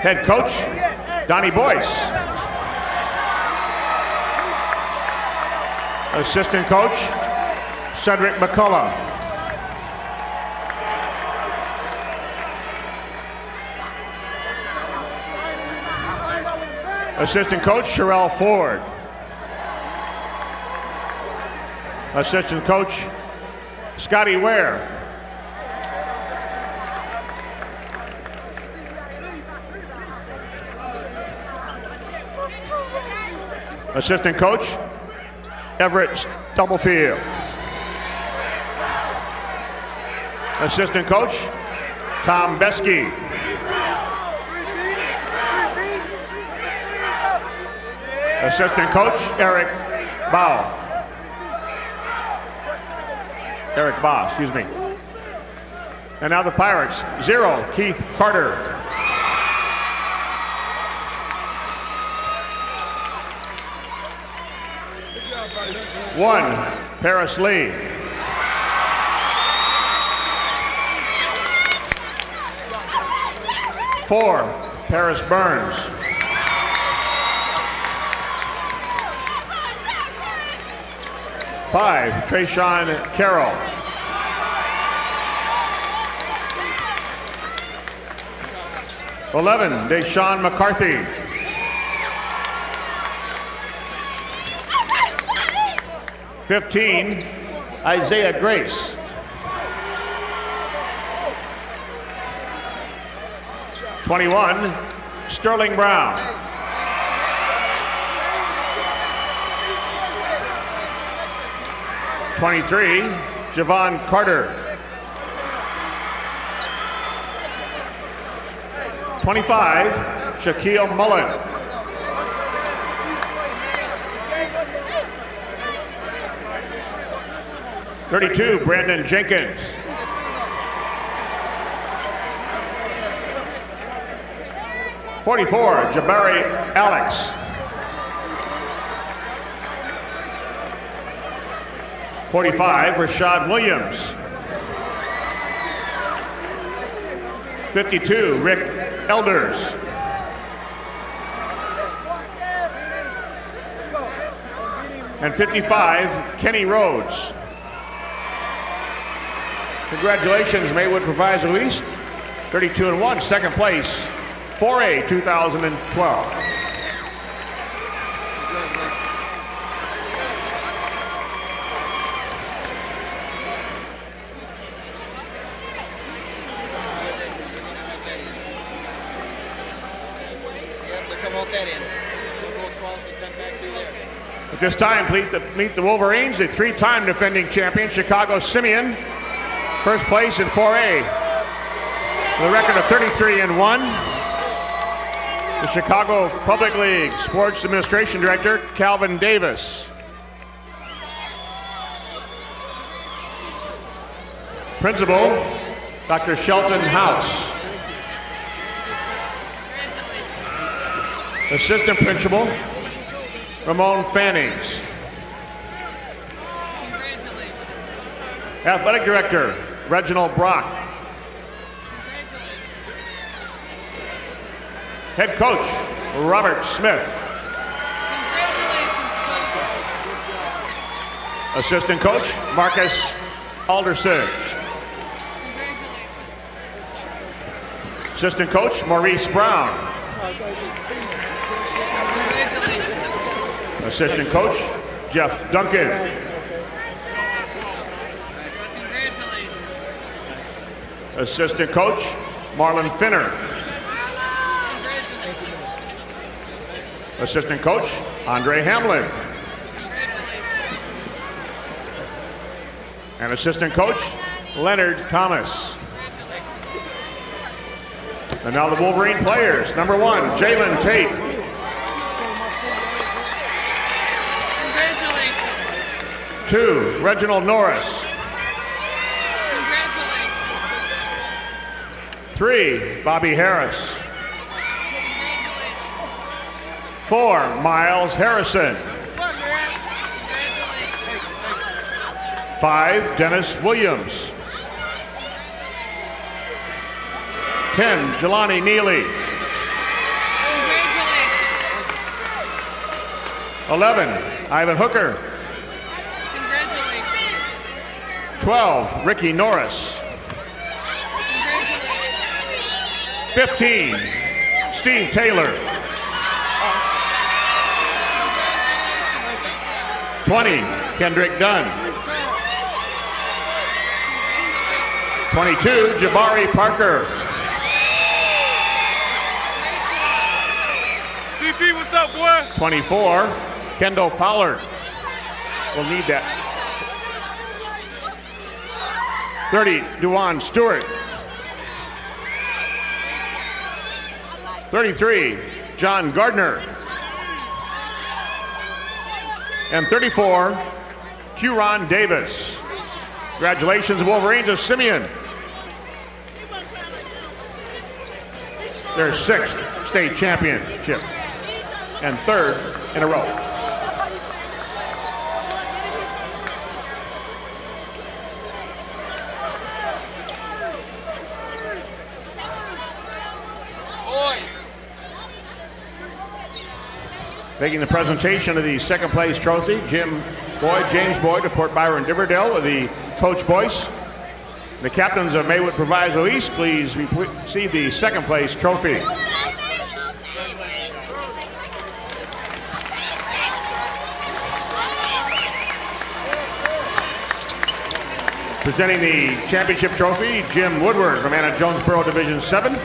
Head Coach, Donnie Boyce. Assistant Coach, Cedric McCullough. Assistant Coach, Sherelle Ford. Assistant Coach, Scotty Ware. Assistant Coach, Everett Stubblefield. Assistant Coach, Tom Besky. Assistant Coach, Eric Baugh. Excuse me. And now the Pirates, 0, Keith Carter. 1, Paris Lee. 4, Paris Burns. 5, Trayshawn Carroll. 11, Deshaun McCarthy. 15, Isaiah Grace. 21, Sterling Brown. 23, Javon Carter. 25, Shaquille Mullen. 32, Brandon Jenkins. 44, Jabari Alex. 45, Rashad Williams. 52, Rick Elders. 55, Kenny Rhodes. Congratulations, Maywood Proviso East, 32-1, second place, 4A 2012. At this time, meet the Wolverines, the three-time defending champion, Chicago Simeon. First place in 4A with a record of 33-1. The Chicago Public League Sports Administration Director, Calvin Davis. Principal, Dr. Shelton House. Assistant Principal, Ramon Fannings. Athletic Director, Reginald Brock. Head Coach, Robert Smith. Assistant Coach, Marcus Alderson. Assistant Coach, Maurice Brown. Assistant Coach, Jeff Duncan. Assistant Coach, Marlon Finner. Assistant Coach, Andre Hamlin. And Assistant Coach, Leonard Thomas. And now the Wolverine players. Number 1, Jalen Tate. 2, Reginald Norris. 3, Bobby Harris. 4, Miles Harrison. 5, Dennis Williams. 10, Jelani Neely. 11, Ivan Hooker. 12, Ricky Norris. 15, Steve Taylor. 20, Kendrick Dunn. 22, Jabari Parker. CP, what's up, boy? 24, Kendall Pollard. We'll need that. 30, Duwan Stewart. 33, John Gardner. And 34, Q-Ron Davis. Congratulations, Wolverines of Simeon. Their 6th state championship and 3rd in a row. Making the presentation of the 2nd place trophy, James Boyd of Port Byron Diverdale with the Coach Boyce. The captains of Maywood Proviso East, please receive the 2nd place trophy. Presenting the championship trophy, Jim Woodward from Anna Jonesboro Division 7.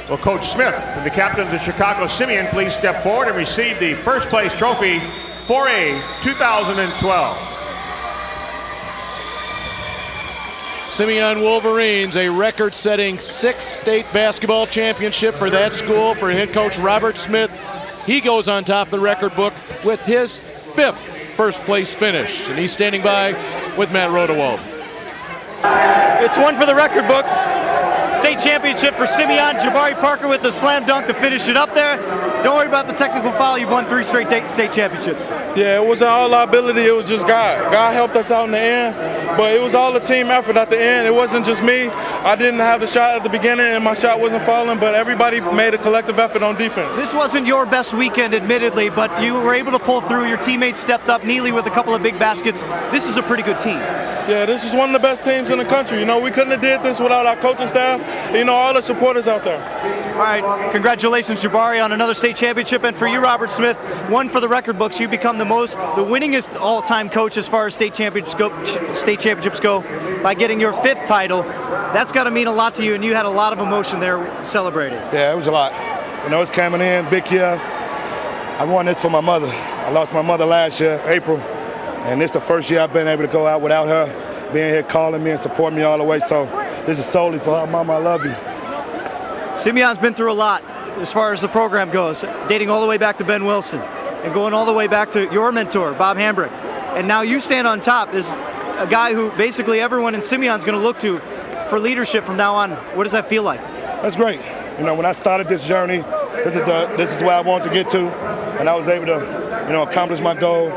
Will Coach Smith and the captains of Chicago Simeon please step forward and receive the 1st place trophy 4A 2012. Simeon Wolverines, a record-setting 6th state basketball championship for that school for head coach Robert Smith. He goes on top of the record book with his 5th first-place finish, and he's standing by with Matt Rodewald. It's one for the record books. State championship for Simeon. Jabari Parker with the slam dunk to finish it up there. Don't worry about the technical foul. You've won 3 straight state championships. Yeah, it wasn't all our ability. It was just God. God helped us out in the end, but it was all a team effort at the end. It wasn't just me. I didn't have the shot at the beginning, and my shot wasn't falling, but everybody made a collective effort on defense. This wasn't your best weekend, admittedly, but you were able to pull through. Your teammates stepped up. Neely with a couple of big baskets. This is a pretty good team. Yeah, this is one of the best teams in the country. You know, we couldn't have did this without our coaching staff, you know, all the supporters out there. All right, congratulations, Jabari, on another state championship. And for you, Robert Smith, one for the record books. You become the winningest all-time coach as far as state championships go by getting your 5th title. That's got to mean a lot to you, and you had a lot of emotion there celebrating. Yeah, it was a lot. You know, it's coming in, big year. I won this for my mother. I lost my mother last year, April. And this is the first year I've been able to go out without her being here calling me and supporting me all the way. So this is solely for her. Mama, I love you. Simeon's been through a lot as far as the program goes, dating all the way back to Ben Wilson and going all the way back to your mentor, Bob Hambrick. And now you stand on top as a guy who basically everyone in Simeon's going to look to for leadership from now on. What does that feel like? That's great. You know, when I started this journey, this is where I wanted to get to, and I was able to, you know, accomplish my goal.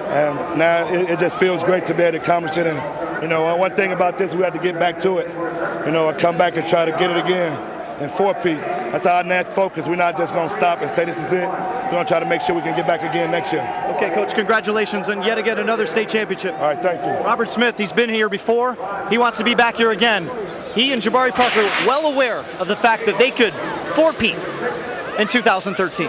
And now it just feels great to be able to accomplish it. And, you know, one thing about this, we have to get back to it. You know, come back and try to get it again and 4P. That's our next focus. We're not just going to stop and say this is it. We're going to try to make sure we can get back again next year. Okay, Coach, congratulations on yet again another state championship. All right, thank you. Robert Smith, he's been here before. He wants to be back here again. He and Jabari Parker well aware of the fact that they could 4P in 2013.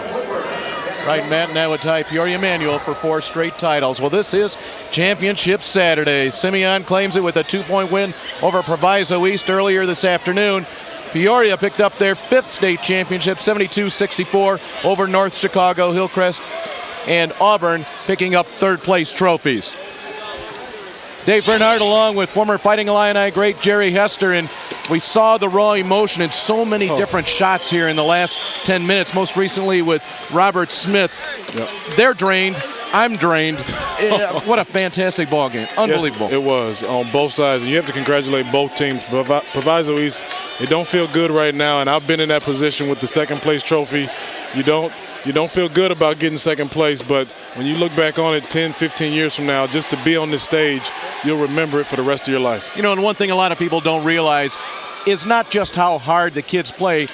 Right, Matt, and that would tie Peoria Manual for 4 straight titles. Well, this is Championship Saturday. Simeon claims it with a 2-point win over Proviso East earlier this afternoon. Peoria picked up their 5th state championship, 72-64 over North Chicago, Hillcrest, and Auburn, picking up 3rd place trophies. Dave Bernhardt along with former Fighting Illini great Jerry Hester, and we saw the raw emotion in so many different shots here in the last 10 minutes, most recently with Robert Smith. They're drained. I'm drained. What a fantastic ball game. Unbelievable. Yes, it was on both sides. And you have to congratulate both teams. Proviso East, it don't feel good right now, and I've been in that position with the second place trophy. You don't feel good about getting second place, but when you look back on it 10, 15 years from now, just to be on this stage, you'll remember it for the rest of your life. You know, and one thing a lot of people don't realize is not just how hard the kids play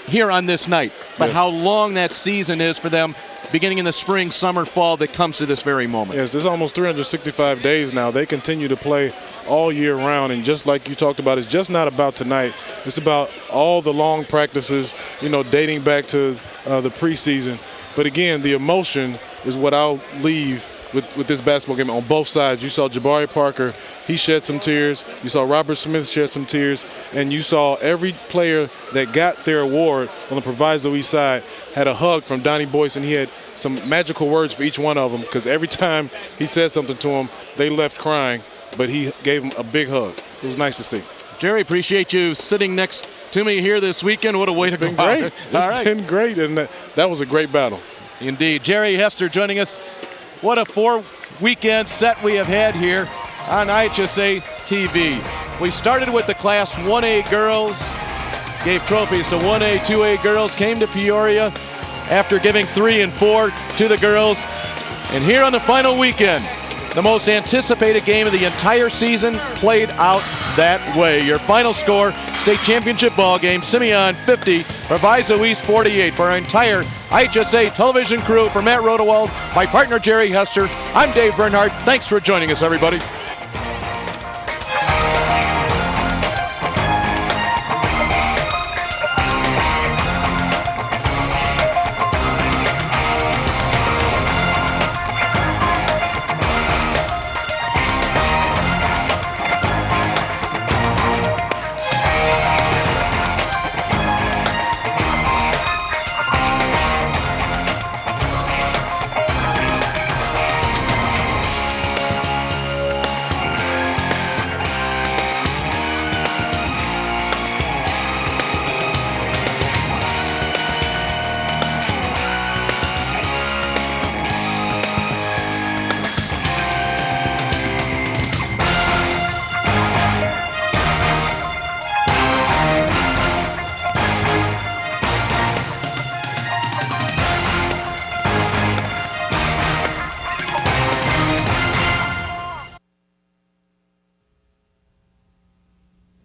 here on this night, but how long that season is for them, beginning in the spring, summer, fall, that comes to this very moment. Yes, it's almost 365 days now. They continue to play all year round, and just like you talked about, it's just not about tonight. It's about all the long practices, you know, dating back to the preseason. But again, the emotion is what I'll leave with this basketball game on both sides. You saw Jabari Parker, he shed some tears. You saw Robert Smith shed some tears. And you saw every player that got their award on the Proviso East side had a hug from Donnie Boyce, and he had some magical words for each one of them, because every time he said something to them, they left crying, but he gave them a big hug. It was nice to see. Jerry, appreciate you sitting next to me here this weekend. What a way to go. Great. It's been great, and that was a great battle. Indeed. Jerry Hester joining us. What a 4-weekend set we have had here on IHSA TV. We started with the Class 1A girls, gave trophies to 1A, 2A girls, came to Peoria after giving 3 and 4 to the girls. And here on the final weekend, the most anticipated game of the entire season played out that way. Your final score, state championship ball game, Simeon 50, Proviso East 48. For our entire IHSA television crew, for Matt Rodewald, my partner Jerry Hester, I'm Dave Bernhardt. Thanks for joining us, everybody.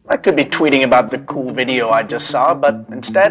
I could be tweeting about the cool video I just saw, but instead